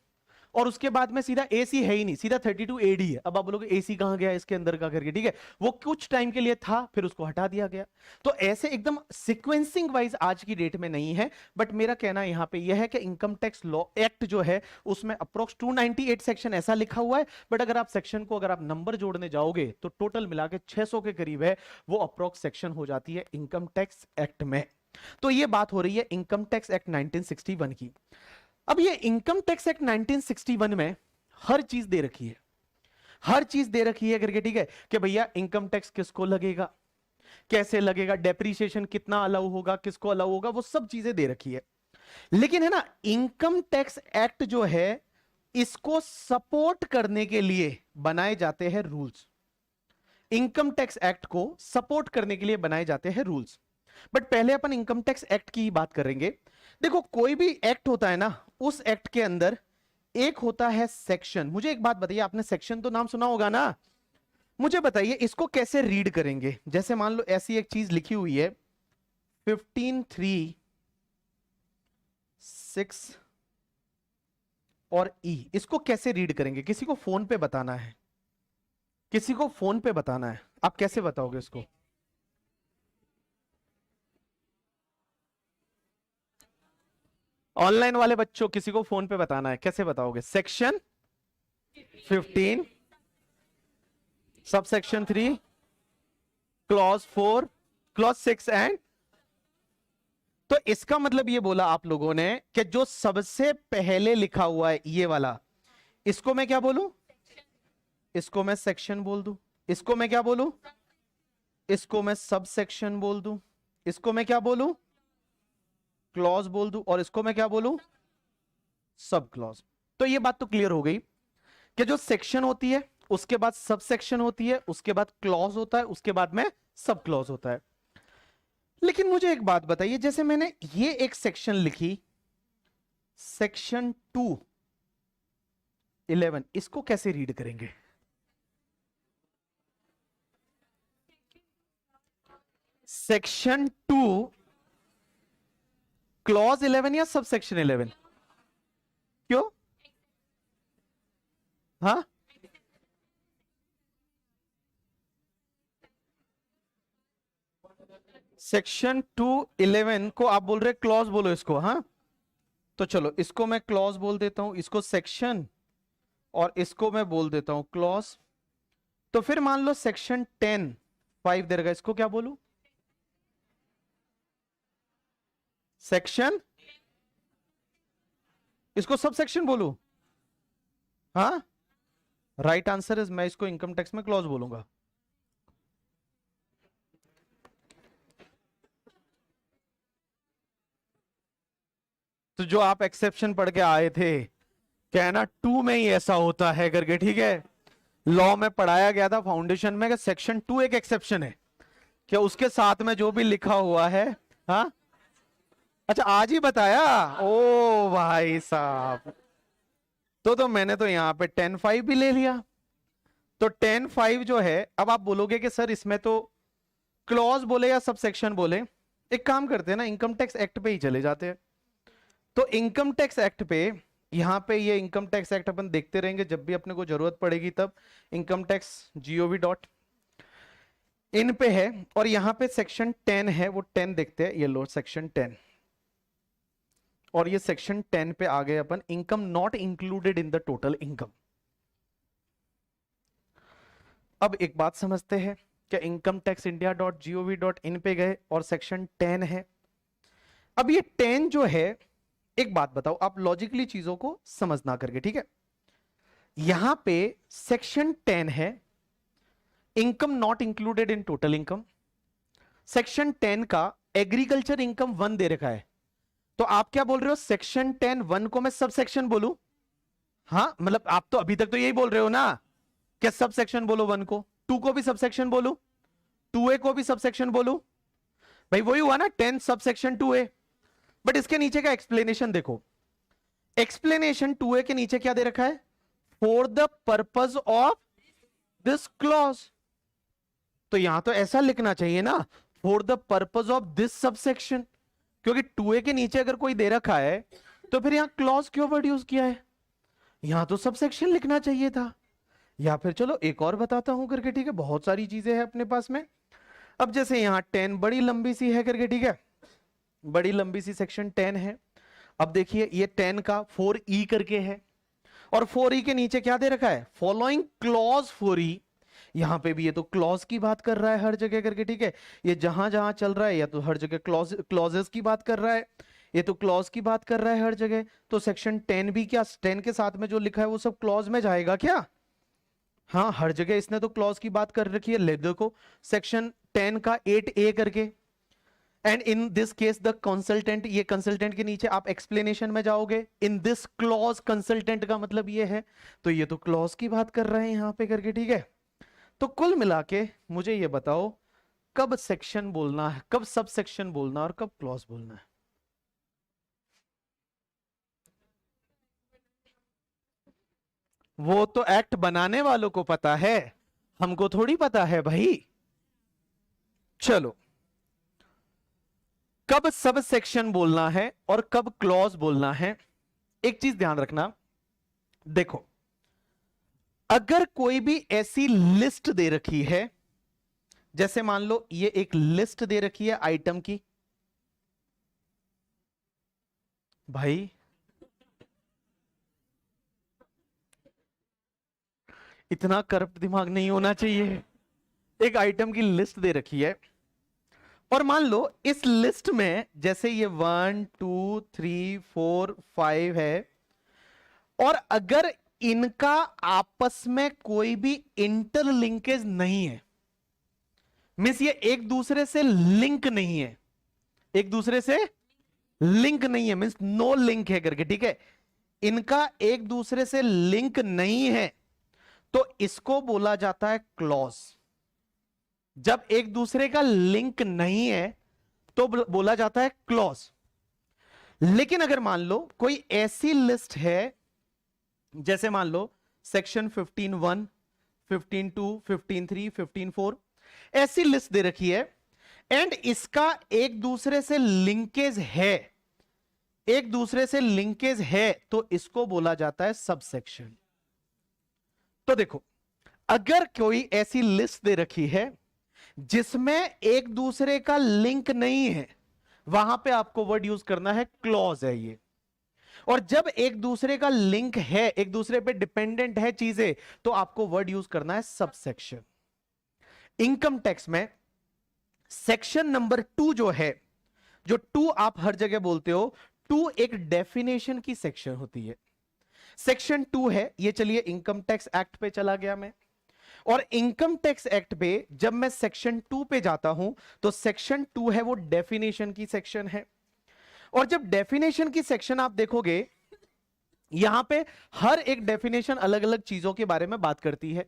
और उसके बाद में सीधा AC है ही नहीं, सीधा 32AD है। अब आप बोलोगे AC कहां गया इसके अंदर का करके, ठीक है, वो कुछ टाइम के लिए था फिर उसको हटा दिया गया। तो ऐसे एकदम सीक्वेंसिंग वाइज आज की डेट में नहीं है, बट मेरा कहना यहां पे यह है कि इनकम टैक्स लॉ एक्ट जो है उसमें अप्रोक्स 298 सेक्शन ऐसा लिखा हुआ है, बट अगर आप सेक्शन को अगर आप नंबर जोड़ने जाओगे तो टोटल मिला के 600 के करीब है, वो अप्रोक्स सेक्शन हो जाती है इनकम टैक्स एक्ट में। तो ये बात हो रही है इनकम टैक्स एक्ट 1961 की। अब ये इनकम टैक्स एक्ट 1961 में हर चीज दे रखी है, हर चीज दे रखी है करके, ठीक है, कि भैया इनकम टैक्स किसको लगेगा, कैसे लगेगा, डेप्रीशिएशन कितना अलाउ होगा, किसको अलाउ होगा, वो सब चीजें दे रखी है। लेकिन है ना, इनकम टैक्स एक्ट जो है इसको सपोर्ट करने के लिए बनाए जाते हैं रूल्स, इनकम टैक्स एक्ट को सपोर्ट करने के लिए बनाए जाते हैं रूल्स। बट पहले अपन इनकम टैक्स एक्ट की ही बात करेंगे। देखो कोई भी एक्ट होता है ना, उस एक्ट के अंदर एक होता है सेक्शन। मुझे एक बात बताइए, आपने सेक्शन तो नाम सुना होगा ना, मुझे बताइए इसको कैसे रीड करेंगे। जैसे मान लो ऐसी एक चीज लिखी हुई है 15(3)(6) और E, इसको कैसे रीड करेंगे? किसी को फोन पे बताना है, किसी को फोन पे बताना है, आप कैसे बताओगे इसको? ऑनलाइन वाले बच्चों, किसी को फोन पे बताना है, कैसे बताओगे? Section 15 sub section 3 clause 4 clause 6 and, तो इसका मतलब ये बोला आप लोगों ने कि जो सबसे पहले लिखा हुआ है ये वाला, इसको मैं क्या बोलूं? इसको मैं सेक्शन बोल दूं। इसको मैं क्या बोलूं? इसको मैं सब सेक्शन बोल दूं। इसको मैं क्या बोलूं? क्लॉज बोल दूं। और इसको मैं क्या बोलूं? Sub clause. तो ये बात तो क्लियर हो गई कि जो सेक्शन होती है उसके बाद सब सेक्शन होती है, उसके बाद क्लॉज होता है, उसके बाद में सब क्लॉज होता है। लेकिन मुझे एक बात बताइए, जैसे मैंने ये एक सेक्शन लिखी सेक्शन 2(11), इसको कैसे रीड करेंगे? सेक्शन 2 क्लॉज 11 या सब सेक्शन 11? क्यों? हाँ, सेक्शन 2(11) को आप बोल रहे क्लॉज बोलो इसको, हाँ, तो चलो इसको मैं क्लॉज बोल देता हूं, इसको सेक्शन, और इसको मैं बोल देता हूं क्लॉज। तो फिर मान लो सेक्शन 10(5) दे रहा, इसको क्या बोलूं? सेक्शन, इसको सब सेक्शन बोलूं? हाँ, राइट आंसर इज मैं इसको इनकम टैक्स में क्लॉज बोलूंगा। तो जो आप एक्सेप्शन पढ़ के आए थे, कहना 2 में ही ऐसा होता है करके, ठीक है, लॉ में पढ़ाया गया था फाउंडेशन में कि सेक्शन 2 एक एक्सेप्शन है, क्या उसके साथ में जो भी लिखा हुआ है। हाँ, अच्छा आज ही बताया, ओ भाई साहब, तो मैंने तो यहां पे 10(5) भी ले लिया। तो 10(5) जो है, अब आप बोलोगे कि सर इसमें तो क्लॉज बोले या सब सेक्शन बोले, एक काम करते हैं ना, इनकम टैक्स एक्ट पे ही चले जाते हैं। तो इनकम टैक्स एक्ट पे, यहां पे ये इनकम टैक्स एक्ट अपन देखते रहेंगे, जब भी अपने को जरूरत पड़ेगी तब। Income tax gov. इन पे है और यहां पे सेक्शन 10 है, वो 10 देखते हैं। ये लो सेक्शन 10, और ये सेक्शन 10 पे आ गए अपन, income not included in the total income. अब एक बात समझते हैं, क्या इनकम टैक्स इंडिया .gov.in पे गए और सेक्शन 10 है। अब ये 10 जो है, एक बात बताओ आप लॉजिकली चीजों को समझना करके, ठीक है। यहां पे सेक्शन 10 है, income not included in total income. Section 10 का एग्रीकल्चर इनकम 1 दे रखा है, तो आप क्या बोल रहे हो, सेक्शन 10 1 को मैं सब सेक्शन बोलूं? हाँ, मतलब आप तो अभी तक तो यही बोल रहे हो ना, क्या सब सेक्शन बोलो 1 को, 2 को भी सब सेक्शन बोलू, 2A को भी सब सेक्शन बोलू? भाई वही हुआ ना, 10 सब सेक्शन 2A। बट इसके नीचे का एक्सप्लेनेशन देखो, एक्सप्लेनेशन 2A के नीचे क्या दे रखा है, for the purpose of this clause. तो यहां तो ऐसा लिखना चाहिए ना, for the purpose of this subsection, क्योंकि 2A के नीचे अगर कोई दे रखा है तो फिर यहां क्लॉज क्यों वर्ड यूज किया है, यहां तो सबसेक्शन लिखना चाहिए था। या फिर चलो एक और बताता हूं करके, ठीक है, बहुत सारी चीजें हैं अपने पास में। अब जैसे यहां 10 बड़ी लंबी सी है करके, ठीक है, बड़ी लंबी सी सेक्शन 10 है। अब देखिए ये 10 का 4E करके है, और 4E के नीचे क्या दे रखा है, फॉलोइंग क्लॉज 4E। यहां पे भी ये तो क्लॉज की बात कर रहा है हर जगह करके, ठीक है, ये जहां जहां चल रहा है या तो हर जगह क्लॉजेस की बात कर रहा है, ये तो क्लॉज की बात कर रहा है हर जगह। तो सेक्शन 10 भी क्या 10 के साथ में जो लिखा है वो सब क्लॉज में जाएगा क्या? हाँ, हर जगह इसने तो क्लॉज की बात कर रखी है। ले देखो सेक्शन 10 का 8A करके, and in this case the consultant, ये कंसल्टेंट के नीचे आप एक्सप्लेनेशन में जाओगे, इन दिस क्लॉज कंसल्टेंट का मतलब ये है, तो ये तो क्लॉज की बात कर रहे हैं यहां पे करके, ठीक है। तो कुल मिला के मुझे ये बताओ, कब सेक्शन बोलना है, कब सब सेक्शन बोलना और कब क्लॉज बोलना है? वो तो एक्ट बनाने वालों को पता है, हमको थोड़ी पता है भाई। चलो, कब सब सेक्शन बोलना है और कब क्लॉज बोलना है, एक चीज ध्यान रखना। देखो, अगर कोई भी ऐसी लिस्ट दे रखी है, जैसे मान लो ये एक लिस्ट दे रखी है आइटम की, भाई इतना करप्ट दिमाग नहीं होना चाहिए। एक आइटम की लिस्ट दे रखी है, और मान लो इस लिस्ट में जैसे ये 1 2 3 4 5 है, और अगर इनका आपस में कोई भी इंटरलिंकेज नहीं है, मींस ये एक दूसरे से लिंक नहीं है, एक दूसरे से लिंक नहीं है, मींस नो लिंक है करके, ठीक है, इनका एक दूसरे से लिंक नहीं है, तो इसको बोला जाता है क्लॉज। जब एक दूसरे का लिंक नहीं है तो बोला जाता है क्लॉज। लेकिन अगर मान लो कोई ऐसी लिस्ट है, जैसे मान लो सेक्शन 15(1), 15(2), 15(3), 15(4), ऐसी लिस्ट दे रखी है, एंड इसका एक दूसरे से लिंकेज है, एक दूसरे से लिंकेज है, तो इसको बोला जाता है सबसेक्शन। तो देखो, अगर कोई ऐसी लिस्ट दे रखी है जिसमें एक दूसरे का लिंक नहीं है, वहां पे आपको वर्ड यूज करना है क्लॉज है ये। और जब एक दूसरे का लिंक है, एक दूसरे पे डिपेंडेंट है चीजें, तो आपको वर्ड यूज करना है सबसेक्शन। इनकम टैक्स में सेक्शन नंबर 2 जो है, जो 2 आप हर जगह बोलते हो, 2 एक डेफिनेशन की सेक्शन होती है। सेक्शन 2 है ये, चलिए इनकम टैक्स एक्ट पे चला गया मैं, और इनकम टैक्स एक्ट पे जब मैं सेक्शन 2 पे जाता हूं, तो सेक्शन 2 है वो डेफिनेशन की सेक्शन है। और जब डेफिनेशन की सेक्शन आप देखोगे, यहां पे हर एक डेफिनेशन अलग अलग चीजों के बारे में बात करती है।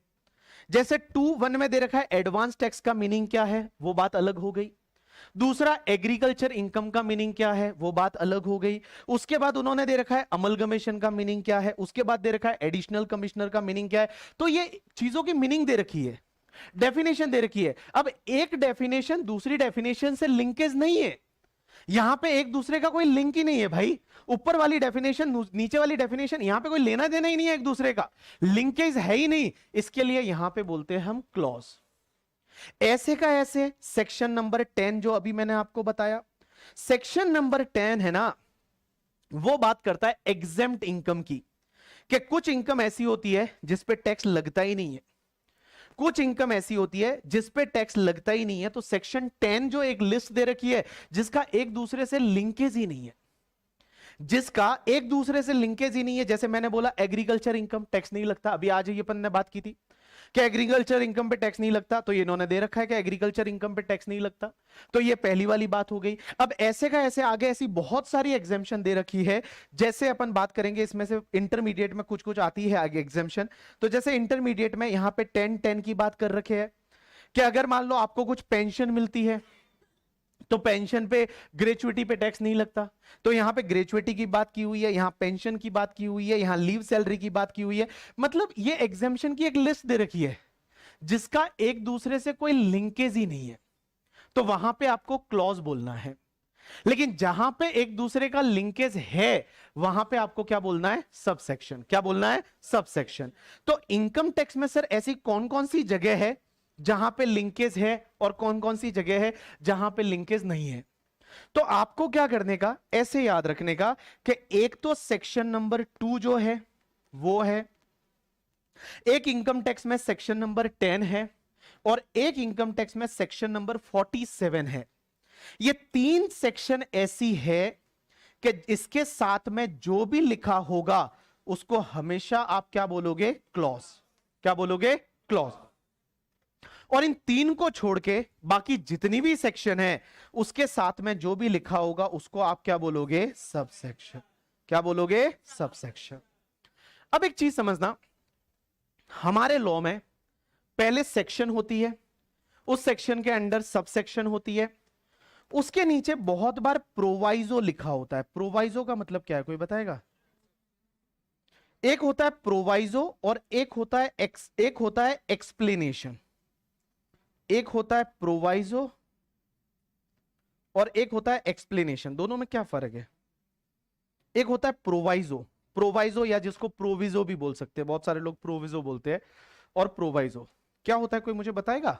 जैसे 2(1) में दे रखा है एडवांस टैक्स का मीनिंग क्या है, वो बात अलग हो गई। दूसरा एग्रीकल्चर इनकम का मीनिंग क्या है, वो बात अलग हो गई। उसके बाद उन्होंने दे रखा है अमलगमेशन का मीनिंग क्या है, उसके बाद दे रखा है एडिशनल कमिश्नर का मीनिंग क्या है। तो ये चीजों की मीनिंग दे रखी है, डेफिनेशन दे रखी है। अब एक डेफिनेशन दूसरी डेफिनेशन से लिंकेज नहीं है, यहां पे एक दूसरे का कोई लिंक ही नहीं है भाई। ऊपर वाली डेफिनेशन नीचे वाली डेफिनेशन, यहां पे कोई लेना देना ही नहीं है एक दूसरे का, लिंकेज है ही नहीं। इसके लिए यहां पे बोलते हैं हम क्लॉज। ऐसे का ऐसे सेक्शन नंबर 10 जो अभी मैंने आपको बताया, सेक्शन नंबर 10 है ना, वो बात करता है एग्जेम्प्ट इनकम की, कि कुछ इनकम ऐसी होती है जिस पे टैक्स लगता ही नहीं है, कुछ इनकम ऐसी होती है जिस पे टैक्स लगता ही नहीं है। तो सेक्शन 10 जो एक लिस्ट दे रखी है जिसका एक दूसरे से लिंकेज ही नहीं है, जिसका एक दूसरे से लिंकेज ही नहीं है, जैसे मैंने बोला एग्रीकल्चर इनकम टैक्स नहीं लगता, अभी आज ये अपन ने बात की थी कि एग्रीकल्चर इनकम पे टैक्स नहीं लगता, तो ये इन्होंने दे रखा है कि एग्रीकल्चर इनकम पे टैक्स नहीं लगता, तो ये पहली वाली बात हो गई। अब ऐसे का ऐसे आगे ऐसी बहुत सारी एग्जेम्पशन दे रखी है, जैसे अपन बात करेंगे इसमें से इंटरमीडिएट में कुछ कुछ आती है आगे एग्जेम्पशन। तो जैसे इंटरमीडिएट में यहां पे 10-10 की बात कर रखे है कि अगर मान लो आपको कुछ पेंशन मिलती है तो पेंशन पे ग्रेचुइटी पे टैक्स नहीं लगता, तो यहां पे ग्रेचुइटी की बात की हुई है, यहां पेंशन की बात की हुई है, यहां लीव सैलरी की बात की हुई है। मतलब ये एग्जेम्पशन की एक लिस्ट दे रखी है जिसका एक दूसरे से कोई लिंकेज ही नहीं है, तो वहां पे आपको क्लॉज बोलना है। लेकिन जहां पे एक दूसरे का लिंकेज है वहां पे आपको क्या बोलना है, सबसेक्शन। क्या बोलना है, सबसेक्शन। तो इनकम टैक्स में सर ऐसी कौन कौन सी जगह है जहां पे लिंकेज है और कौन कौन सी जगह है जहां पे लिंकेज नहीं है? तो आपको क्या करने का, ऐसे याद रखने का कि एक तो सेक्शन नंबर 2 जो है वो है, एक इनकम टैक्स में सेक्शन नंबर 10 है, और एक इनकम टैक्स में सेक्शन नंबर 47 है। ये 3 सेक्शन ऐसी है कि इसके साथ में जो भी लिखा होगा उसको हमेशा आप क्या बोलोगे, क्लॉज। क्या बोलोगे, क्लॉज। और इन 3 को छोड़ के बाकी जितनी भी सेक्शन है उसके साथ में जो भी लिखा होगा उसको आप क्या बोलोगे, सब सेक्शन। क्या बोलोगे, सब सेक्शन। अब एक चीज समझना, हमारे लॉ में पहले सेक्शन होती है, उस सेक्शन के अंडर सब सेक्शन होती है, उसके नीचे बहुत बार प्रोवाइजो लिखा होता है। प्रोवाइजो का मतलब क्या है, कोई बताएगा? एक होता है प्रोवाइजो और एक होता है एक्सप्लेनेशन। एक होता है प्रोवाइजो और एक होता है एक्सप्लेनेशन। दोनों में क्या फर्क है? एक होता है प्रोवाइजो, प्रोवाइजो या जिसको प्रोविजो भी बोल सकते हैं, बहुत सारे लोग प्रोविजो बोलते हैं, और प्रोवाइजो क्या होता है, कोई मुझे बताएगा?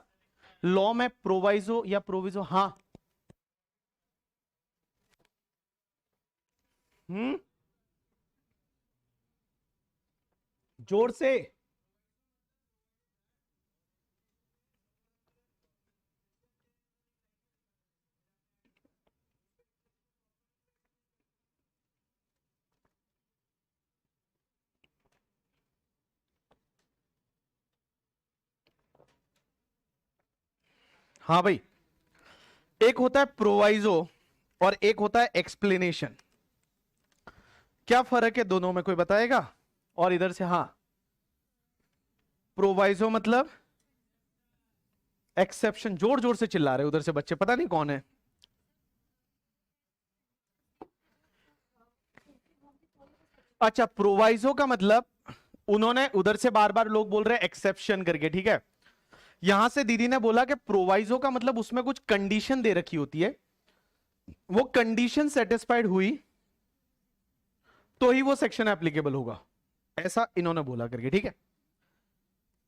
लॉ में प्रोवाइजो या प्रोविजो? हाँ, जोर से। हाँ भाई, एक होता है प्रोवाइजो और एक होता है एक्सप्लेनेशन। क्या फर्क है दोनों में, कोई बताएगा? और इधर से हाँ, प्रोवाइजो मतलब एक्सेप्शन। जोर जोर से चिल्ला रहे उधर से बच्चे, पता नहीं कौन है। अच्छा, प्रोवाइजो का मतलब उन्होंने उधर से बार बार लोग बोल रहे हैं एक्सेप्शन करके, ठीक है। यहां से दीदी ने बोला कि प्रोवाइजो का मतलब उसमें कुछ कंडीशन दे रखी होती है, वो कंडीशन सेटिस्फाइड हुई तो ही वो सेक्शन एप्लीकेबल होगा, ऐसा इन्होंने बोला करके, ठीक है।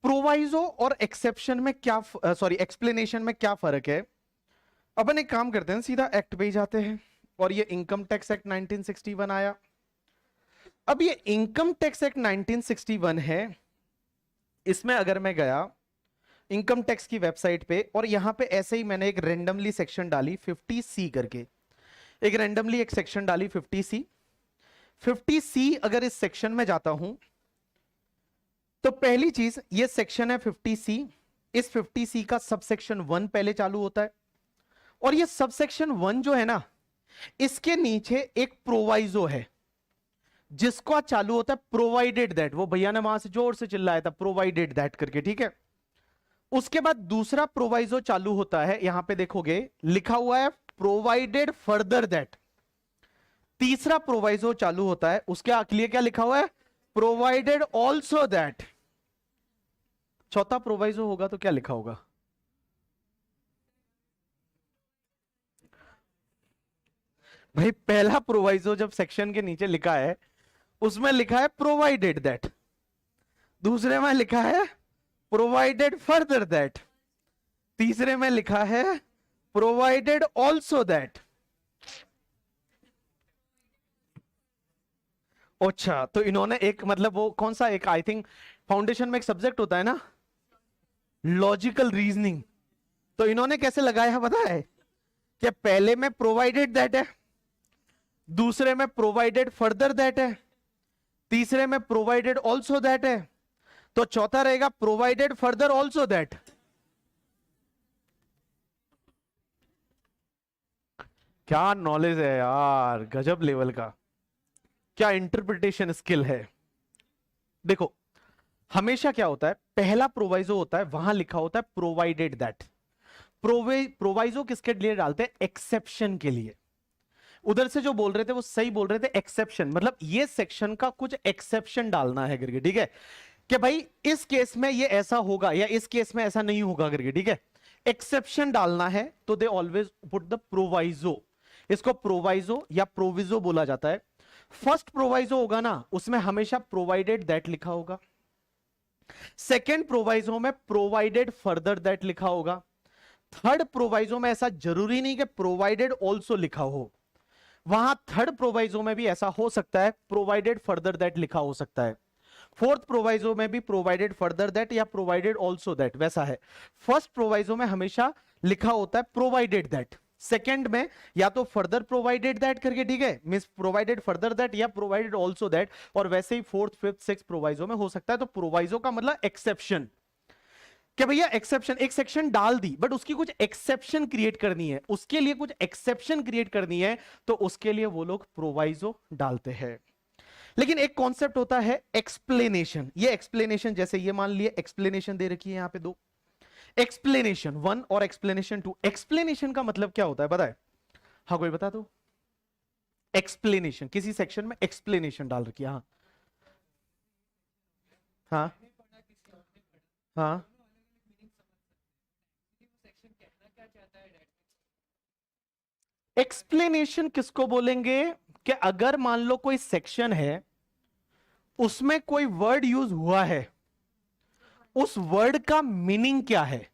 प्रोवाइजो और एक्सेप्शन में क्या, सॉरी एक्सप्लेनेशन में क्या फर्क है? अपन एक काम करते हैं, सीधा एक्ट पे ही जाते हैं। और ये इनकम टैक्स एक्ट 1961 आया। अब ये इनकम टैक्स एक्ट 1961 है, इसमें अगर मैं गया इनकम टैक्स की वेबसाइट पे और यहां पे ऐसे ही मैंने एक रेंडमली सेक्शन डाली 50C करके, एक रेंडमली एक सेक्शन डाली 50C। 50C अगर इस सेक्शन में जाता हूं तो पहली चीज ये सेक्शन है 50C। इस 50C का सबसेक्शन 1 पहले चालू होता है, और ये सबसेक्शन 1 जो है ना, इसके नीचे एक प्रोवाइजो है जिसको चालू होता है प्रोवाइडेड दैट। वो भैया ने वहां से जोर से चिल्लाया था प्रोवाइडेड दैट करके, ठीक है। उसके बाद दूसरा प्रोवाइजो चालू होता है, यहां पे देखोगे लिखा हुआ है प्रोवाइडेड फर्दर दैट। तीसरा प्रोवाइजो चालू होता है, उसके अगले क्या लिखा हुआ है, प्रोवाइडेड ऑल्सो दैट। चौथा प्रोवाइजो होगा तो क्या लिखा होगा? भाई पहला प्रोवाइजो जब सेक्शन के नीचे लिखा है उसमें लिखा है प्रोवाइडेड दैट, दूसरे में लिखा है प्रोवाइडेड फर्दर दैट, तीसरे में लिखा है प्रोवाइडेड ऑल्सो दैट। अच्छा, तो इन्होंने एक मतलब वो कौन सा एक, आई थिंक फाउंडेशन में एक सब्जेक्ट होता है ना, लॉजिकल रीजनिंग, तो इन्होंने कैसे लगाया पता है कि पहले में प्रोवाइडेड दैट है, दूसरे में प्रोवाइडेड फर्दर दैट है, तीसरे में प्रोवाइडेड ऑल्सो दैट है, तो चौथा रहेगा प्रोवाइडेड फर्दर ऑल्सो दैट। क्या नॉलेज है यार, गजब लेवल का, क्या इंटरप्रिटेशन स्किल है। देखो हमेशा क्या होता है, पहला प्रोवाइजो होता है, वहां लिखा होता है प्रोवाइडेड दैट। प्रोवाइजो किसके लिए डालते हैं, एक्सेप्शन के लिए। उधर से जो बोल रहे थे वो सही बोल रहे थे, एक्सेप्शन मतलब ये सेक्शन का कुछ एक्सेप्शन डालना है करके, ठीक है, कि भाई इस केस में ये ऐसा होगा या इस केस में ऐसा नहीं होगा करके, ठीक है, एक्सेप्शन डालना है तो they always put the proviso. इसको प्रोवाइजो या प्रोविजो बोला जाता है। फर्स्ट प्रोवाइजो होगा ना, उसमें हमेशा प्रोवाइडेड दैट लिखा होगा। सेकेंड प्रोवाइजो में प्रोवाइडेड फर्दर दैट लिखा होगा। थर्ड प्रोवाइजो में ऐसा जरूरी नहीं कि प्रोवाइडेड ऑल्सो लिखा हो, वहां थर्ड प्रोवाइजो में भी ऐसा हो सकता है प्रोवाइडेड फर्दर दैट लिखा हो सकता है। फोर्थ प्रोवाइजो में भी प्रोवाइडेड फर्दर दैट या प्रोवाइडेड ऑल्सो दैट वैसा है। फर्स्ट प्रोवाइजो में हमेशा लिखा होता है प्रोवाइडेड दैट, सेकेंड में या तो फर्दर प्रोवाइडेड दैट करके, ठीक है, मींस प्रोवाइडेड फर्दर दैट या प्रोवाइडेड ऑल्सो दैट, और वैसे ही फोर्थ फिफ्थ सिक्स्थ प्रोवाइजो में हो सकता है। तो प्रोवाइजो का मतलब एक्सेप्शन, क्या भैया एक्सेप्शन, एक सेक्शन डाल दी बट उसकी कुछ एक्सेप्शन क्रिएट करनी है, उसके लिए कुछ एक्सेप्शन क्रिएट करनी है, तो उसके लिए वो लोग प्रोवाइजो डालते हैं। लेकिन एक कॉन्सेप्ट होता है एक्सप्लेनेशन। ये एक्सप्लेनेशन जैसे ये मान लिए एक्सप्लेनेशन दे रखी है यहां पे दो, एक्सप्लेनेशन 1 और एक्सप्लेनेशन 2। एक्सप्लेनेशन का मतलब क्या होता है पता है? हाँ कोई बता दो। एक्सप्लेनेशन, किसी सेक्शन में एक्सप्लेनेशन डाल रखी है। हाँ हाँ हाँ, एक्सप्लेनेशन किसको बोलेंगे कि अगर मान लो कोई सेक्शन है उसमें कोई वर्ड यूज हुआ है, उस वर्ड का मीनिंग क्या है,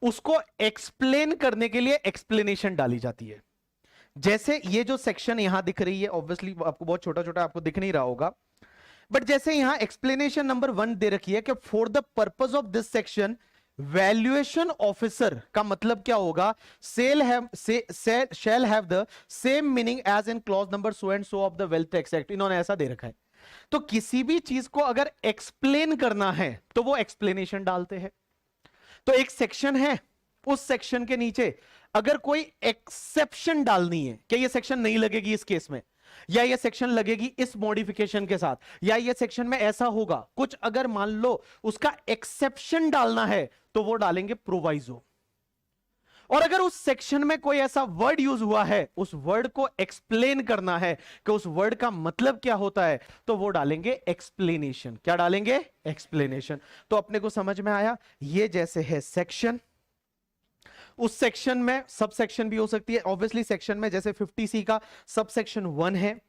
उसको एक्सप्लेन करने के लिए एक्सप्लेनेशन डाली जाती है। जैसे ये जो सेक्शन यहां दिख रही है, ऑब्वियसली आपको बहुत छोटा छोटा आपको दिख नहीं रहा होगा, बट जैसे यहां एक्सप्लेनेशन नंबर 1 दे रखी है कि for the purpose of this section valuation officer का मतलब क्या होगा, shall have the same meaning as in clause number so and so of the wealth tax act. इन्होंने ऐसा दे रखा है। तो किसी भी चीज को अगर एक्सप्लेन करना है तो वो एक्सप्लेनेशन डालते हैं। तो एक सेक्शन है, उस सेक्शन के नीचे अगर कोई एक्सेप्शन डालनी है कि ये सेक्शन नहीं लगेगी इस केस में, या ये सेक्शन लगेगी इस मॉडिफिकेशन के साथ, या ये सेक्शन में ऐसा होगा कुछ, अगर मान लो उसका एक्सेप्शन डालना है तो वो डालेंगे प्रोवाइजो। और अगर उस सेक्शन में कोई ऐसा वर्ड यूज हुआ है, उस वर्ड को एक्सप्लेन करना है कि उस वर्ड का मतलब क्या होता है, तो वो डालेंगे एक्सप्लेनेशन। क्या डालेंगे? एक्सप्लेनेशन। तो अपने को समझ में आया, ये जैसे है सेक्शन, उस सेक्शन में सब सेक्शन भी हो सकती है। ऑब्वियसली सेक्शन में जैसे 50C का सब सेक्शन 1 है,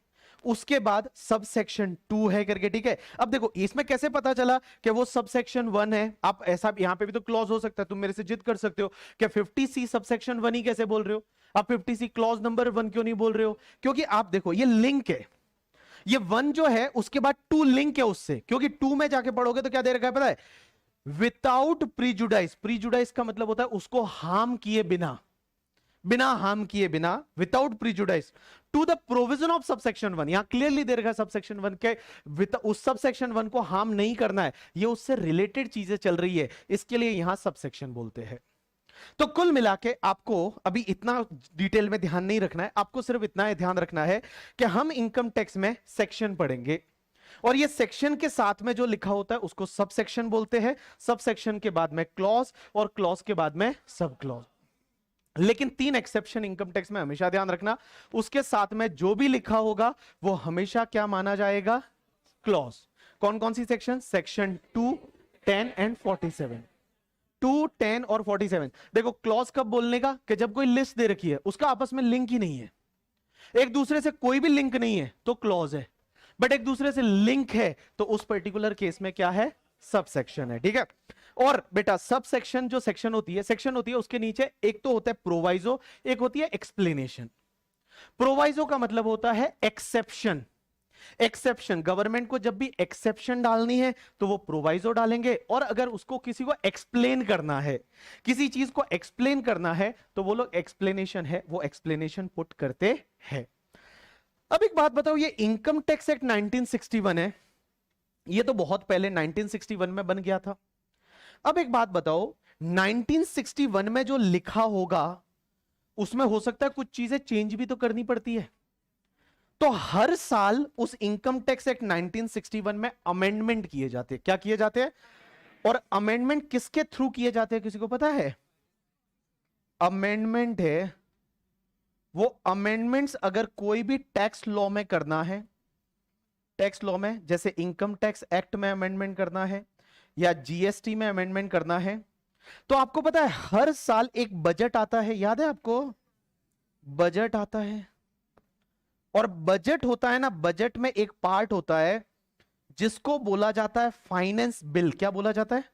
उसके बाद सब सेक्शन 2 है करके, ठीक है। अब देखो इसमें कैसे पता चला कि वो सब सेक्शन 1 है? आप ऐसा यहां पे भी तो क्लॉज हो सकता है, तुम मेरे से जिद कर सकते हो कि 50C सब सेक्शन 1 ही कैसे बोल रहे हो, आप 50C क्लॉज नंबर 1 क्यों नहीं बोल रहे हो? क्योंकि आप देखो ये लिंक है, ये 1 जो है उसके बाद 2 लिंक है उससे, क्योंकि 2 में जाके पढ़ोगे तो क्या दे रखा है पता है? विदाउट प्रीजुडाइस। प्रीजुडाइस का मतलब होता है उसको हार्म किए बिना, बिना हार्म किए बिना, without prejudice to the provision of subsection 1। यहां क्लियरली दे रखा है सबसेक्शन 1 के उस सबसेक्शन 1 को हार्म नहीं करना है, ये उससे रिलेटेड चीजें चल रही है, इसके लिए यहां सबसेक्शन बोलते हैं। तो कुल मिला के आपको अभी इतना डिटेल में ध्यान नहीं रखना है, आपको सिर्फ इतना ध्यान रखना है कि हम इनकम टैक्स में सेक्शन पढ़ेंगे, और ये सेक्शन के साथ में जो लिखा होता है उसको सब सेक्शन बोलते हैं। सब सेक्शन के बाद में क्लॉज, और क्लॉज के बाद में सब क्लॉज। लेकिन 3 एक्सेप्शन इनकम टैक्स में हमेशा ध्यान रखना, उसके साथ में जो भी लिखा होगा वो हमेशा क्या माना जाएगा? क्लॉज। कौन कौन सी सेक्शन? Section 2, 10 and 47। 2, 10 और 47। देखो क्लॉज कब बोलने का, कि जब कोई लिस्ट दे रखी है उसका आपस में लिंक ही नहीं है, एक दूसरे से कोई भी लिंक नहीं है तो क्लॉज है, बट एक दूसरे से लिंक है तो उस पर्टिकुलर केस में क्या है? सब सेक्शन है, ठीक है। और बेटा सब सेक्शन जो सेक्शन होती है उसके नीचे एक तो होता है प्रोवाइजो, एक होती है एक्सप्लेनेशन। प्रोवाइजो का मतलब होता है एक्सेप्शन। एक्सेप्शन, गवर्नमेंट को जब भी एक्सेप्शन डालनी है तो वो प्रोवाइजो डालेंगे, और अगर उसको किसी को एक्सप्लेन करना है, किसी चीज को एक्सप्लेन करना है, तो वो लोग एक्सप्लेनेशन है वो एक्सप्लेनेशन पुट करते हैं। अब एक बात बताओ, ये इनकम टैक्स एक्ट 1961 है, ये तो बहुत पहले 1961 में बन गया था। अब एक बात बताओ, 1961 में जो लिखा होगा उसमें हो सकता है कुछ चीजें चेंज भी तो करनी पड़ती है। तो हर साल उस इनकम टैक्स एक्ट 1961 में अमेंडमेंट किए जाते हैं। क्या किए जाते हैं? और अमेंडमेंट किसके थ्रू किए जाते हैं, किसी को पता है? अमेंडमेंट है वो अमेंडमेंट्स अगर कोई भी टैक्स लॉ में करना है, टैक्स लॉ में जैसे इनकम टैक्स एक्ट में अमेंडमेंट करना है या जीएसटी में अमेंडमेंट करना है, तो आपको पता है हर साल एक बजट आता है, याद है आपको? बजट आता है, और बजट होता है ना, बजट में एक पार्ट होता है जिसको बोला जाता है फाइनेंस बिल। क्या बोला जाता है?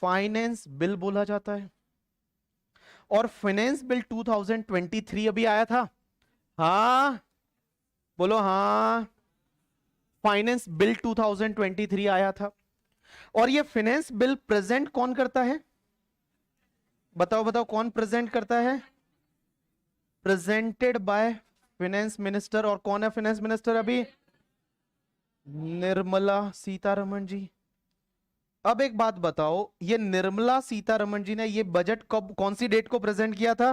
फाइनेंस बिल बोला जाता है। और फाइनेंस बिल 2023 अभी आया था। हाँ बोलो हाँ, फाइनेंस बिल 2023 आया था। और ये फाइनेंस बिल प्रेजेंट कौन करता है? बताओ बताओ कौन प्रेजेंट करता है? Presented by finance minister. और कौन है फाइनेंस मिनिस्टर अभी? निर्मला सीतारमण जी। अब एक बात बताओ, ये निर्मला सीतारमण जी ने ये बजट कब, कौन सी डेट को प्रेजेंट किया था?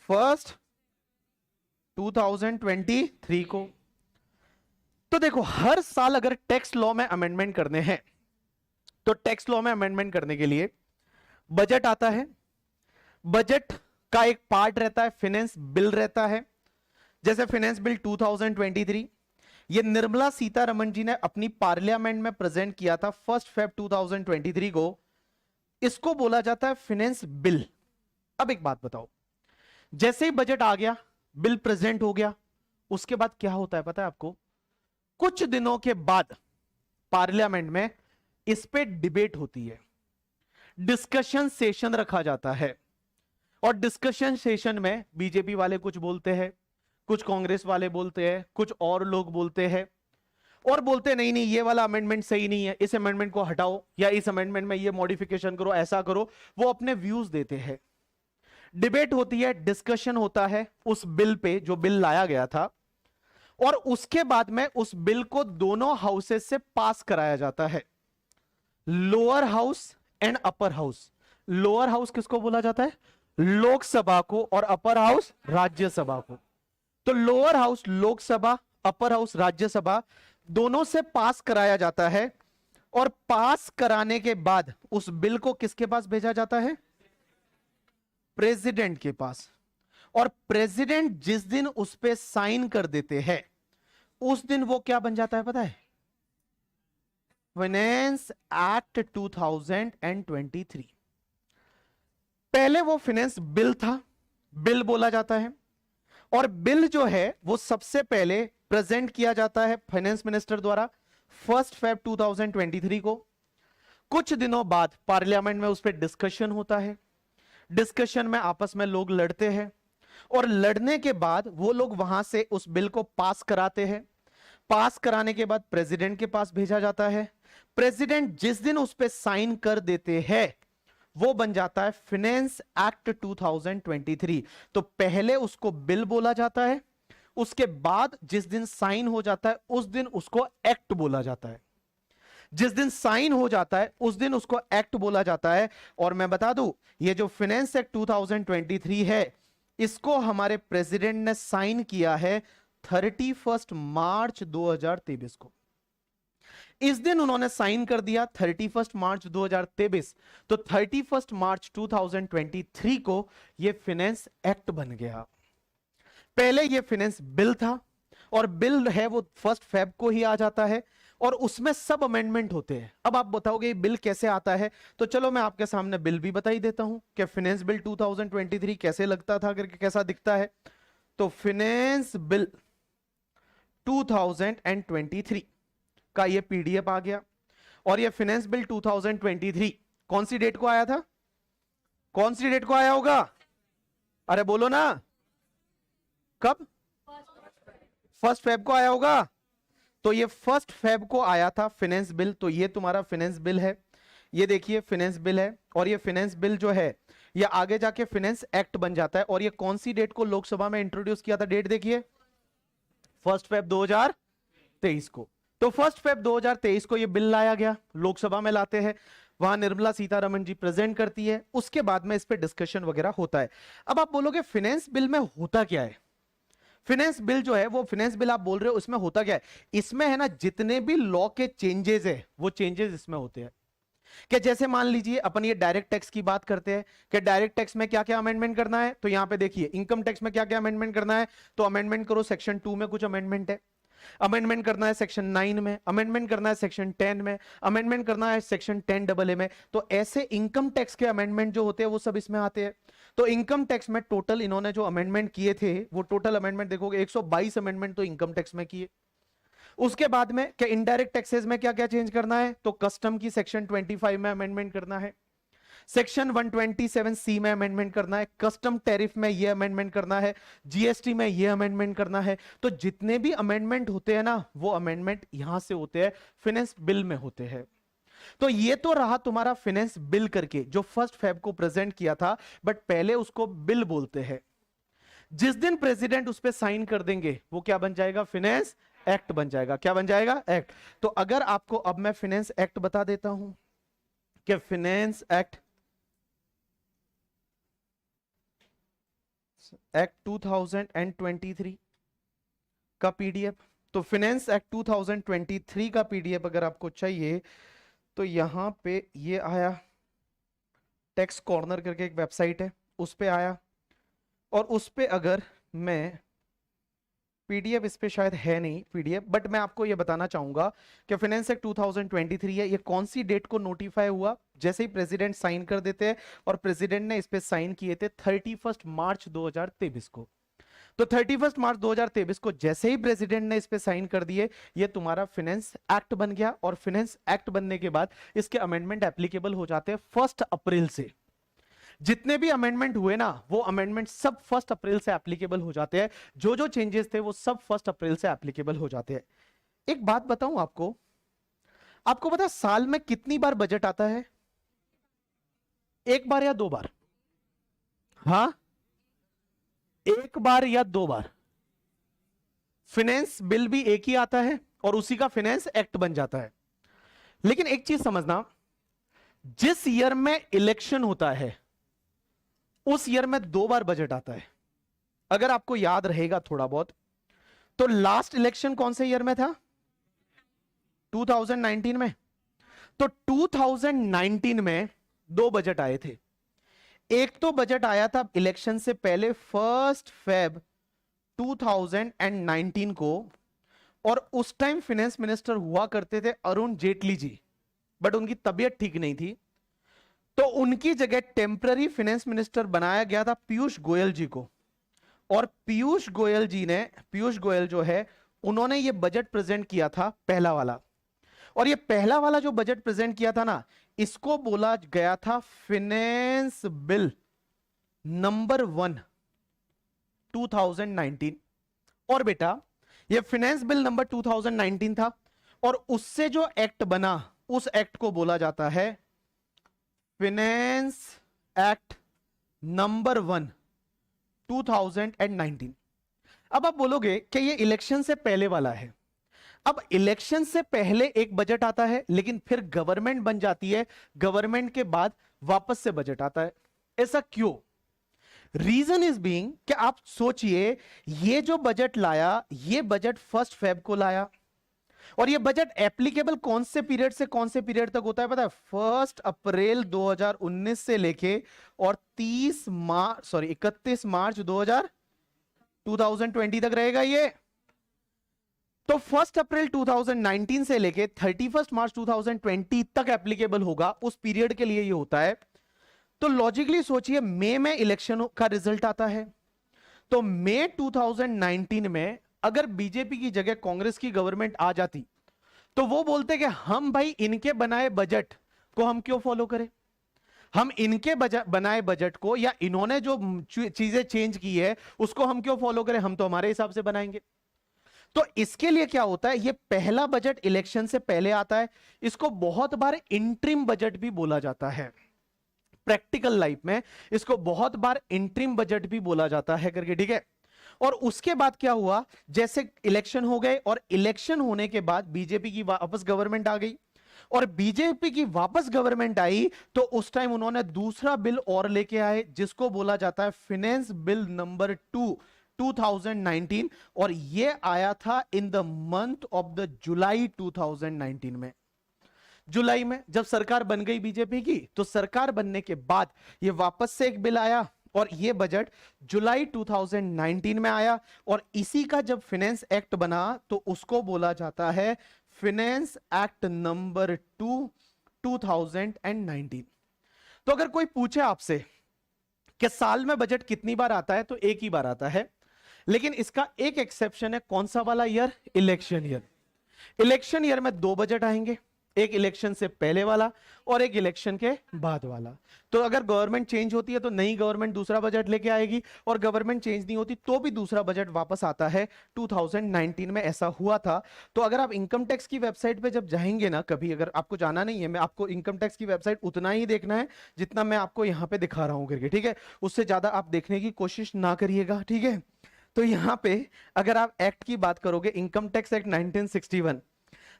1 2023 को। तो देखो हर साल अगर टैक्स लॉ में अमेंडमेंट करने हैं, तो टैक्स लॉ में अमेंडमेंट करने के लिए बजट आता है। बजट का एक पार्ट रहता है फाइनेंस बिल रहता है। जैसे फाइनेंस बिल 2023 ये निर्मला सीतारमण जी ने अपनी पार्लियामेंट में प्रेजेंट किया था 1 फेब 2023 को। इसको बोला जाता है फाइनेंस बिल। अब एक बात बताओ, जैसे ही बजट आ गया, बिल प्रेजेंट हो गया, उसके बाद क्या होता है पता है आपको? कुछ दिनों के बाद पार्लियामेंट में इस पे डिबेट होती है, डिस्कशन सेशन रखा जाता है। और डिस्कशन सेशन में बीजेपी वाले कुछ बोलते हैं, कुछ कांग्रेस वाले बोलते हैं, कुछ और लोग बोलते हैं, और बोलते नहीं नहीं ये वाला अमेंडमेंट सही नहीं है, इस अमेंडमेंट को हटाओ, या इस अमेंडमेंट में ये मॉडिफिकेशन करो, ऐसा करो। वो अपने व्यूज देते हैं, डिबेट होती है, डिस्कशन होता है उस बिल पे जो बिल लाया गया था। और उसके बाद में उस बिल को दोनों हाउसेस से पास कराया जाता है, lower house and upper house. Lower house किसको बोला जाता है? लोकसभा को, और अपर हाउस राज्यसभा को। तो lower house Lok Sabha, upper house Rajya Sabha, दोनों से पास कराया जाता है। और पास कराने के बाद उस बिल को किसके पास भेजा जाता है? प्रेसिडेंट के पास। और प्रेसिडेंट जिस दिन उस पे साइन कर देते हैं, उस दिन वो क्या बन जाता है पता है? Finance act 2023। पहले वो फाइनेंस बिल था, बिल बोला जाता है। और बिल जो है वो सबसे पहले प्रेजेंट किया जाता है फाइनेंस मिनिस्टर द्वारा 1 फेब 2023 को। कुछ दिनों बाद पार्लियामेंट में उस पर डिस्कशन होता है, डिस्कशन में आपस में लोग लड़ते हैं, और लड़ने के बाद वो लोग वहां से उस बिल को पास कराते हैं। पास कराने के बाद प्रेसिडेंट के पास भेजा जाता है। प्रेसिडेंट जिस दिन उस पर साइन कर देते हैं, वो बन जाता है फाइनेंस एक्ट 2023। तो पहले उसको बिल बोला जाता है, उसके बाद जिस दिन साइन हो जाता है उस दिन उसको एक्ट बोला जाता है। जिस दिन साइन हो जाता है उस दिन उसको एक्ट बोला जाता है। और मैं बता दूं, ये जो फाइनेंस एक्ट 2023 है, इसको हमारे प्रेसिडेंट ने साइन किया है 31 मार्च 2023 को। इस दिन उन्होंने साइन कर दिया 31 मार्च 2023। तो 31 मार्च 2023 को यह फाइनेंस एक्ट बन गया। पहले यह फाइनेंस बिल था, और बिल है वो 1 फेब को ही आ जाता है, और उसमें सब अमेंडमेंट होते हैं। अब आप बताओगे ये बिल कैसे आता है, तो चलो मैं आपके सामने बिल भी बता ही देता हूं कि फाइनेंस बिल 2023 कैसे लगता था, करके कैसा दिखता है। तो फाइनेंस बिल 2023 का ये पीडीएफ आ गया, और ये फाइनेंस बिल 2023 कौन सी डेट को आया था? कौन सी डेट को आया होगा? अरे बोलो ना, कब? 1 फेब को आया होगा। तो ये 1 फेब को आया था फाइनेंस बिल। तो ये तुम्हारा फाइनेंस बिल है, ये देखिए फाइनेंस बिल है। और ये फाइनेंस बिल जो है ये आगे जाके फाइनेंस एक्ट बन जाता है। और ये कौन सी डेट को लोकसभा में इंट्रोड्यूस किया था? डेट देखिए, 1 फेब 2023 को। तो 1 फेब 2023 को ये बिल लाया गया, लोकसभा में लाते हैं, वहां निर्मला सीतारमण जी प्रेजेंट करती है, उसके बाद में इस पे डिस्कशन वगैरह होता है। अब आप बोलोगे फाइनेंस बिल में होता क्या है? फाइनेंस बिल जो है वो फाइनेंस बिल आप बोल रहे हो, उसमें होता क्या है? इसमें है ना जितने भी लॉ के चेंजेस है वो चेंजेस इसमें होते हैं। कि जैसे मान लीजिए अपन ये डायरेक्ट टैक्स की बात करते हैं कि डायरेक्ट टैक्स में क्या क्या अमेंडमेंट करना है। तो यहां पे देखिए इनकम टैक्स में क्या क्या अमेंडमेंट करना है। तो अमेंडमेंट करो, सेक्शन 2 में कुछ अमेंडमेंट है, अमेंडमेंट करना है सेक्शन 9 में, अमेंडमेंट करना है सेक्शन 10 में, अमेंडमेंट करना है सेक्शन 10AA में। तो ऐसे इनकम टैक्स के अमेंडमेंट जो होते हैं वो सब इसमें आते हैं। तो इनकम टैक्स में टोटल इन्होंने जो अमेंडमेंट किए थे वो टोटल अमेंडमेंट देखोगे 122 अमेंडमेंट तो इनकम टैक्स में किए। उसके बाद में क्या इनडायरेक्ट टैक्सेस में क्या क्या चेंज करना है? तो कस्टम की सेक्शन 25 में अमेंडमेंट करना है, सेक्शन 127C में अमेंडमेंट करना है, कस्टम टैरिफ में ये अमेंडमेंट करना है, जीएसटी में ये अमेंडमेंट करना है। तो जितने भी अमेंडमेंट होते हैं ना वो अमेंडमेंट यहां से होते हैं, फाइनेंस बिल में होते हैं। तो ये तो रहा तुम्हारा फाइनेंस बिल करके जो 1 फेब को प्रेजेंट किया था, बट पहले उसको बिल बोलते हैं। जिस दिन प्रेसिडेंट उस पर साइन कर देंगे वो क्या बन जाएगा? फाइनेंस एक्ट बन जाएगा। क्या बन जाएगा? एक्ट। तो अगर आपको अब मैं फाइनेंस एक्ट बता देता हूं कि फाइनेंस एक्ट 2023 का पीडीएफ, तो फाइनेंस एक्ट 2023 का पीडीएफ अगर आपको चाहिए तो यहां पे ये आया, टैक्स कॉर्नर करके एक वेबसाइट है उस पे आया, और उस पे अगर मैं पीडीएफ, इस पे शायद है नहीं पीडीएफ, बट मैं आपको ये बताना चाहूंगा कि फाइनेंस एक्ट 2023 है। ये कौन सी डेट को नोटिफाई हुआ? जैसे ही प्रेसिडेंट साइन कर देते हैं, और प्रेसिडेंट ने इस पे साइन किए थे 31 मार्च 2023 को। तो 31 मार्च 2023 को जैसे ही प्रेसिडेंट ने इस पे साइन कर दिए, ये तुम्हारा फाइनेंस एक्ट बन गया। और फाइनेंस एक्ट बनने के बाद इसके अमेंडमेंट एप्लीकेबल हो जाते हैं 1 अप्रैल से। जितने भी अमेंडमेंट हुए ना वो अमेंडमेंट सब 1 अप्रैल से एप्लीकेबल हो जाते हैं। जो जो चेंजेस थे वो सब 1 अप्रैल से एप्लीकेबल हो जाते हैं। एक बात बताऊं आपको, आपको पता है साल में कितनी बार बजट आता है? 1 बार या 2 बार? हाँ, 1 बार या 2 बार। फाइनेंस बिल भी एक ही आता है और उसी का फाइनेंस एक्ट बन जाता है। लेकिन एक चीज समझना, जिस ईयर में इलेक्शन होता है उस ईयर में 2 बार बजट आता है। अगर आपको याद रहेगा थोड़ा बहुत, तो लास्ट इलेक्शन कौन से ईयर में था? 2019 में। तो 2019 में 2 बजट आए थे। एक तो बजट आया था इलेक्शन से पहले 1 फेब 2019 को, और उस टाइम फाइनेंस मिनिस्टर हुआ करते थे अरुण जेटली जी, बट उनकी तबीयत ठीक नहीं थी, तो उनकी जगह टेम्पररी फाइनेंस मिनिस्टर बनाया गया था पीयूष गोयल जी को। और पीयूष गोयल जो है उन्होंने ये बजट प्रेजेंट किया था पहला वाला। और ये पहला वाला जो बजट प्रेजेंट किया था ना, इसको बोला गया था फाइनेंस बिल नंबर 1 2019। और बेटा ये फाइनेंस बिल नंबर 2019 था, और उससे जो एक्ट बना उस एक्ट को बोला जाता है फाइनेंस एक्ट नंबर 1 2019। अब आप बोलोगे कि ये इलेक्शन से पहले वाला है। अब इलेक्शन से पहले एक बजट आता है, लेकिन फिर गवर्नमेंट बन जाती है, गवर्नमेंट के बाद वापस से बजट आता है। ऐसा क्यों? रीजन इज बीइंग कि आप सोचिए, ये जो बजट लाया ये बजट 1 फेब को लाया, और ये बजट एप्लीकेबल कौन से पीरियड से कौन से पीरियड तक होता है पता है? 1 अप्रैल 2019 से लेके और 31 मार्च 2020 तक रहेगा ये। तो 1 अप्रैल 2019 से लेके 31 मार्च 2020 तक एप्लीकेबल होगा, उस पीरियड के लिए ये होता है। तो लॉजिकली सोचिए, मई में इलेक्शन का रिजल्ट आता है, तो मई 2019 में अगर बीजेपी की जगह कांग्रेस की गवर्नमेंट आ जाती तो वो बोलते कि हम भाई इनके बनाए बजट को हम क्यों फॉलो करें, हम इनके बनाए बजट को या इन्होंने जो चीजें चेंज की है उसको हम क्यों फॉलो करें, हम तो हमारे हिसाब से बनाएंगे। तो इसके लिए क्या होता है, ये पहला बजट इलेक्शन से पहले आता है, इसको बहुत बार इंटरिम बजट भी बोला जाता है। प्रैक्टिकल लाइफ में इसको बहुत बार इंटरिम बजट भी बोला जाता है करके, ठीक है। और उसके बाद क्या हुआ, जैसे इलेक्शन हो गए और इलेक्शन होने के बाद बीजेपी की वापस गवर्नमेंट आ गई, और बीजेपी की वापस गवर्नमेंट आई तो उस टाइम उन्होंने दूसरा बिल और लेके आए जिसको बोला जाता है फाइनेंस बिल नंबर 2 2019, और ये आया था in the month of the जुलाई 2019 में। जुलाई में जब सरकार बन गई बीजेपी की, तो सरकार बनने के बाद ये वापस से एक बिल आया और ये बजट जुलाई 2019 में आया, और इसी का जब फाइनेंस एक्ट बना तो उसको बोला जाता है फाइनेंस एक्ट नंबर 2 2019। तो अगर कोई पूछे आपसे कि साल में बजट कितनी बार आता है, तो एक ही बार आता है, लेकिन इसका एक एक्सेप्शन है। कौन सा वाला year, election year. Election year में 2 बजट आएंगे, एक इलेक्शन से पहले वाला और एक इलेक्शन के बाद वाला। तो अगर गवर्नमेंट चेंज होती है तो नई गवर्नमेंट दूसरा बजट लेके आएगी, और गवर्नमेंट चेंज नहीं होती तो भी दूसरा बजट वापस आता है। 2019 में ऐसा हुआ था। तो अगर आप इनकम टैक्स की वेबसाइट पे जब जाएंगे ना, कभी अगर आपको जाना नहीं है, मैं आपको इनकम टैक्स की वेबसाइट उतना ही देखना है जितना मैं आपको यहाँ पे दिखा रहा हूँ करके, ठीक है। उससे ज्यादा आप देखने की कोशिश ना करिएगा, ठीक है। तो यहाँ पे अगर आप एक्ट की बात करोगे, इनकम टैक्स एक्ट 1961,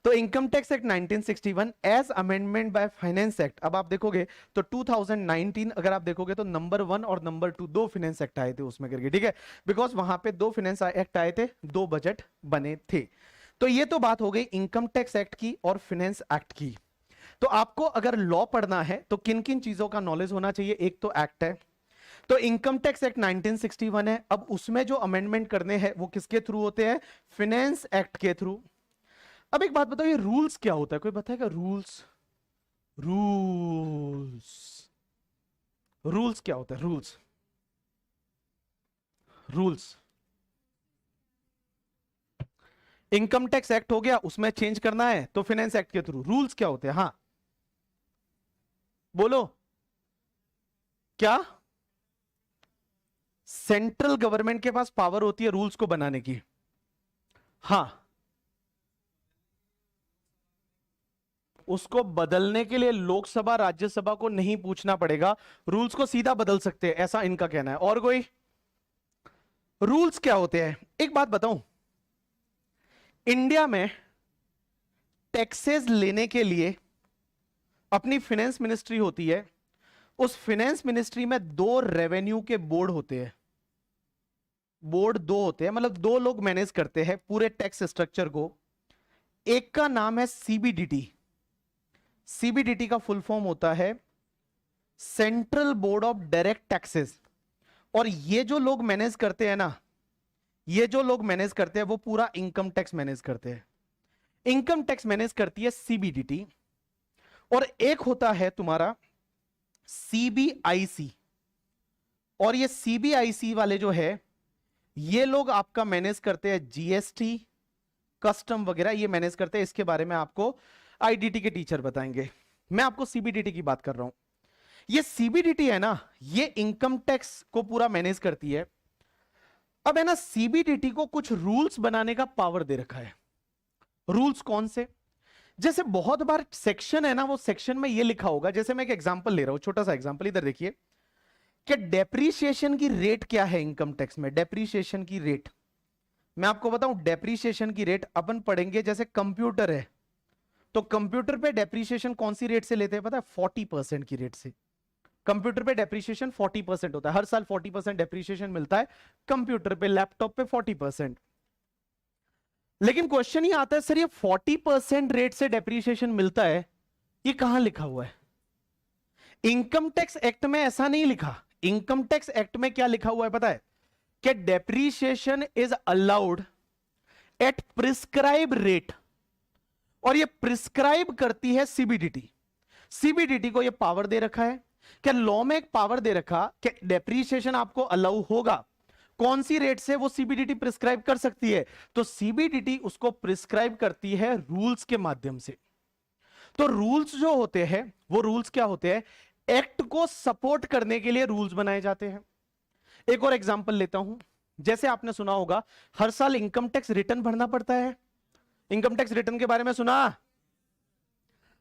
तो income tax act 1961 as amendment by finance act. अब आप देखोगे तो 2019 अगर आप देखोगे तो नंबर 1 और नंबर 2 दो फाइनेंस एक्ट आए थे उसमें करके, ठीक है, बिकॉज वहां पे 2 फाइनेंस एक्ट आए थे, 2 बजट बने थे। तो ये तो बात हो गई इनकम टैक्स एक्ट की और फाइनेंस एक्ट की। तो आपको अगर लॉ पढ़ना है तो किन किन चीजों का नॉलेज होना चाहिए, एक तो एक्ट है, तो इनकम टैक्स एक्ट 1961 है। अब उसमें जो अमेंडमेंट करने हैं वो किसके थ्रू होते हैं, फाइनेंस एक्ट के थ्रू। अब एक बात बताओ, ये रूल्स क्या होता है, कोई बताएगा रूल्स, रूल्स, रूल्स क्या होता है, rules, rules. Income tax act हो गया, उसमें चेंज करना है तो फाइनेंस एक्ट के थ्रू। रूल्स क्या होते हैं, हाँ बोलो क्या, सेंट्रल गवर्नमेंट के पास पावर होती है रूल्स को बनाने की, हाँ, उसको बदलने के लिए लोकसभा राज्यसभा को नहीं पूछना पड़ेगा, रूल्स को सीधा बदल सकते हैं, ऐसा इनका कहना है। और कोई रूल्स क्या होते हैं, एक बात बताऊं, इंडिया में टैक्सेस लेने के लिए अपनी फाइनेंस मिनिस्ट्री होती है, उस फाइनेंस मिनिस्ट्री में 2 रेवेन्यू के बोर्ड होते हैं, बोर्ड 2 होते हैं, मतलब 2 लोग मैनेज करते हैं पूरे टैक्स स्ट्रक्चर को। एक का नाम है सीबीडीटी, सीबीडीटी का फुल फॉर्म होता है central board of direct taxes. और ये जो लोग मैनेज करते हैं ना, ये जो लोग मैनेज करते हैं वो पूरा इनकम टैक्स मैनेज करते हैं, इनकम टैक्स मैनेज करती है सीबीडीटी। और एक होता है तुम्हारा सीबीआईसी, और ये सीबीआईसी वाले जो है ये लोग आपका मैनेज करते हैं जीएसटी, कस्टम वगैरह, ये मैनेज करते हैं। इसके बारे में आपको आईडीटी के टीचर बताएंगे, मैं आपको सीबीडीटी की बात कर रहा हूं। ये सीबीडीटी है ना, ये इनकम टैक्स को पूरा मैनेज करती है। अब है ना, सीबीडीटी को कुछ रूल्स बनाने का पावर दे रखा है। रूल्स कौन से, जैसे बहुत बार सेक्शन है ना, वो सेक्शन में ये लिखा होगा, जैसे मैं एक एग्जांपल ले रहा हूं, छोटा सा एग्जांपल, इधर देखिए कि डेप्रीशिएशन की रेट क्या है इनकम टैक्स में। डेप्रीशिएशन की रेट मैं आपको बताऊं, डेप्रीशिएशन की रेट अपन पढ़ेंगे, जैसे कंप्यूटर है तो कंप्यूटर पे डेप्रीशिएशन कौन सी रेट से लेते हैं पता है, 40% की रेट से। कंप्यूटर पे डेप्रीशिएशन 40% होता है, हर साल 40% डेप्रीशिएशन मिलता है कंप्यूटर पे, लैपटॉप पे 40%। लेकिन क्वेश्चन ये आता है, सर ये 40% रेट से डेप्रीशिएशन मिलता है, ये कहां लिखा हुआ है? इनकम टैक्स एक्ट में ऐसा नहीं लिखा। इनकम टैक्स एक्ट में क्या लिखा हुआ है पता है, कि depreciation is allowed at prescribe rate, और ये प्रिस्क्राइब करती है सीबीडीटी। सीबीडीटी को ये पावर दे रखा है, क्या लॉ में एक पावर दे रखा कि डेप्रीशिएशन आपको अलाउ होगा कौन सी रेट से वो सीबीडीटी प्रिस्क्राइब कर सकती है? तो सीबीडीटी उसको प्रिस्क्राइब करती है रूल्स के माध्यम से। तो रूल्स जो होते हैं वो रूल्स क्या होते हैं? एक्ट को सपोर्ट करने के लिए रूल्स बनाए जाते हैं। एक और एग्जांपल लेता हूं, जैसे आपने सुना होगा हर साल इनकम टैक्स रिटर्न भरना पड़ता है। इनकम टैक्स रिटर्न के बारे में सुना?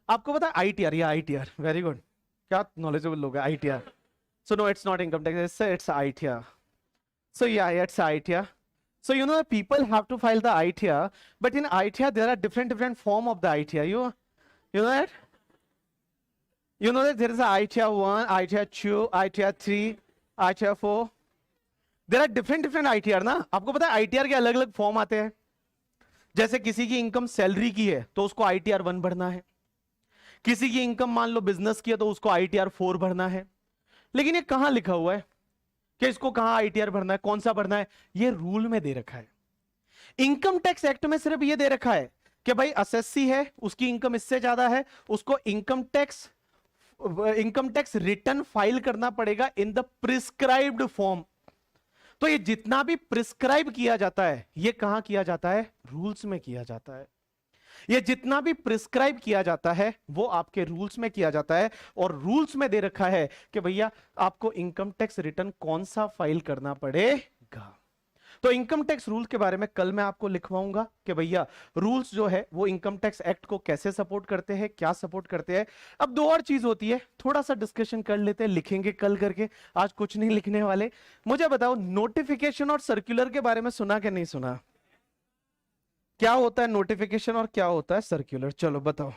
आपको पता है आईटीआर? या आईटीआर, वेरी गुड, क्या नॉलेजेबल लोग हैं। ITR, so no it's not income tax, it's ITR. So yeah, it's ITR. So you know the people have to file the ITR, but in ITR there are different form of the ITR. You know that? You know that there is a ITR 1, ITR 2, ITR 3, ITR 4. There are different ITR ना? आपको पता है ITR के अलग अलग form आते हैं। जैसे किसी की इनकम सैलरी की है तो उसको ITR 1 भरना है, किसी की इनकम मान लो बिजनेस की है तो उसको ITR 4 भरना है। लेकिन ये कहां लिखा हुआ है कि इसको कहां आईटीआर भरना है, कौन सा भरना है? ये रूल में दे रखा है। इनकम टैक्स एक्ट में सिर्फ ये दे रखा है कि भाई एसएससी है, उसकी इनकम इससे ज्यादा है, उसको इनकम टैक्स रिटर्न फाइल करना पड़ेगा इन द प्रिस्क्राइब्ड फॉर्म। तो ये जितना भी प्रिस्क्राइब किया जाता है ये कहां किया जाता है? रूल्स में किया जाता है। ये जितना भी प्रिस्क्राइब किया जाता है वो आपके रूल्स में किया जाता है, और रूल्स में दे रखा है कि भैया आपको इनकम टैक्स रिटर्न कौन सा फाइल करना पड़ेगा। तो इनकम टैक्स रूल के बारे में कल मैं आपको लिखवाऊंगा कि भैया रूल्स जो है वो इनकम टैक्स एक्ट को कैसे सपोर्ट करते हैं, क्या सपोर्ट करते हैं। अब दो और चीज होती है, थोड़ा सा डिस्कशन कर लेते हैं, लिखेंगे कल करके, आज कुछ नहीं लिखने वाले। मुझे बताओ नोटिफिकेशन और सर्कुलर के बारे में सुना कि नहीं सुना? क्या होता है नोटिफिकेशन और क्या होता है सर्कुलर? चलो बताओ।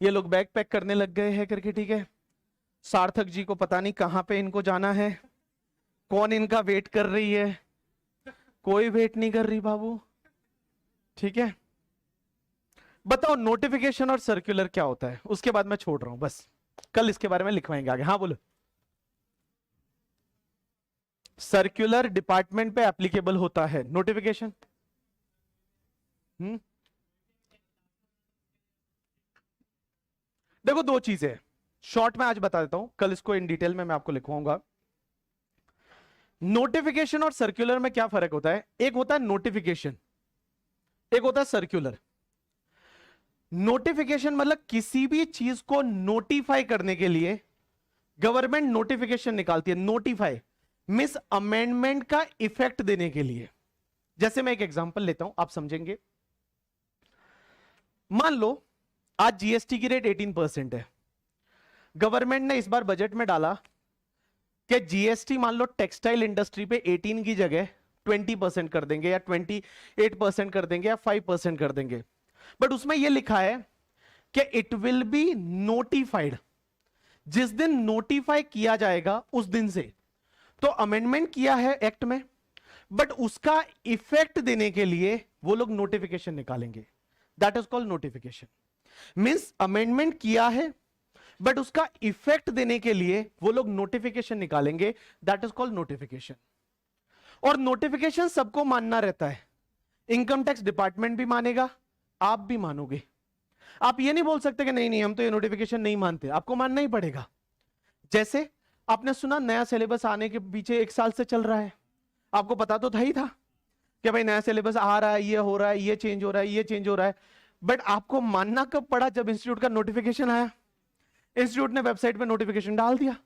ये लोग बैग पैक करने लग गए हैं करके, ठीक है। सार्थक जी को पता नहीं कहां पे इनको जाना है, कौन इनका वेट कर रही है? कोई वेट नहीं कर रही बाबू, ठीक है। बताओ नोटिफिकेशन और सर्कुलर क्या होता है, उसके बाद मैं छोड़ रहा हूं, बस कल इसके बारे में लिखवाएंगे आगे। हाँ बोलो। सर्कुलर डिपार्टमेंट पे एप्लीकेबल होता है, नोटिफिकेशन देखो दो चीजें शॉर्ट में आज बता देता हूं, कल इसको इन डिटेल में मैं आपको लिखवाऊंगा। नोटिफिकेशन और सर्कुलर में क्या फर्क होता है? एक होता है नोटिफिकेशन, एक होता है सर्कुलर। नोटिफिकेशन मतलब किसी भी चीज को नोटिफाई करने के लिए गवर्नमेंट नोटिफिकेशन निकालती है। नोटिफाई मींस अमेंडमेंट का इफेक्ट देने के लिए। जैसे मैं एक एग्जांपल लेता हूं, आप समझेंगे। मान लो आज जीएसटी की रेट 18% है। गवर्नमेंट ने इस बार बजट में डाला कि जीएसटी मान लो टेक्सटाइल इंडस्ट्री पे 18 की जगह 20% कर देंगे, या 28% कर देंगे, या 5% कर देंगे। बट उसमें यह लिखा है कि इट विल बी नोटिफाइड। जिस दिन नोटिफाई किया जाएगा उस दिन से। तो अमेंडमेंट किया है एक्ट में, बट उसका इफेक्ट देने के लिए वो लोग नोटिफिकेशन निकालेंगे। That is called notification. Means amendment किया है बट उसका इफेक्ट देने के लिए वो लोग नोटिफिकेशन निकालेंगे। That is called notification. और नोटिफिकेशन सबको मानना रहता है। इनकम टैक्स डिपार्टमेंट भी मानेगा, आप भी मानोगे। आप ये नहीं बोल सकते कि नहीं नहीं हम तो ये नोटिफिकेशन नहीं मानते, आपको मानना ही पड़ेगा। जैसे आपने सुना नया सिलेबस आने के पीछे 1 साल से चल रहा है, आपको पता तो था ही था कि भाई नया सिलेबस आ रहा है, ये हो रहा है, ये चेंज हो रहा है, ये चेंज हो रहा है। बट आपको मानना कब पड़ा? जब इंस्टीट्यूट का नोटिफिकेशन आया। इंस्टीट्यूट ने वेबसाइट पे नोटिफिकेशन डाल दिया,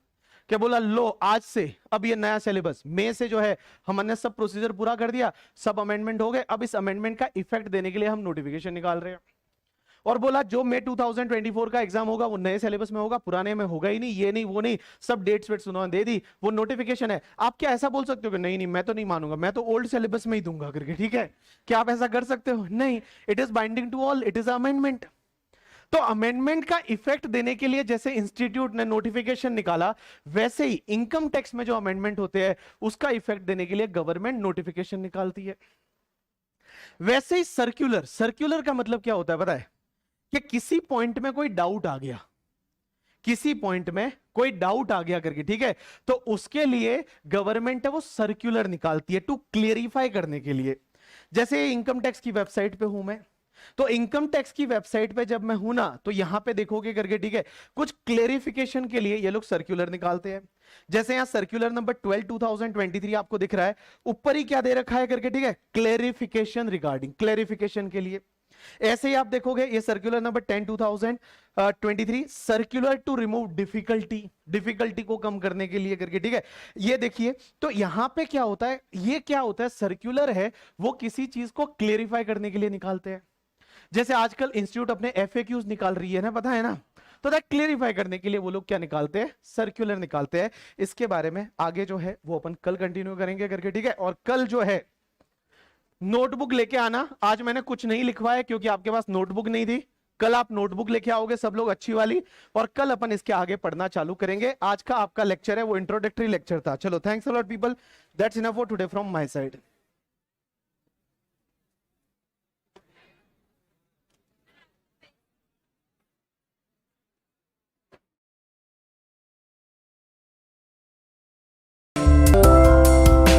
क्या बोला, लो आज से अब ये नया सिलेबस मई से जो है हमने सब प्रोसीजर पूरा कर दिया, सब अमेंडमेंट हो गए, अब इस अमेंडमेंट का इफेक्ट देने के लिए हम नोटिफिकेशन निकाल रहे हैं। और बोला जो मई 2024 का एग्जाम होगा वो नए सिलेबस में होगा, पुराने में होगा ही नहीं, ये नहीं वो नहीं, सब डेट्स वेट्स उन्होंने दे दी, वो नोटिफिकेशन है। आप क्या ऐसा बोल सकते हो कि नहीं नहीं मैं तो नहीं मानूंगा, मैं तो ओल्ड सिलेबस में ही दूंगा करके? ठीक है, क्या आप ऐसा कर सकते हो? नहीं। It is binding to all, it is amendment. तो अमेंडमेंट का इफेक्ट देने के लिए जैसे इंस्टीट्यूट ने नोटिफिकेशन निकाला, वैसे ही इनकम टैक्स में जो अमेंडमेंट होते हैं उसका इफेक्ट देने के लिए गवर्नमेंट नोटिफिकेशन निकालती है। वैसे ही सर्कुलर, सर्कुलर का मतलब क्या होता है पता है? कि किसी पॉइंट में कोई डाउट आ गया, किसी पॉइंट में कोई डाउट आ गया करके, ठीक है, तो उसके लिए गवर्नमेंट है वो सर्कुलर निकालती है टू क्लियरिफाई करने के लिए। जैसे इनकम टैक्स की वेबसाइट पे हूं मैं, तो इनकम टैक्स की वेबसाइट पे जब मैं हूं ना, तो यहां पे देखोगे करके, ठीक है, कुछ क्लेरिफिकेशन के लिए ये लोग सर्कुलर निकालते हैं। जैसे यहां सर्कुलर नंबर 12 2023 आपको दिख रहा है, ऊपर ही क्या दे रखा है करके, ठीक है, क्लेरिफिकेशन रिगार्डिंग, क्लेरिफिकेशन के लिए। ऐसे ही आप देखोगे ये circular number 10 2023, circular to remove difficulty, difficulty को कम करने के लिए करके, ठीक है। ये देखिए, तो यहां पे क्या होता है, ये क्या होता है, सर्कुलर है वो किसी चीज को क्लेरिफाई करने के लिए निकालते हैं। जैसे आजकल इंस्टीट्यूट अपने एफएक्यूज निकाल रही है ना, पता है ना, तो दैट क्लेरिफाई करने के लिए वो लोग क्या निकालते हैं, सर्कुलर निकालते हैं। इसके बारे में आगे जो है वो अपन कल कंटिन्यू करेंगे करके, ठीक है। और कल जो है नोटबुक लेके आना। आज मैंने कुछ नहीं लिखवाया क्योंकि आपके पास नोटबुक नहीं थी। कल आप नोटबुक लेके आओगे सब लोग अच्छी वाली, और कल अपन इसके आगे पढ़ना चालू करेंगे। आज का आपका लेक्चर है वो इंट्रोडक्टरी लेक्चर था। चलो, thanks a lot people, that's enough for today from my side.